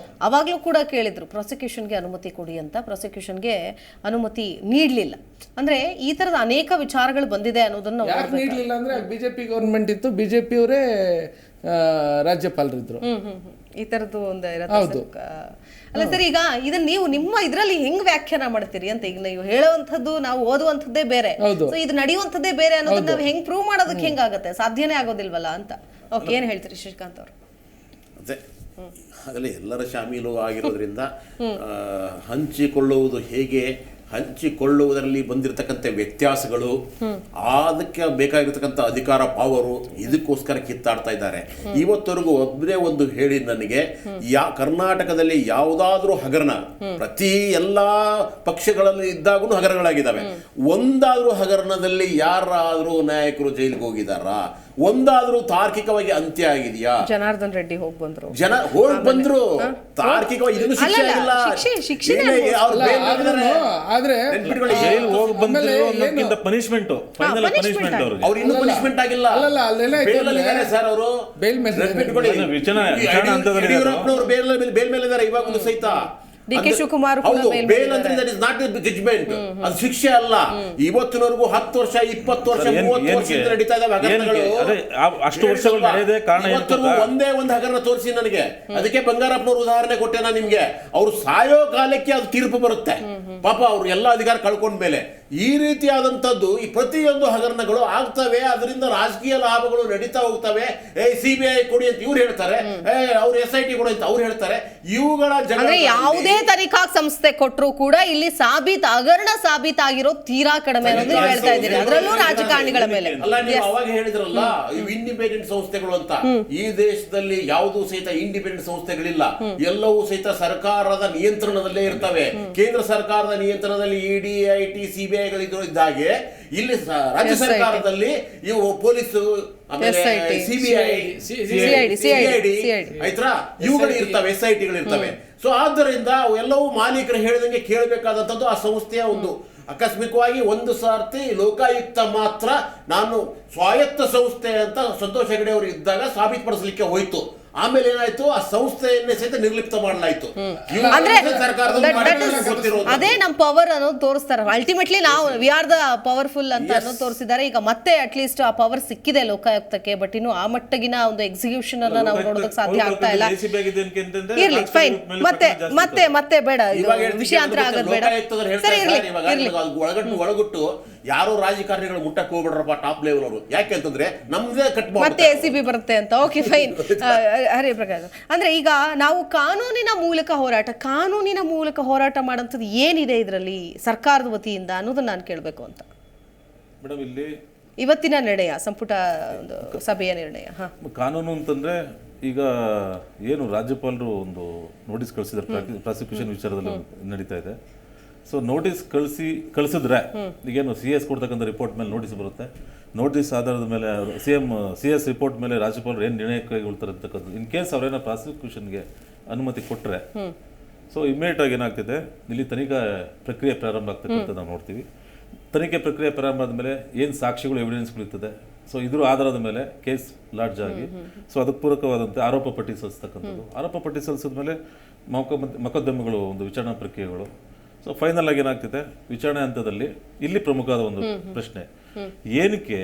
ಅವಾಗ್ಲೂ ಕೂಡ ಕೇಳಿದ್ರು ಪ್ರಾಸಿಕ್ಯೂಷನ್ಗೆ ಅನುಮತಿ ಕೊಡಿ ಅಂತ. ಪ್ರಾಸಿಕ್ಯೂಷನ್ಗೆ ಅನುಮತಿ ನೀಡಲಿಲ್ಲ. ಅಂದ್ರೆ ಈ ತರದ ಅನೇಕ ವಿಚಾರಗಳು ಬಂದಿದೆ ಅನ್ನೋದನ್ನ ಯಾಕೆ ನೀಡಲಿಲ್ಲ ಅಂದ್ರೆ BJP ಗವರ್ಮೆಂಟ್ ಇತ್ತು, BJP ಅವರೇ ರಾಜ್ಯಪಾಲರಿದ್ರು. ಈ ತರದ್ದು ಒಂದು ಅಲ್ಲ ಸರ್, ಈಗ ಇದನ್ನ ನೀವು ನಿಮ್ಮ ಇದ್ರಲ್ಲಿ ಹೆಂಗ್ ವ್ಯಾಖ್ಯಾನ ಮಾಡ್ತೀರಿ ಅಂತ? ಈಗ ನೀವು ಹೇಳುವಂಥದ್ದು ನಾವು ಓದುವಂಥದ್ದೇ ಬೇರೆ, ಇದು ನಡೆಯುವಂಥದ್ದೇ ಬೇರೆ ಅನ್ನೋದನ್ನ ನಾವು ಹೆಂಗ್ ಪ್ರೂವ್ ಮಾಡೋದಕ್ಕೆ ಹೆಂಗಾಗತ್ತೆ? ಸಾಧ್ಯನೇ ಆಗೋದಿಲ್ವಲ್ಲ ಅಂತ. ಓಕೆ, ಏನ್ ಹೇಳ್ತೀರಿ ಶ್ರೀಕಾಂತ್ ಅವರು? ಅದೇ ಆಗಲೇ ಎಲ್ಲರ ಶಾಮೀಲು ಆಗಿರೋದ್ರಿಂದ ಹಂಚಿಕೊಳ್ಳುವುದು ಹೇಗೆ, ಹಂಚಿಕೊಳ್ಳುವುದರಲ್ಲಿ ಬಂದಿರತಕ್ಕಂಥ ವ್ಯತ್ಯಾಸಗಳು, ಅದಕ್ಕೆ ಬೇಕಾಗಿರ್ತಕ್ಕಂಥ ಅಧಿಕಾರ ಪವರು, ಇದಕ್ಕೋಸ್ಕರ ಕಿತ್ತಾಡ್ತಾ ಇದ್ದಾರೆ. ಇವತ್ತವರೆಗೂ ಒಬ್ಬರೇ ಒಂದು ಹೇಳಿ ನನಗೆ, ಕರ್ನಾಟಕದಲ್ಲಿ ಯಾವುದಾದ್ರೂ ಹಗರಣ, ಪ್ರತಿ ಎಲ್ಲಾ ಪಕ್ಷಗಳಲ್ಲಿ ಇದ್ದಾಗೂ ಹಗರಣಗಳಾಗಿದ್ದಾವೆ, ಒಂದಾದ್ರೂ ಹಗರಣದಲ್ಲಿ ಯಾರಾದ್ರೂ ನಾಯಕರು ಜೈಲಿಗೆ ಹೋಗಿದಾರಾ? ಒಂದಾದ್ರೂ ತಾರ್ಕಿಕವಾಗಿ ಅಂತ್ಯ ಆಗಿದೆಯಾ? ಜನಾರ್ದನ್ ರೆಡ್ಡಿ ಹೋಗಿ ಬಂದ್ರು, ಜನ ಹೋಗಿ ಬಂದ್ರು, ತಾರ್ಕಿಕವಾಗಿ ಇದನ್ನು ಶಿಕ್ಷೆ ಅಲ್ಲಲ್ಲ, ಆಗಿಲ್ಲ. ಶಿಕ್ಷೆನೇ ಆದ್ರೆ ಜೈಲ್ ಹೋಗಿ ಬಂದ್ರು ಅನ್ನೋಕ್ಕಿಂತ ಪನಿಷ್ಮೆಂಟ್, ಫೈನಲ್ ಪನಿಷ್ಮೆಂಟ್ ಅವ್ರಿಗೆ. ಅವ್ರು ಇನ್ನೂ ಪನಿಷ್ಮೆಂಟ್ ಆಗಿಲ್ಲ, ಅಲ್ಲಲ್ಲ, ಅಲ್ಲೇನಾಯ್ತು ಬೇಲ್ ಅಲ್ಲಿ ಇದ್ದಾರೆ ಸರ್ ಅವರು. ಬೇಲ್ ಮೇಲೆ ವಿಚಾರಣೆ ಹಂತದಲ್ಲಿ ಯಡಿಯೂರಪ್ಪನವರು ಬೇಲ್ ಮೇಲೆ ಇದ್ದಾರೆ ಇವಾಗಲೂ ಸಹಿತ. ಡಿ.ಕೆ. ಶಿವಕುಮಾರ್ ಕೂಡ ಹೌದು, ಬೇಲ್ ಬೇಲ್ ಅಂದ್ರೆ ದಟ್ ಇಸ್ ನಾಟ್ ಜಡ್ಜ್ಮೆಂಟ್, ಅದು ಶಿಕ್ಷೆ ಅಲ್ಲ. ಇವತ್ತಿನವರೆಗೂ 10 ವರ್ಷ 20 ವರ್ಷ 30 ವರ್ಷದಿಂದ ನಡೀತಾ ಇದ್ದಾವೆ ಹಗರಣಗಳು. ಅಷ್ಟು ವರ್ಷಗಳು ನಡೆಯದೆ ಕಾರಣ ಇವತ್ತರೂ ಒಂದೇ ಒಂದು ಹಗರಣ ತೋರಿಸಿ ನನಗೆ. ಅದಕ್ಕೆ ಬಂಗಾರಪ್ಪನವ್ರ ಉದಾಹರಣೆ ಕೊಟ್ಟೆ ನಾನು ನಿಮ್ಗೆ. ಅವ್ರು ಸಾಯೋ ಕಾಲಕ್ಕೆ ಅದು ತೀರ್ಪು ಬರುತ್ತೆ, ಪಾಪ ಅವ್ರು ಎಲ್ಲ ಅಧಿಕಾರ ಕಳ್ಕೊಂಡ್ಮೇಲೆ. ಈ ರೀತಿಯಾದಂಥದ್ದು ಈ ಪ್ರತಿಯೊಂದು ಹಗರಣಗಳು ಆಗ್ತವೆ, ಅದರಿಂದ ರಾಜಕೀಯ ಲಾಭಗಳು ನಡೀತಾ ಹೋಗ್ತವೆ. CBI ಕೊಡಿ ಅಂತ ಇವ್ರು ಹೇಳ್ತಾರೆ, ಅವ್ರು SIT ಕೊಡಿ ಅಂತ ಅವ್ರು ಹೇಳ್ತಾರೆ. ಇವುಗಳ ಅಂದ್ರೆ ಯಾವುದೇ ತನಿಖಾ ಸಂಸ್ಥೆ ಕೊಟ್ಟರು ಕೂಡ ಇಲ್ಲಿ ಹಗರಣ ಸಾಬೀತಾಗಿರೋ ತೀರಾ ಕಡಿಮೆ ಅನ್ನೋದು ಹೇಳ್ತಾ ಇದ್ದೀರಿ, ಅದರಲ್ಲೂ ರಾಜಕಾರಣಿಗಳ ಮೇಲೆ. ಅಲ್ಲ, ನೀವು ಅವಾಗ ಹೇಳಿದ್ರಲ್ಲ ಇವು ಇಂಡಿಪೆಂಡೆಂಟ್ ಸಂಸ್ಥೆಗಳು ಅಂತ. ಈ ದೇಶದಲ್ಲಿ ಯಾವುದೂ ಸಹಿತ ಇಂಡಿಪೆಂಡೆಂಟ್ ಸಂಸ್ಥೆಗಳಿಲ್ಲ, ಎಲ್ಲವೂ ಸಹಿತ ಸರ್ಕಾರದ ನಿಯಂತ್ರಣದಲ್ಲೇ ಇರ್ತವೆ. ಕೇಂದ್ರ ಸರ್ಕಾರದ ನಿಯಂತ್ರಣದಲ್ಲಿ ED, IT, CBI ಇದ್ದಾಗೆ ಇಲ್ಲಿ ರಾಜ್ಯ ಸರ್ಕಾರದಲ್ಲಿ ಇವು ಪೊಲೀಸ್, ಆಮೇಲೆ CBI, CID ಆಯ್ತಾ, ಇವುಗಳು ಇರ್ತವೆ, SIT ಗಳು ಇರ್ತವೆ. ಸೊ ಆದ್ದರಿಂದ ಅವೆಲ್ಲವೂ ಮಾಲೀಕರು ಹೇಳಿದಂಗೆ ಕೇಳಬೇಕಾದಂಥದ್ದು ಆ ಸಂಸ್ಥೆಯ ಒಂದು. ಆಕಸ್ಮಿಕವಾಗಿ ಒಂದು ಸಾರ್ತಿ ಲೋಕಾಯುಕ್ತ ಮಾತ್ರ ನಾನು ಸ್ವಾಯತ್ತ ಸಂಸ್ಥೆ ಅಂತ ಸಂತೋಷ್ ಹೆಗಡೆ ಅವರು ಇದ್ದಾಗ ಸಾಬೀತುಪಡಿಸಲಿಕ್ಕೆ ಹೋಯ್ತು. ಆಮೇಲೆ ಏನಾಯ್ತು, ಆ ಸಂಸ್ಥೆಯನ್ನೇ ಸಹಿತ ನಿರ್ಲಿಪ್ತ ಮಾಡಲಾಯ್ತು. ಅದೇ ನಮ್ಮ ಪವರ್ ಅನ್ನೋದು ತೋರಿಸ್ತಾರೆ. ಅಲ್ಟಿಮೇಟ್ಲಿ ನಾವು ವಿ ಆರ್ ದ ಪವರ್ಫುಲ್ ಅಂತ ಅನ್ನೋದು ತೋರಿಸಿದ್ದಾರೆ. ಈಗ ಮತ್ತೆ ಅಟ್ಲೀಸ್ಟ್ ಆ ಪವರ್ ಸಿಕ್ಕಿದೆ ಲೋಕಾಯುಕ್ತಕ್ಕೆ, ಬಟ್ ಇನ್ನು ಆ ಮಟ್ಟಗಿನ ಒಂದು ಎಕ್ಸಿಕ್ಯೂಷನ್ ಅನ್ನ ನಾವು ನೋಡೋದಕ್ಕೆ ಸಾಧ್ಯ ಆಗ್ತಾ ಇಲ್ಲ. ಇರ್ಲಿ, ಫೈನ್, ಮತ್ತೆ ಮತ್ತೆ ಮತ್ತೆ ಬೇಡ, ವಿಷಯಾಂತರ ಆಗೋದು ಬೇಡ. ಸರಿ, ಇರ್ಲಿ. ಒಳಗುಟ್ಟು ಯಾರೋ ರಾಜಕಾರಣಿಗಳು ಮುಟ್ಟಕ್ಕೆ ಹೋಗ್ಬಿಡ್ರಪ್ಪ ಟಾಪ್ ಲೆವೆಲ್ ಅವರು. ಯಾಕೆ ಅಂತಂದ್ರೆ ನಮ್ದೇ ಕಟ್ ಮತ್ತೆ ACB ಬರುತ್ತೆ ಅಂತ. Okay, fine. ಹರಿಪ್ರಕಾಶ್, ಅಂದ್ರೆ ಈಗ ನಾವು ಕಾನೂನಿನ ಮೂಲಕ ಹೋರಾಟ ಮಾಡೋಂಥದ್ದು ಏನಿದೆ ಇದರಲ್ಲಿ ಸರ್ಕಾರದ ವತಿಯಿಂದ ಅನ್ನೋದನ್ನ ನಾನು ಕೇಳಬೇಕು ಅಂತ. ಮೇಡಮ್, ಇಲ್ಲಿ ಇವತ್ತಿನ ನಿರ್ಣಯ, ಸಂಪುಟ ಒಂದು ಸಭೆಯ ನಿರ್ಣಯ, ಕಾನೂನು ಅಂತಂದ್ರೆ ಈಗ ಏನು ರಾಜ್ಯಪಾಲರು ಒಂದು ನೋಟಿಸ್ ಕಳಿಸಿದ್ರೆ ಪ್ರಾಸಿಕ್ಯೂಷನ್ ವಿಚಾರದಲ್ಲಿ ನಡೀತಾ ಇದೆ. ಸೊ ನೋಟಿಸ್ ಕಳಿಸಿದ್ರೆ ಈಗೇನು CS ಕೊಡ್ತಕ್ಕಂಥ ರಿಪೋರ್ಟ್ ಮೇಲೆ ನೋಟಿಸ್ ಬರುತ್ತೆ. ನೋಟಿಸ್ ಆಧಾರದ ಮೇಲೆ CS ರಿಪೋರ್ಟ್ ಮೇಲೆ ರಾಜ್ಯಪಾಲರು ಏನು ನಿರ್ಣಯ ಕೈಗೊಳ್ತಾರೆ ಅಂತಕ್ಕಂಥದ್ದು. ಇನ್ ಕೇಸ್ ಅವರೇನೋ ಪ್ರಾಸಿಕ್ಯೂಷನ್ಗೆ ಅನುಮತಿ ಕೊಟ್ಟರೆ ಸೊ ಇಮಿಡಿಯೇಟ್ ಆಗಿ ಏನಾಗ್ತಿದೆ, ಇಲ್ಲಿ ತನಿಖಾ ಪ್ರಕ್ರಿಯೆ ಪ್ರಾರಂಭ ಆಗ್ತಕ್ಕಂಥ ನಾವು ನೋಡ್ತೀವಿ. ತನಿಖೆ ಪ್ರಕ್ರಿಯೆ ಪ್ರಾರಂಭ ಆದಮೇಲೆ ಏನು ಸಾಕ್ಷಿಗಳು ಎವಿಡೆನ್ಸ್ಗಳಿರ್ತದೆ, ಸೊ ಇದ್ರ ಆಧಾರದ ಮೇಲೆ ಕೇಸ್ ಲಾಡ್ಜ್ ಆಗಿ ಸೊ ಅದಕ್ಕೆ ಪೂರಕವಾದಂತೆ ಆರೋಪ ಪಟ್ಟಿ ಸಲ್ಲಿಸ್ತಕ್ಕಂಥದ್ದು. ಆರೋಪ ಪಟ್ಟಿ ಸಲ್ಲಿಸಿದ ಮೇಲೆ ಮೊಕದ್ದಮೆಗಳು ಒಂದು ವಿಚಾರಣಾ ಪ್ರಕ್ರಿಯೆಗಳು. ಸೊ ಫೈನಲ್ ಆಗಿ ಏನಾಗ್ತಿದೆ, ವಿಚಾರಣೆ ಹಂತದಲ್ಲಿ ಇಲ್ಲಿ ಪ್ರಮುಖವಾದ ಒಂದು ಪ್ರಶ್ನೆ, ಏನಕ್ಕೆ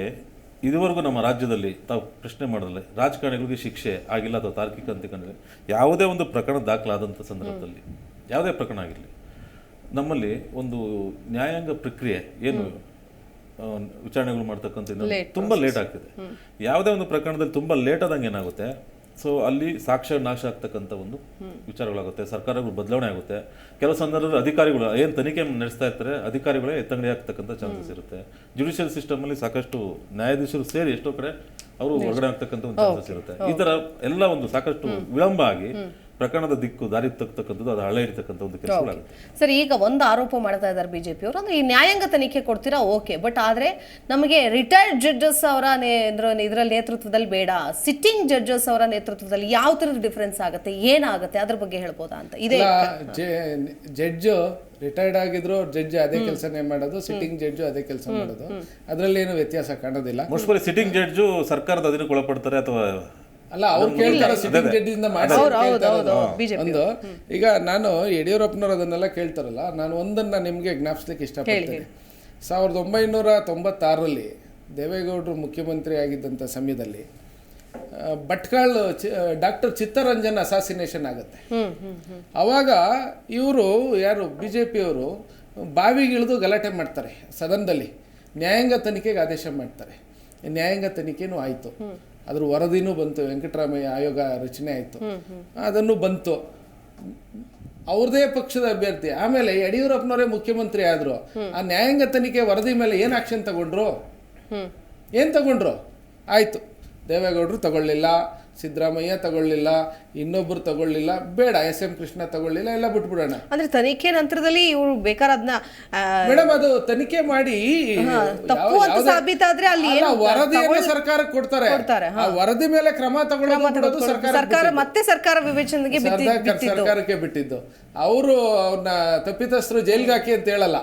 ಇದುವರೆಗೂ ನಮ್ಮ ರಾಜ್ಯದಲ್ಲಿ ತಾವು ಪ್ರಶ್ನೆ ಮಾಡಿದ್ರೆ ರಾಜಕಾರಣಿಗಳಿಗೆ ಶಿಕ್ಷೆ ಆಗಿಲ್ಲ ಅಥವಾ ತಾರ್ಕಿಕ ಅಂತ್ಯಕಂದ್ರೆ ಯಾವುದೇ ಒಂದು ಪ್ರಕರಣ ದಾಖಲಾದಂಥ ಸಂದರ್ಭದಲ್ಲಿ, ಯಾವುದೇ ಪ್ರಕರಣ ಆಗಿರಲಿ, ನಮ್ಮಲ್ಲಿ ಒಂದು ನ್ಯಾಯಾಂಗ ಪ್ರಕ್ರಿಯೆ ಏನು ವಿಚಾರಣೆಗಳು ಮಾಡ್ತಕ್ಕಂಥ ತುಂಬ ಲೇಟ್ ಆಗ್ತಿದೆ. ಯಾವುದೇ ಒಂದು ಪ್ರಕರಣದಲ್ಲಿ ತುಂಬ ಲೇಟ್ ಆದಂಗೆ ಏನಾಗುತ್ತೆ, ಸೊ ಅಲ್ಲಿ ಸಾಕ್ಷ್ಯ ನಾಶ ಆಗ್ತಕ್ಕಂಥ ಒಂದು ವಿಚಾರಗಳಾಗುತ್ತೆ, ಸರ್ಕಾರಗಳು ಬದಲಾವಣೆ ಆಗುತ್ತೆ. ಕೆಲವು ಸಂದರ್ಭದಲ್ಲಿ ಅಧಿಕಾರಿಗಳು ಏನು ತನಿಖೆ ನಡೆಸ್ತಾ ಇರ್ತಾರೆ, ಅಧಿಕಾರಿಗಳೇ ಎತ್ತಂಗಡಿ ಆಗ್ತಕ್ಕಂಥ ಚಾನ್ಸಸ್ ಇರುತ್ತೆ. ಜುಡಿಷಿಯಲ್ ಸಿಸ್ಟಮಲ್ಲಿ ಸಾಕಷ್ಟು ನ್ಯಾಯಾಧೀಶರು ಸೇರಿ ಎಷ್ಟೋ ಕಡೆ ಅವರು ಹೊರಗಡೆ ಆಗ್ತಕ್ಕಂಥ ಒಂದು ಚಾನ್ಸಸ್ ಇರುತ್ತೆ. ಈ ಥರ ಎಲ್ಲ ಒಂದು ಸಾಕಷ್ಟು ವಿಳಂಬ ಆಗಿ ಪ್ರಕರಣದ ದಿಕ್ಕು ದಾರಿ ತಕ್ಕಂಥದ್ದು, ಅದು ಹಳೆ ಇರ್ತಕ್ಕಂಥ ಒಂದು ಕೆಲಸಗಳಾಗುತ್ತೆ. ಸರಿ, ಈಗ ಒಂದು ಆರೋಪ ಮಾಡ್ತಾ ಇದ್ದಾರೆ BJP ಅವರು, ಅಂದ್ರೆ ಈ ನ್ಯಾಯಾಂಗ ತನಿಖೆ ಕೊಡ್ತೀರಾ ಓಕೆ, ಬಟ್ ಆದ್ರೆ ನಮಗೆ ರಿಟೈರ್ಡ್ ಜಡ್ಜಸ್ ಅವರ ಇದರಲ್ಲಿ ನೇತೃತ್ವದಲ್ಲಿ ಬೇಡ, ಸಿಟ್ಟಿಂಗ್ ಜಡ್ಜಸ್ ಅವರ ನೇತೃತ್ವದಲ್ಲಿ ಯಾವ ತರದ ಡಿಫರೆನ್ಸ್ ಆಗುತ್ತೆ, ಏನಾಗುತ್ತೆ, ಅದ್ರ ಬಗ್ಗೆ ಹೇಳ್ಬೋದಾ ಅಂತ. ಇದೇ ಜಡ್ಜ್ ರಿಟೈರ್ಡ್ ಆಗಿದ್ರು ಜಡ್ಜ್ ಅದೇ ಕೆಲಸನೇ ಮಾಡೋದು, ಸಿಟ್ಟಿಂಗ್ ಜಡ್ಜು ಅದೇ ಕೆಲಸ ಮಾಡೋದು, ಅದರಲ್ಲಿ ಏನು ವ್ಯತ್ಯಾಸ ಕಾಣೋದಿಲ್ಲ. ಮೋಸ್ಟ್ಲಿ ಸಿಟ್ಟಿಂಗ್ ಜಡ್ಜು ಸರ್ಕಾರದ ಅಧೀನಕ್ಕೆ ಒಳಪಡ್ತಾರೆ ಅಥವಾ ಅಲ್ಲ, ಅವ್ರು ಕೇಳ್ತಾರೆ ಸಿಟ್ಟಿಂಗ್ ಜಡ್ಜಿಂದ ಮಾಡಿ. ಒಂದು ಈಗ ನಾನು ಯಡಿಯೂರಪ್ಪನವ್ರು ಅದನ್ನೆಲ್ಲ ಕೇಳ್ತಾರಲ್ಲ, ನಾನು ಒಂದನ್ನ ನಿಮ್ಗೆ ಜ್ಞಾಪಿಸ್ಲಿಕ್ಕೆ ಇಷ್ಟಪಡ್ತೇನೆ. 1996ರಲ್ಲಿ ದೇವೇಗೌಡರು ಮುಖ್ಯಮಂತ್ರಿ ಆಗಿದ್ದಂಥ ಸಮಯದಲ್ಲಿ ಭಟ್ಕಳ ಡಾಕ್ಟರ್ ಚಿತ್ತರಂಜನ್ ಅಸಾಸಿನೇಷನ್ ಆಗುತ್ತೆ. ಅವಾಗ ಇವರು ಯಾರು BJP ಅವರು ಬಾವಿಗಿಳಿದು ಗಲಾಟೆ ಮಾಡ್ತಾರೆ ಸದನದಲ್ಲಿ, ನ್ಯಾಯಾಂಗ ತನಿಖೆಗೆ ಆದೇಶ ಮಾಡ್ತಾರೆ. ನ್ಯಾಯಾಂಗ ತನಿಖೆನೂ ಆಯಿತು, ಅದ್ರ ವರದಿನೂ ಬಂತು, ವೆಂಕಟರಾಮಯ್ಯ ಆಯೋಗ ರಚನೆ ಆಯಿತು, ಅದನ್ನು ಬಂತು, ಅವ್ರದೇ ಪಕ್ಷದ ಅಭ್ಯರ್ಥಿ. ಆಮೇಲೆ ಯಡಿಯೂರಪ್ಪನವರೇ ಮುಖ್ಯಮಂತ್ರಿ ಆದ್ರು, ಆ ನ್ಯಾಯಾಂಗ ತನಿಖೆ ವರದಿ ಮೇಲೆ ಏನು ಆಕ್ಷನ್ ತಗೊಂಡ್ರು, ಆಯ್ತು ದೇವೇಗೌಡರು ತಗೊಳ್ಳಿಲ್ಲ, ಸಿದ್ದರಾಮಯ್ಯ ತಗೊಳ್ಳಿಲ್ಲ, ಇನ್ನೊಬ್ರು ತಗೊಳ್ಳಿಲ್ಲ, ಬೇಡ SM ಕೃಷ್ಣ ತಗೊಳ್ಳಿಲ್ಲ, ಎಲ್ಲ ಬಿಟ್ಬಿಡೋಣ. ಅಂದ್ರೆ ತನಿಖೆ ನಂತರದಲ್ಲಿ ಇವರು ಬೇಕಾದ್ರೆ ಅದನ್ನ ಮೇಡಮ್ ಅದು ತನಿಖೆ ಮಾಡಿ ತಪ್ಪು ಅಂತ ಸಾಬೀತಾದ್ರೆ ಅಲ್ಲಿ ಏನು ವರದಿಯನ್ನು ಸರ್ಕಾರಕ್ಕೆ ಕೊಡ್ತಾರೆ. ಆ ವರದಿ ಮೇಲೆ ಕ್ರಮ ತಗೊಳ್ಳೋದು ಸರ್ಕಾರ ವಿವೇಚನೆಗೆ ಸರ್ಕಾರಕ್ಕೆ ಬಿಟ್ಟಿದ್ದು. ಅವರು ಅವ್ರನ್ನ ತಪ್ಪಿತಸ್ಥರು ಜೈಲ್ಗೆ ಹಾಕಿ ಅಂತ ಹೇಳಲ್ಲ,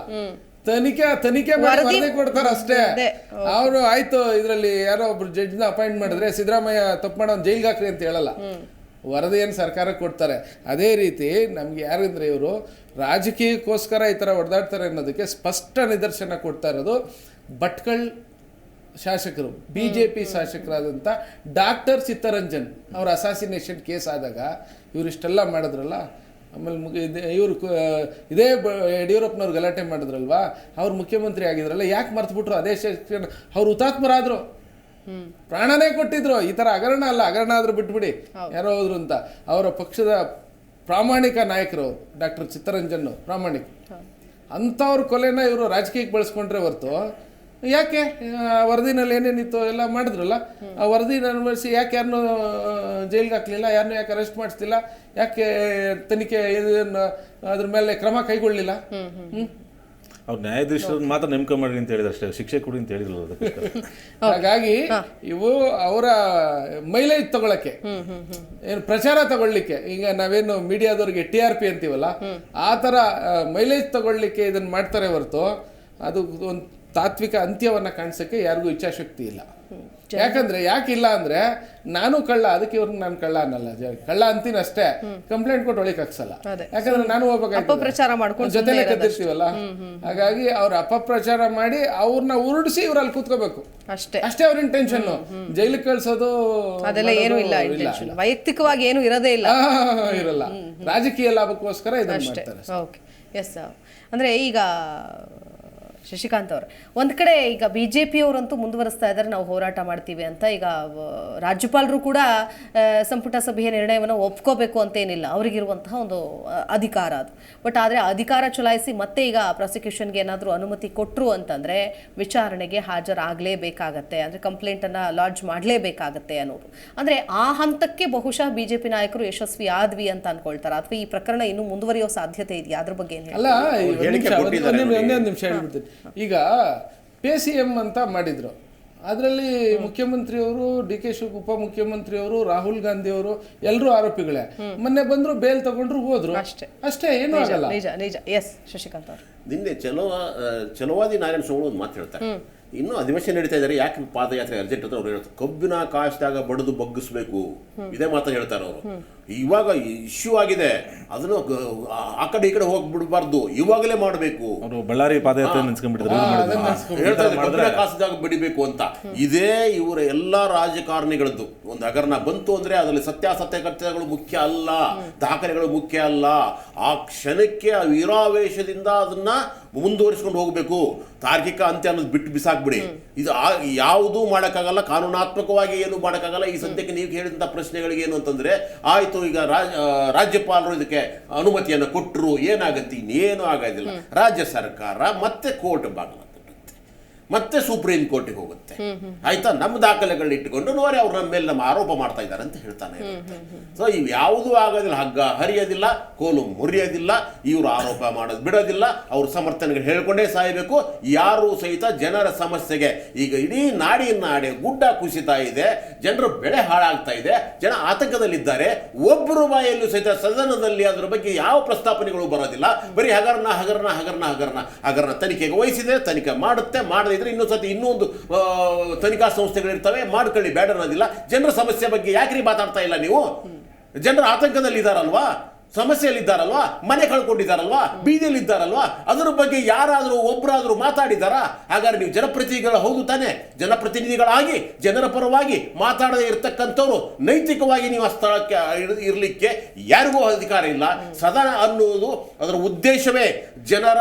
ತನಿಖೆ ಮಾಡಿ ವರದಿ ಕೊಡ್ತಾರೆ ಅಷ್ಟೇ. ಅವರು ಆಯ್ತು ಇದರಲ್ಲಿ ಯಾರೋ ಒಬ್ರು ಜಡ್ಜ್ನ ಅಪಾಯಿಂಟ್ ಮಾಡಿದ್ರೆ ಸಿದ್ದರಾಮಯ್ಯ ತಪ್ಪು ಮಾಡೋ ಜೈಲ್ಗೆ ಹಾಕ್ರಿ ಅಂತ ಹೇಳಲ್ಲ, ವರದಿಯನ್ನು ಸರ್ಕಾರಕ್ಕೆ ಕೊಡ್ತಾರೆ. ಅದೇ ರೀತಿ ನಮ್ಗೆ ಯಾರಂದ್ರೆ ಇವರು ರಾಜಕೀಯಕ್ಕೋಸ್ಕರ ಈ ಥರ ಹೊಡೆದಾಡ್ತಾರೆ ಅನ್ನೋದಕ್ಕೆ ಸ್ಪಷ್ಟ ನಿದರ್ಶನ ಕೊಡ್ತಾ ಇರೋದು ಭಟ್ಕಳ ಶಾಸಕರು, BJP ಶಾಸಕರಾದಂಥ ಡಾಕ್ಟರ್ ಚಿತ್ತರಂಜನ್ ಅವರ ಅಸಾಸಿನೇಷನ್ ಕೇಸ್ ಆದಾಗ ಇವರಿಷ್ಟೆಲ್ಲ ಮಾಡಿದ್ರಲ್ಲ. ಆಮೇಲೆ ಇವರು ಇದೇ ಯಡಿಯೂರಪ್ಪನವ್ರು ಗಲಾಟೆ ಮಾಡಿದ್ರಲ್ವಾ, ಅವ್ರು ಮುಖ್ಯಮಂತ್ರಿ ಆಗಿದ್ರಲ್ಲ, ಯಾಕೆ ಮರ್ತ್ಬಿಟ್ರು? ಅದೇ ಅವ್ರು ಹುತಾತ್ಮರಾದ್ರು, ಪ್ರಾಣನೇ ಕೊಟ್ಟಿದ್ರು. ಈ ಥರ ಹಗರಣ ಅಲ್ಲ, ಹಗರಣ ಆದ್ರೂ ಬಿಟ್ಬಿಡಿ ಯಾರೋ ಹೋದ್ರು ಅಂತ. ಅವರ ಪಕ್ಷದ ಪ್ರಾಮಾಣಿಕ ನಾಯಕರು ಡಾಕ್ಟರ್ ಚಿತ್ತರಂಜನ್ ಪ್ರಾಮಾಣಿಕ, ಅಂಥವ್ರ ಕೊಲೆನ ಇವರು ರಾಜಕೀಯಕ್ಕೆ ಬಳಸ್ಕೊಂಡ್ರೆ ಹೊರ್ತು ಯಾಕೆ ವರದಿನಲ್ಲಿ ಏನೇನಿತ್ತು ಎಲ್ಲ ಮಾಡಿದ್ರಲ್ಲ, ಆ ವರದಿನ ಅನುಭವಿಸಿ ಯಾಕೆ ಯಾರನ್ನೂ ಜೈಲ್ಗೆ ಹಾಕಲಿಲ್ಲ, ಯಾರನ್ನೂ ಯಾಕೆ ಅರೆಸ್ಟ್ ಮಾಡಿಸ್ತಿಲ್ಲ, ಯಾಕೆ ತನಿಖೆ ಅದ್ರ ಮೇಲೆ ಕ್ರಮ ಕೈಗೊಳ್ಳಲಿಲ್ಲ? ಅವ್ರು ನ್ಯಾಯಾಧೀಶರನ್ನ ಮಾತ್ರ ನೇಮಕ ಮಾಡಿ ಅಂತ ಹೇಳಿದ್ರು ಅಷ್ಟೇ, ಶಿಕ್ಷೆ ಕೊಡಿ ಅಂತ ಹೇಳಿದ್ರು ಅದಕ್ಕೆ. ಹಾಗಾಗಿ ಇವು ಅವರ ಮೈಲೇಜ್ ತಗೊಳಕ್ಕೆ, ಏನು ಪ್ರಚಾರ ತಗೊಳ್ಳಿಕ್ಕೆ, ಈಗ ನಾವೇನು ಮೀಡಿಯಾದವ್ರಿಗೆ TRP ಅಂತೀವಲ್ಲ, ಆ ಥರ ಮೈಲೇಜ್ ತಗೊಳ್ಳಿಕ್ಕೆ ಇದನ್ನು ಮಾಡ್ತಾರೆ ಹೊರತು ಅದು ಒಂದು ತಾತ್ವಿಕ ಅಂತ್ಯವನ್ನು ಕಾಣಿಸೋಕ್ಕೆ ಯಾರಿಗೂ ಇಚ್ಛಾಶಕ್ತಿ ಇಲ್ಲ. ಯಾಕಂದ್ರೆ ಯಾಕಿಲ್ಲ ಅಂದ್ರೆ ನಾನು ಕಳ್ಳ, ಅದಕ್ಕೆ ಇವ್ರನ್ನ ನಾನು ಕಳ್ಳ ಅನ್ನಲ್ಲ, ಕಳ್ಳ ಅಂತೀನಿ ಅಷ್ಟೇ, ಕಂಪ್ಲೇಂಟ್ ಕೊಟ್ಟು ಒಳಗೆ ಹಾಕ್ಸಲ್ಲ. ಯಾಕಂದ್ರೆ ನಾನು ಹೋಗ್ಬೇಕಾಗ್ತದೆ, ಜೊತೆಲೆ ಕತ್ತಿರ್ತೀವಲ್ಲ. ಹಾಗಾಗಿ ಅವ್ರ ಅಪಪ್ರಚಾರ ಮಾಡಿ ಅವ್ರನ್ನ ಉರುಡಿಸಿ ಇವ್ರಲ್ಲಿ ಕೂತ್ಕೋಬೇಕು ಅಷ್ಟೇ ಅವ್ರ ಇಂಟೆನ್ಷನ್. ಜೈಲಿಗೆ ಕಳ್ಸೋದು ಅದೆಲ್ಲ ಏನೂ ಇಲ್ಲ, ವೈಯಕ್ತಿಕವಾಗಿ ಏನು ಇರೋದೇ ಇಲ್ಲ, ಇರಲ್ಲ. ರಾಜಕೀಯ ಲಾಭಕ್ಕೋಸ್ಕರ ಇದನ್ನ ಮಾಡ್ತಾರೆ. Okay, yes. ಅಂದ್ರೆ ಈಗ ಶಶಿಕಾಂತ್ ಅವರು ಒಂದು ಕಡೆ ಈಗ BJP ಅವರಂತೂ ಮುಂದುವರಿಸ್ತಾ ಇದ್ದಾರೆ, ನಾವು ಹೋರಾಟ ಮಾಡ್ತೀವಿ ಅಂತ. ಈಗ ರಾಜ್ಯಪಾಲರು ಕೂಡ ಸಂಪುಟ ಸಭೆಯ ನಿರ್ಣಯವನ್ನು ಒಪ್ಕೋಬೇಕು ಅಂತೇನಿಲ್ಲ, ಅವರಿಗಿರುವಂತಹ ಒಂದು ಅಧಿಕಾರ ಅದು. ಬಟ್ ಆದರೆ ಅಧಿಕಾರ ಚಲಾಯಿಸಿ ಮತ್ತೆ ಈಗ ಪ್ರಾಸಿಕ್ಯೂಷನ್ಗೆ ಏನಾದರೂ ಅನುಮತಿ ಕೊಟ್ಟರು ಅಂತಂದರೆ ವಿಚಾರಣೆಗೆ ಹಾಜರಾಗಲೇಬೇಕಾಗತ್ತೆ, ಅಂದರೆ ಕಂಪ್ಲೇಂಟನ್ನು ಲಾಡ್ಜ್ ಮಾಡಲೇಬೇಕಾಗತ್ತೆ ಅನ್ನೋದು. ಅಂದರೆ ಆ ಹಂತಕ್ಕೆ ಬಹುಶಃ BJP ನಾಯಕರು ಯಶಸ್ವಿ ಆದ್ವಿ ಅಂತ ಅನ್ಕೊಳ್ತಾರೆ, ಅಥವಾ ಈ ಪ್ರಕರಣ ಇನ್ನೂ ಮುಂದುವರಿಯೋ ಸಾಧ್ಯತೆ ಇದೆಯಾ? ಅದ್ರ ಬಗ್ಗೆ ಏನು ಅಲ್ಲ, ಒಂದೇ ನಿಮಿಷ ಹೇಳ್ಬಿಡ್ತೀನಿ. ಈಗ PCM ಅಂತ ಮಾಡಿದ್ರು, ಅದರಲ್ಲಿ ಮುಖ್ಯಮಂತ್ರಿಯವರು, DK ಶಿವಕುಮಾರ್ ಉಪಮುಖ್ಯಮಂತ್ರಿಯವರು, ರಾಹುಲ್ ಗಾಂಧಿ ಅವರು ಎಲ್ಲರೂ ಆರೋಪಿಗಳೇ. ಮೊನ್ನೆ ಬಂದ್ರು, ಬೇಲ್ ತಗೊಂಡ್ರು, ಹೋದ್ರು, ಅಷ್ಟೇ, ಏನೂ ಆಗಲ್ಲ. ನಿಜ. ಎಸ್ ಶಶಿಕಾಂತ್ ಅವರು ನಿನ್ನೆ ಚಲವಾದಿ ನಾರಾಯಣ ಸ್ವಾಮಿ ಒಂದು ಮಾತು ಹೇಳ್ತಾರೆ, ಇನ್ನೂ ಅಧಿವೇಶನ ನಡೀತಾ ಇದ್ದಾರೆ, ಯಾಕೆ ಪಾದಯಾತ್ರೆ ಅರ್ಜೆಂಟ್ ಅಂತ ಅವ್ರು ಹೇಳ್ತಾರೆ. ಕಬ್ಬಿನ ಕಾಸ್ದಾಗ ಬಡದು ಬಗ್ಗಿಸ್ಬೇಕು, ಇದೇ ಮಾತನ್ನು ಹೇಳ್ತಾರೆ ಅವರು. ಇವಾಗ ಇಶ್ಯೂ ಆಗಿದೆ, ಅದನ್ನು ಆ ಕಡೆ ಈ ಕಡೆ ಹೋಗ್ಬಿಡ್ಬಾರ್ದು, ಇವಾಗಲೇ ಮಾಡಬೇಕು. ಅವರು ಬಳ್ಳಾರಿ ಪಾದಯಾತ್ರೆ ಕಬ್ಬಿನ ಕಾಸ್ದಾಗ ಬಡಿಬೇಕು ಅಂತ. ಇದೇ ಇವರ ಎಲ್ಲಾ ರಾಜಕಾರಣಿಗಳದ್ದು ಒಂದು ಹಗರಣ ಬಂತು ಅಂದ್ರೆ ಅದರಲ್ಲಿ ಸತ್ಯಾಸತ್ಯಗಳು ಮುಖ್ಯ ಅಲ್ಲ, ದಾಖಲೆಗಳು ಮುಖ್ಯ ಅಲ್ಲ. ಆ ಕ್ಷಣಕ್ಕೆ ಆ ವೀರಾವೇಶದಿಂದ ಅದನ್ನ ಮುಂದುವರಿಸ್ಕೊಂಡು ಹೋಗ್ಬೇಕು. ತಾರ್ಕಿಕ ಅಂತ್ಯ ಅನ್ನೋದು ಬಿಟ್ಟು ಬಿಸಾಕ್ಬಿಡಿ. ಇದು ಯಾವುದೂ ಮಾಡೋಕ್ಕಾಗಲ್ಲ, ಕಾನೂನಾತ್ಮಕವಾಗಿ ಏನು ಮಾಡೋಕ್ಕಾಗಲ್ಲ. ಈ ಸದ್ಯಕ್ಕೆ ನೀವು ಹೇಳಿದಂಥ ಪ್ರಶ್ನೆಗಳಿಗೆ ಏನು ಅಂತಂದ್ರೆ, ಆಯ್ತು ಈಗ ರಾಜ್ಯಪಾಲರು ಇದಕ್ಕೆ ಅನುಮತಿಯನ್ನು ಕೊಟ್ಟರು, ಏನಾಗತ್ತೆ? ಇನ್ನೇನು ಆಗೋದಿಲ್ಲ. ರಾಜ್ಯ ಸರ್ಕಾರ ಮತ್ತೆ ಕೋರ್ಟ್ ಬಾಗಿಲು ಮತ್ತೆ ಸುಪ್ರೀಂ ಕೋರ್ಟಿಗೆ ಹೋಗುತ್ತೆ. ಆಯ್ತಾ, ನಮ್ಮ ದಾಖಲೆಗಳನ್ನ ಇಟ್ಟುಕೊಂಡು ನೋಡಿ ಅವ್ರು ನಮ್ಮ ಮೇಲೆ ನಮ್ಮ ಆರೋಪ ಮಾಡ್ತಾ ಇದ್ದಾರೆ ಅಂತ ಹೇಳ್ತಾನೆ. ಸೊ ಇವು ಯಾವುದೂ ಆಗೋದಿಲ್ಲ, ಹಗ್ಗ ಹರಿಯೋದಿಲ್ಲ, ಕೋಲು ಮುರಿಯೋದಿಲ್ಲ, ಇವರು ಆರೋಪ ಮಾಡೋದು ಬಿಡೋದಿಲ್ಲ, ಅವ್ರ ಸಮರ್ಥನೆಗಳು ಹೇಳ್ಕೊಂಡೇ ಸಾಯಬೇಕು. ಯಾರು ಸಹಿತ ಜನರ ಸಮಸ್ಯೆಗೆ, ಈಗ ಇಡೀ ನಾಡಿ ಗುಡ್ಡ ಕುಸಿತಾ ಇದೆ, ಜನರ ಬೆಳೆ ಹಾಳಾಗ್ತಾ ಇದೆ, ಜನ ಆತಂಕದಲ್ಲಿದ್ದಾರೆ. ಒಬ್ಬರು ಬಾಯಲ್ಲೂ ಸಹಿತ ಸದನದಲ್ಲಿ ಅದ್ರ ಬಗ್ಗೆ ಯಾವ ಪ್ರಸ್ತಾಪನೆಗಳು ಬರೋದಿಲ್ಲ. ಬರೀ ಹಗರಣ ತನಿಖೆಗೆ ವಹಿಸಿದೆ, ತನಿಖೆ ಮಾಡುತ್ತೆ, ಮಾಡದಿದ್ರೆ ಇನ್ನೊಂದು ತನಿಖಾ ಸಂಸ್ಥೆಗಳಿರ್ತವೆ, ಮಾಡ್ಕೊಳ್ಳಿ, ಬೇಡ ಅನ್ನೋದಿಲ್ಲ. ಜನರ ಸಮಸ್ಯೆ ಬಗ್ಗೆ ಯಾಕ್ರಿ ಮಾತಾಡ್ತಾ ಇಲ್ಲ ನೀವು? ಜನರ ಆತಂಕದಲ್ಲಿ ಇದ್ದಾರಲ್ವಾ, ಸಮಸ್ಯೆಯಲ್ಲಿದ್ದಾರಲ್ವಾ, ಮನೆ ಕಳ್ಕೊಂಡಿದ್ದಾರಲ್ವಾ, ಬೀದಿಯಲ್ಲಿ ಇದ್ದಾರಲ್ವಾ, ಅದರ ಬಗ್ಗೆ ಯಾರಾದರೂ ಒಬ್ಬರಾದರೂ ಮಾತಾಡಿದಾರಾ? ಹಾಗಾದ್ರೆ ನೀವು ಜನಪ್ರತಿನಿಧಿಗಳು ಹೌದು ತಾನೆ? ಜನಪ್ರತಿನಿಧಿಗಳಾಗಿ ಜನರ ಪರವಾಗಿ ಮಾತಾಡದೇ ಇರತಕ್ಕಂಥವ್ರು ನೈತಿಕವಾಗಿ ನೀವು ಆ ಸ್ಥಳಕ್ಕೆ ಇರಲಿಕ್ಕೆ ಯಾರಿಗೂ ಅಧಿಕಾರ ಇಲ್ಲ. ಸದನ ಅನ್ನುವುದು ಅದರ ಉದ್ದೇಶವೇ ಜನರ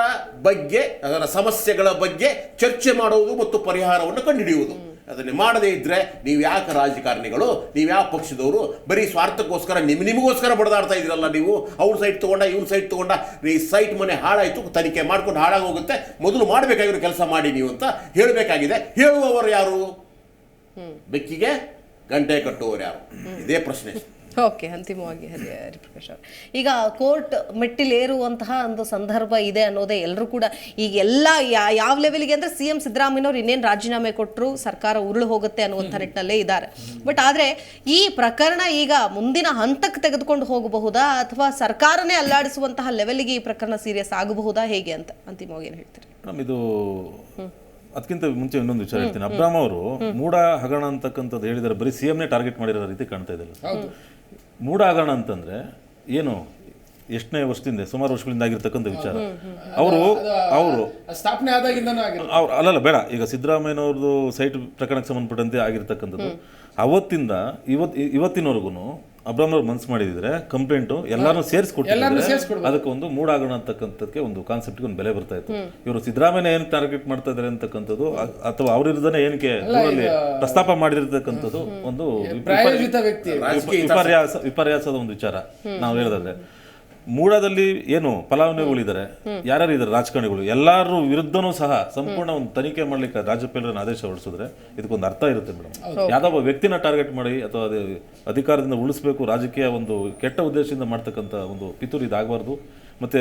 ಬಗ್ಗೆ, ಅದರ ಸಮಸ್ಯೆಗಳ ಬಗ್ಗೆ ಚರ್ಚೆ ಮಾಡುವುದು ಮತ್ತು ಪರಿಹಾರವನ್ನು ಕಂಡುಹಿಡಿಯುವುದು. ಅದನ್ನು ಮಾಡದೇ ಇದ್ರೆ ನೀವು ಯಾಕೆ ರಾಜಕಾರಣಿಗಳು, ನೀವು ಯಾವ ಪಕ್ಷದವರು? ಬರೀ ಸ್ವಾರ್ಥಕ್ಕೋಸ್ಕರ ನಿಮಗೋಸ್ಕರ ಬಡದಾಡ್ತಾ ಇದ್ರಲ್ಲ ನೀವು. ಅವ್ರ ಸೈಟ್ ತಗೊಂಡ, ಇವ್ರ ಸೈಟ್ ತಗೊಂಡ, ಈ ಸೈಟ್ ಮನೆ ಹಾಳಾಯ್ತು, ತನಿಖೆ ಮಾಡ್ಕೊಂಡು ಹಾಳಾಗೋಗುತ್ತೆ, ಮೊದಲು ಮಾಡಬೇಕಾಗಿರೋ ಕೆಲಸ ಮಾಡಿ ನೀವು ಅಂತ ಹೇಳಬೇಕಾಗಿದೆ. ಹೇಳುವವರು ಯಾರು? ಬೆಕ್ಕಿಗೆ ಗಂಟೆ ಕಟ್ಟುವವರು ಯಾರು, ಇದೇ ಪ್ರಶ್ನೆ. ಓಕೆ, ಅಂತಿಮವಾಗಿ ಹರಿಪ್ರಕಾಶ್ ಅವರು, ಈಗ ಕೋರ್ಟ್ ಮೆಟ್ಟಿಲೇರುವಂತಹ ಒಂದು ಸಂದರ್ಭ ಇದೆ ಅನ್ನೋದೇ ಎಲ್ಲರೂ ಕೂಡ ಈಗ ಎಲ್ಲ ಯಾವ ಲೆವೆಲ್ಗೆ ಅಂದರೆ ಸಿ ಎಂ ಸಿದ್ದರಾಮಯ್ಯನವರು ಇನ್ನೇನು ರಾಜೀನಾಮೆ ಕೊಟ್ಟರು ಸರ್ಕಾರ ಉರುಳು ಹೋಗುತ್ತೆ ಅನ್ನುವಂಥ ನಿಟ್ಟಿನಲ್ಲೇ ಇದ್ದಾರೆ. ಬಟ್ ಆದರೆ ಈ ಪ್ರಕರಣ ಈಗ ಮುಂದಿನ ಹಂತಕ್ಕೆ ತೆಗೆದುಕೊಂಡು ಹೋಗಬಹುದಾ ಅಥವಾ ಸರ್ಕಾರನೇ ಅಲ್ಲಾಡಿಸುವಂತಹ ಲೆವೆಲ್ಗೆ ಈ ಪ್ರಕರಣ ಸೀರಿಯಸ್ ಆಗಬಹುದಾ, ಹೇಗೆ ಅಂತ ಅಂತಿಮವಾಗಿ ಏನು ಹೇಳ್ತೀರಿ? ಮೇಡಮ್, ಇದು ಅದಕ್ಕಿಂತ ಮುಂಚೆ ಇನ್ನೊಂದು ವಿಚಾರ ಹೇಳ್ತೀನಿ. ಅಬ್ರಾಮ್ ಅವರು ಮೂಡ ಹಗರಣ ಅಂತಕ್ಕಂಥದ್ದು ಹೇಳಿದರೆ ಬರೀ ಸಿ ಎಂನೇ ಟಾರ್ಗೆಟ್ ಮಾಡಿರೋ ರೀತಿ ಕಾಣ್ತಾ ಇದೆ. ಮೂಡ ಹಗರಣ ಅಂತಂದ್ರೆ ಏನು, ಎಷ್ಟನೇ ವರ್ಷದಿಂದ, ಸುಮಾರು ವರ್ಷಗಳಿಂದ ಆಗಿರ್ತಕ್ಕಂಥ ವಿಚಾರ. ಅವರು ಸ್ಥಾಪನೆ ಆದಾಗಿಂದನೂ ಆಗಿರೋದು. ಅಲ್ಲಲ್ಲ ಬೇಡ, ಈಗ ಸಿದ್ದರಾಮಯ್ಯನವ್ರದ್ದು ಸೈಟ್ ಪ್ರಕರಣಕ್ಕೆ ಸಂಬಂಧಪಟ್ಟಂತೆ ಆಗಿರ್ತಕ್ಕಂಥದ್ದು ಅವತ್ತಿಂದ ಇವತ್ತಿನವರೆಗೂ ಅಬ್ರಾಮ್ ಅವ್ರು ಮನ್ಸು ಮಾಡಿದ್ರೆ ಕಂಪ್ಲೇಂಟು ಎಲ್ಲಾನು ಸೇರಿಸ್ಕೊಟ್ಟಿದ್ದಾರೆ. ಅದಕ್ಕೆ ಒಂದು ಮೂಡಾಗೋಣ ಅಂತಕ್ಕಂಥದ್ದಕ್ಕೆ ಒಂದು ಕಾನ್ಸೆಪ್ಟ್ಗೆ ಒಂದು ಬೆಲೆ ಬರ್ತಾ ಇತ್ತು. ಇವರು ಸಿದ್ದರಾಮಯ್ಯ ಏನು ಟಾರ್ಗೆಟ್ ಮಾಡ್ತಾ ಇದ್ದಾರೆ ಅಂತಕ್ಕಂಥದ್ದು ಅಥವಾ ಅವ್ರಿರ್ದನೆ ಏನಕ್ಕೆ ಊರಲ್ಲಿ ಪ್ರಸ್ತಾಪ ಮಾಡಿರ್ತಕ್ಕಂಥದ್ದು ಒಂದು ವಿಪರ್ಯಾಸದ ಒಂದು ವಿಚಾರ. ನಾವು ಹೇಳಿದ್ರೆ ಮೂಡಾದಲ್ಲಿ ಏನು ಫಲಾನುಭವಿಗಳಿದ್ದಾರೆ, ಯಾರ್ಯಾರು ಇದ್ದಾರೆ ರಾಜಕಾರಣಿಗಳು, ಎಲ್ಲರೂ ವಿರುದ್ಧನೂ ಸಹ ಸಂಪೂರ್ಣ ಒಂದು ತನಿಖೆ ಮಾಡ್ಲಿಕ್ಕೆ ರಾಜ್ಯಪಾಲರನ್ನ ಆದೇಶ ಹೊರಡಿಸಿದ್ರೆ ಇದಕ್ಕೊಂದು ಅರ್ಥ ಇರುತ್ತೆ ಮೇಡಮ್. ಯಾವ್ದೊಬ್ಬ ವ್ಯಕ್ತಿನ ಟಾರ್ಗೆಟ್ ಮಾಡಿ ಅಥವಾ ಅದೇ ಅಧಿಕಾರದಿಂದ ಉಳಿಸ್ಬೇಕು, ರಾಜಕೀಯ ಒಂದು ಕೆಟ್ಟ ಉದ್ದೇಶದಿಂದ ಮಾಡ್ತಕ್ಕಂಥ ಒಂದು ಪಿತೂರಿ ಇದಾಗಬಾರ್ದು. ಮತ್ತೆ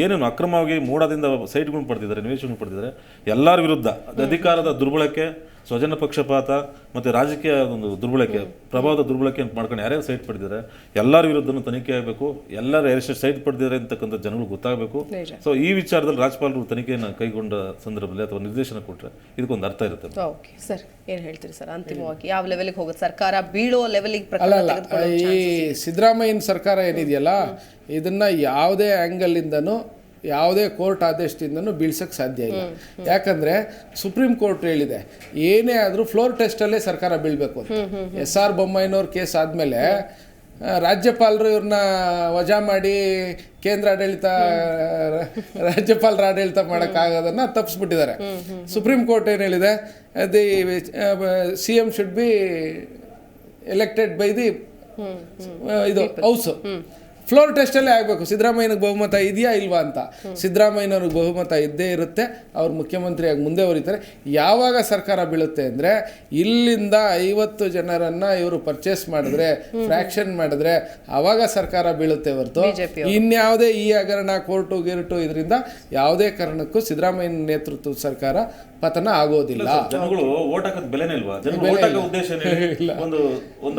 ಏನೇನು ಅಕ್ರಮವಾಗಿ ಮೂಡದಿಂದ ಸೈಟ್ಗಳನ್ನು ಪಡೆದಿದ್ದಾರೆ, ನಿವೇಶನ ಪಡೆದಿದ್ದಾರೆ, ಎಲ್ಲರ ವಿರುದ್ಧ ಅಧಿಕಾರದ ದುರ್ಬಳಕೆ, ಸ್ವಜನ ಪಕ್ಷಪಾತ ಮತ್ತು ರಾಜಕೀಯ ಒಂದು ದುರ್ಬಳಕೆ, ಪ್ರಭಾವದ ದುರ್ಬಳಕೆ ಅಂತ ಮಾಡ್ಕೊಂಡು ಯಾರ್ಯಾರು ಸೈಟ್ ಪಡೆದಿದ್ದಾರೆ ಎಲ್ಲರ ವಿರುದ್ಧನೂ ತನಿಖೆ ಆಗಬೇಕು. ಎಲ್ಲರೂ ಎಷ್ಟು ಸೈಟ್ ಪಡೆದಿದ್ದಾರೆ ಅಂತಕ್ಕಂಥ ಜನಗಳು ಗೊತ್ತಾಗಬೇಕು. ಸೊ ಈ ವಿಚಾರದಲ್ಲಿ ರಾಜ್ಯಪಾಲರು ತನಿಖೆಯನ್ನು ಕೈಗೊಂಡ ಸಂದರ್ಭದಲ್ಲಿ ಅಥವಾ ನಿರ್ದೇಶನ ಕೊಟ್ಟರೆ ಇದಕ್ಕೊಂದು ಅರ್ಥ ಇರುತ್ತೆ. ಓಕೆ ಸರ್, ಏನು ಹೇಳ್ತೀರಿ ಸರ್ ಅಂತಿಮವಾಗಿ ಯಾವ ಲೆವೆಲ್ಗೆ ಹೋಗುತ್ತೆ ಸರ್ಕಾರ, ಬೀಳೋ ಲೆವೆಲ್ಗೆ? ಅಲ್ಲ, ಈ ಸಿದ್ದರಾಮಯ್ಯನ ಸರ್ಕಾರ ಏನಿದೆಯಲ್ಲ ಇದನ್ನ ಯಾವುದೇ ಆ್ಯಂಗಲಿಂದನೂ ಯಾವುದೇ ಕೋರ್ಟ್ ಆದೇಶದಿಂದನೂ ಬೀಳ್ಸಕ್ಕೆ ಸಾಧ್ಯ ಇಲ್ಲ. ಯಾಕಂದರೆ ಸುಪ್ರೀಂ ಕೋರ್ಟ್ ಹೇಳಿದೆ ಏನೇ ಆದರೂ ಫ್ಲೋರ್ ಟೆಸ್ಟಲ್ಲೇ ಸರ್ಕಾರ ಬೀಳಬೇಕು ಅಂತ. SR ಬೊಮ್ಮಾಯಿನವ್ರ ಕೇಸ್ ಆದಮೇಲೆ ರಾಜ್ಯಪಾಲರು ಇವ್ರನ್ನ ವಜಾ ಮಾಡಿ ರಾಜ್ಯಪಾಲರ ಆಡಳಿತ ಮಾಡೋಕ್ಕಾಗೋದನ್ನು ತಪ್ಪಿಸ್ಬಿಟ್ಟಿದ್ದಾರೆ. ಸುಪ್ರೀಂ ಕೋರ್ಟ್ ಏನು ಹೇಳಿದೆ, the CM should be elected by the ಇದು ಹೌಸು. ಫ್ಲೋರ್ ಟೆಸ್ಟಲ್ಲೇ ಆಗಬೇಕು. ಸಿದ್ದರಾಮಯ್ಯನಿಗೆ ಬಹುಮತ ಇದೆಯಾ ಇಲ್ವಾ ಅಂತ. ಸಿದ್ದರಾಮಯ್ಯನವ್ರಿಗೆ ಬಹುಮತ ಇದ್ದೇ ಇರುತ್ತೆ, ಅವ್ರು ಮುಖ್ಯಮಂತ್ರಿಯಾಗಿ ಮುಂದೆ ಹೊರಿತಾರೆ. ಯಾವಾಗ ಸರ್ಕಾರ ಬೀಳುತ್ತೆ ಅಂದರೆ ಇಲ್ಲಿಂದ 50 ಜನರನ್ನು ಇವರು ಪರ್ಚೇಸ್ ಮಾಡಿದ್ರೆ, ಫ್ರ್ಯಾಕ್ಷನ್ ಮಾಡಿದ್ರೆ ಆವಾಗ ಸರ್ಕಾರ ಬೀಳುತ್ತೆ ಹೊರತು ಇನ್ಯಾವುದೇ ಈ ಹಗರಣ ಕೋರ್ಟು ಗಿರ್ಟು ಇದರಿಂದ ಯಾವುದೇ ಕಾರಣಕ್ಕೂ ಸಿದ್ದರಾಮಯ್ಯನ ನೇತೃತ್ವದ ಸರ್ಕಾರ ಪತನ ಆಗೋದಿಲ್ಲ. ಜನಗಳು ಓಟ್ ಹಾಕೋದ್ ಬೆಲೆನೇ ಇಲ್ವಾ? ಜನಗಳು ಓಟ್ ಹಾಕೋ ಉದ್ದೇಶ ಒಂದು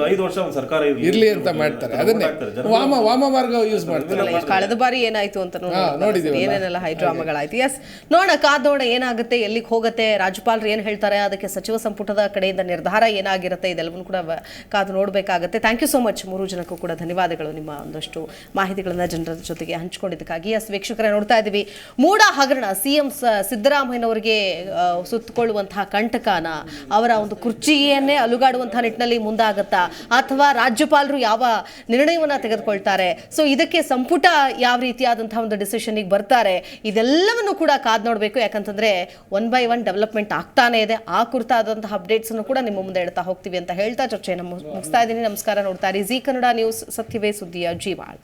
5 ವರ್ಷ ಒಂದು ಸರ್ಕಾರ ಇರ್ಲಿ ಅಂತ ಮಾಡ್ತಾರೆ. ಅದನ್ನೇ ವಾಮ ಮಾರ್ಗ ಯೂಸ್ ಮಾಡ್ತಾರೆ. ಕಳೆದ ಬಾರಿ ಏನಾಯ್ತು ಅಂತ ನೋಡಿದ್ವಿ, ಏನೇನೆಲ್ಲ ಹೈಡ್ರಾಮಾಗಳಾಯ್ತು. ಎಸ್, ನೋಡೋಣ, ಕಾದೋಣ ಏನಾಗುತ್ತೆ, ಎಲ್ಲಿಗೆ ಹೋಗುತ್ತೆ, ರಾಜ್ಯಪಾಲರು ಏನು ಹೇಳ್ತಾರೆ, ಅದಕ್ಕೆ ಸಚಿವ ಸಂಪುಟದ ಕಡೆಯಿಂದ ನಿರ್ಧಾರ ಏನಾಗಿರುತ್ತೆ, ಇದೆಲ್ಲವನ್ನೂ ಕೂಡ ಕಾದು ನೋಡಬೇಕಾಗುತ್ತೆ. ಥ್ಯಾಂಕ್ ಯು ಸೋ ಮಚ್ ಮೂರು ಜನಕ್ಕೂ ಕೂಡ ಧನ್ಯವಾದಗಳು, ನಿಮ್ಮ ಒಂದಷ್ಟು ಮಾಹಿತಿಗಳನ್ನ ಜನರ ಜೊತೆಗೆ ಹಂಚಿಕೊಂಡಿದ್ದಕ್ಕಾಗಿ. ಎಸ್ ವೀಕ್ಷಕರೇ, ನೋಡ್ತಾ ಇದ್ದೀವಿ ಮೂಡ ಹಗರಣ CM ಸಿದ್ದರಾಮಯ್ಯನವರಿಗೆ ಸುತ್ತಕೊಳ್ಳುವಂತಹ ಕಂಟಕನ, ಅವರ ಒಂದು ಕುರ್ಚಿಯನ್ನೇ ಅಲುಗಾಡುವಂತಹ ನಿಟ್ಟಿನಲ್ಲಿ ಮುಂದಾಗತ್ತಾ ಅಥವಾ ರಾಜ್ಯಪಾಲರು ಯಾವ ನಿರ್ಣಯವನ್ನ ತೆಗೆದುಕೊಳ್ತಾರೆ, ಸೊ ಇದಕ್ಕೆ ಸಂಪುಟ ಯಾವ ರೀತಿಯಾದಂತಹ ಒಂದು ಡಿಸಿಷನ್ಗೆ ಬರ್ತಾರೆ, ಇದೆಲ್ಲವನ್ನು ಕೂಡ ಕಾದ್ ನೋಡಬೇಕು. ಯಾಕಂತಂದ್ರೆ 1 by 1 ಡೆವಲಪ್ಮೆಂಟ್ ಆಗ್ತಾನೆ ಇದೆ. ಆ ಕುರಿತಾದಂತಹ ಅಪ್ಡೇಟ್ಸ್ ಅನ್ನು ಕೂಡ ನಿಮ್ಮ ಮುಂದೆ ಇಡ್ತಾ ಹೋಗ್ತೀವಿ ಅಂತ ಹೇಳ್ತಾ ಚರ್ಚೆಯನ್ನು ಮುಗಿಸ್ತಾ ಇದ್ದೀನಿ. ನಮಸ್ಕಾರ. ನೋಡ್ತಾ ಇರಿ ಜಿ ಕನ್ನಡ ನ್ಯೂಸ್, ಸತ್ಯವೇ ಸುದ್ದಿಯ ಜೀವಾಳ್.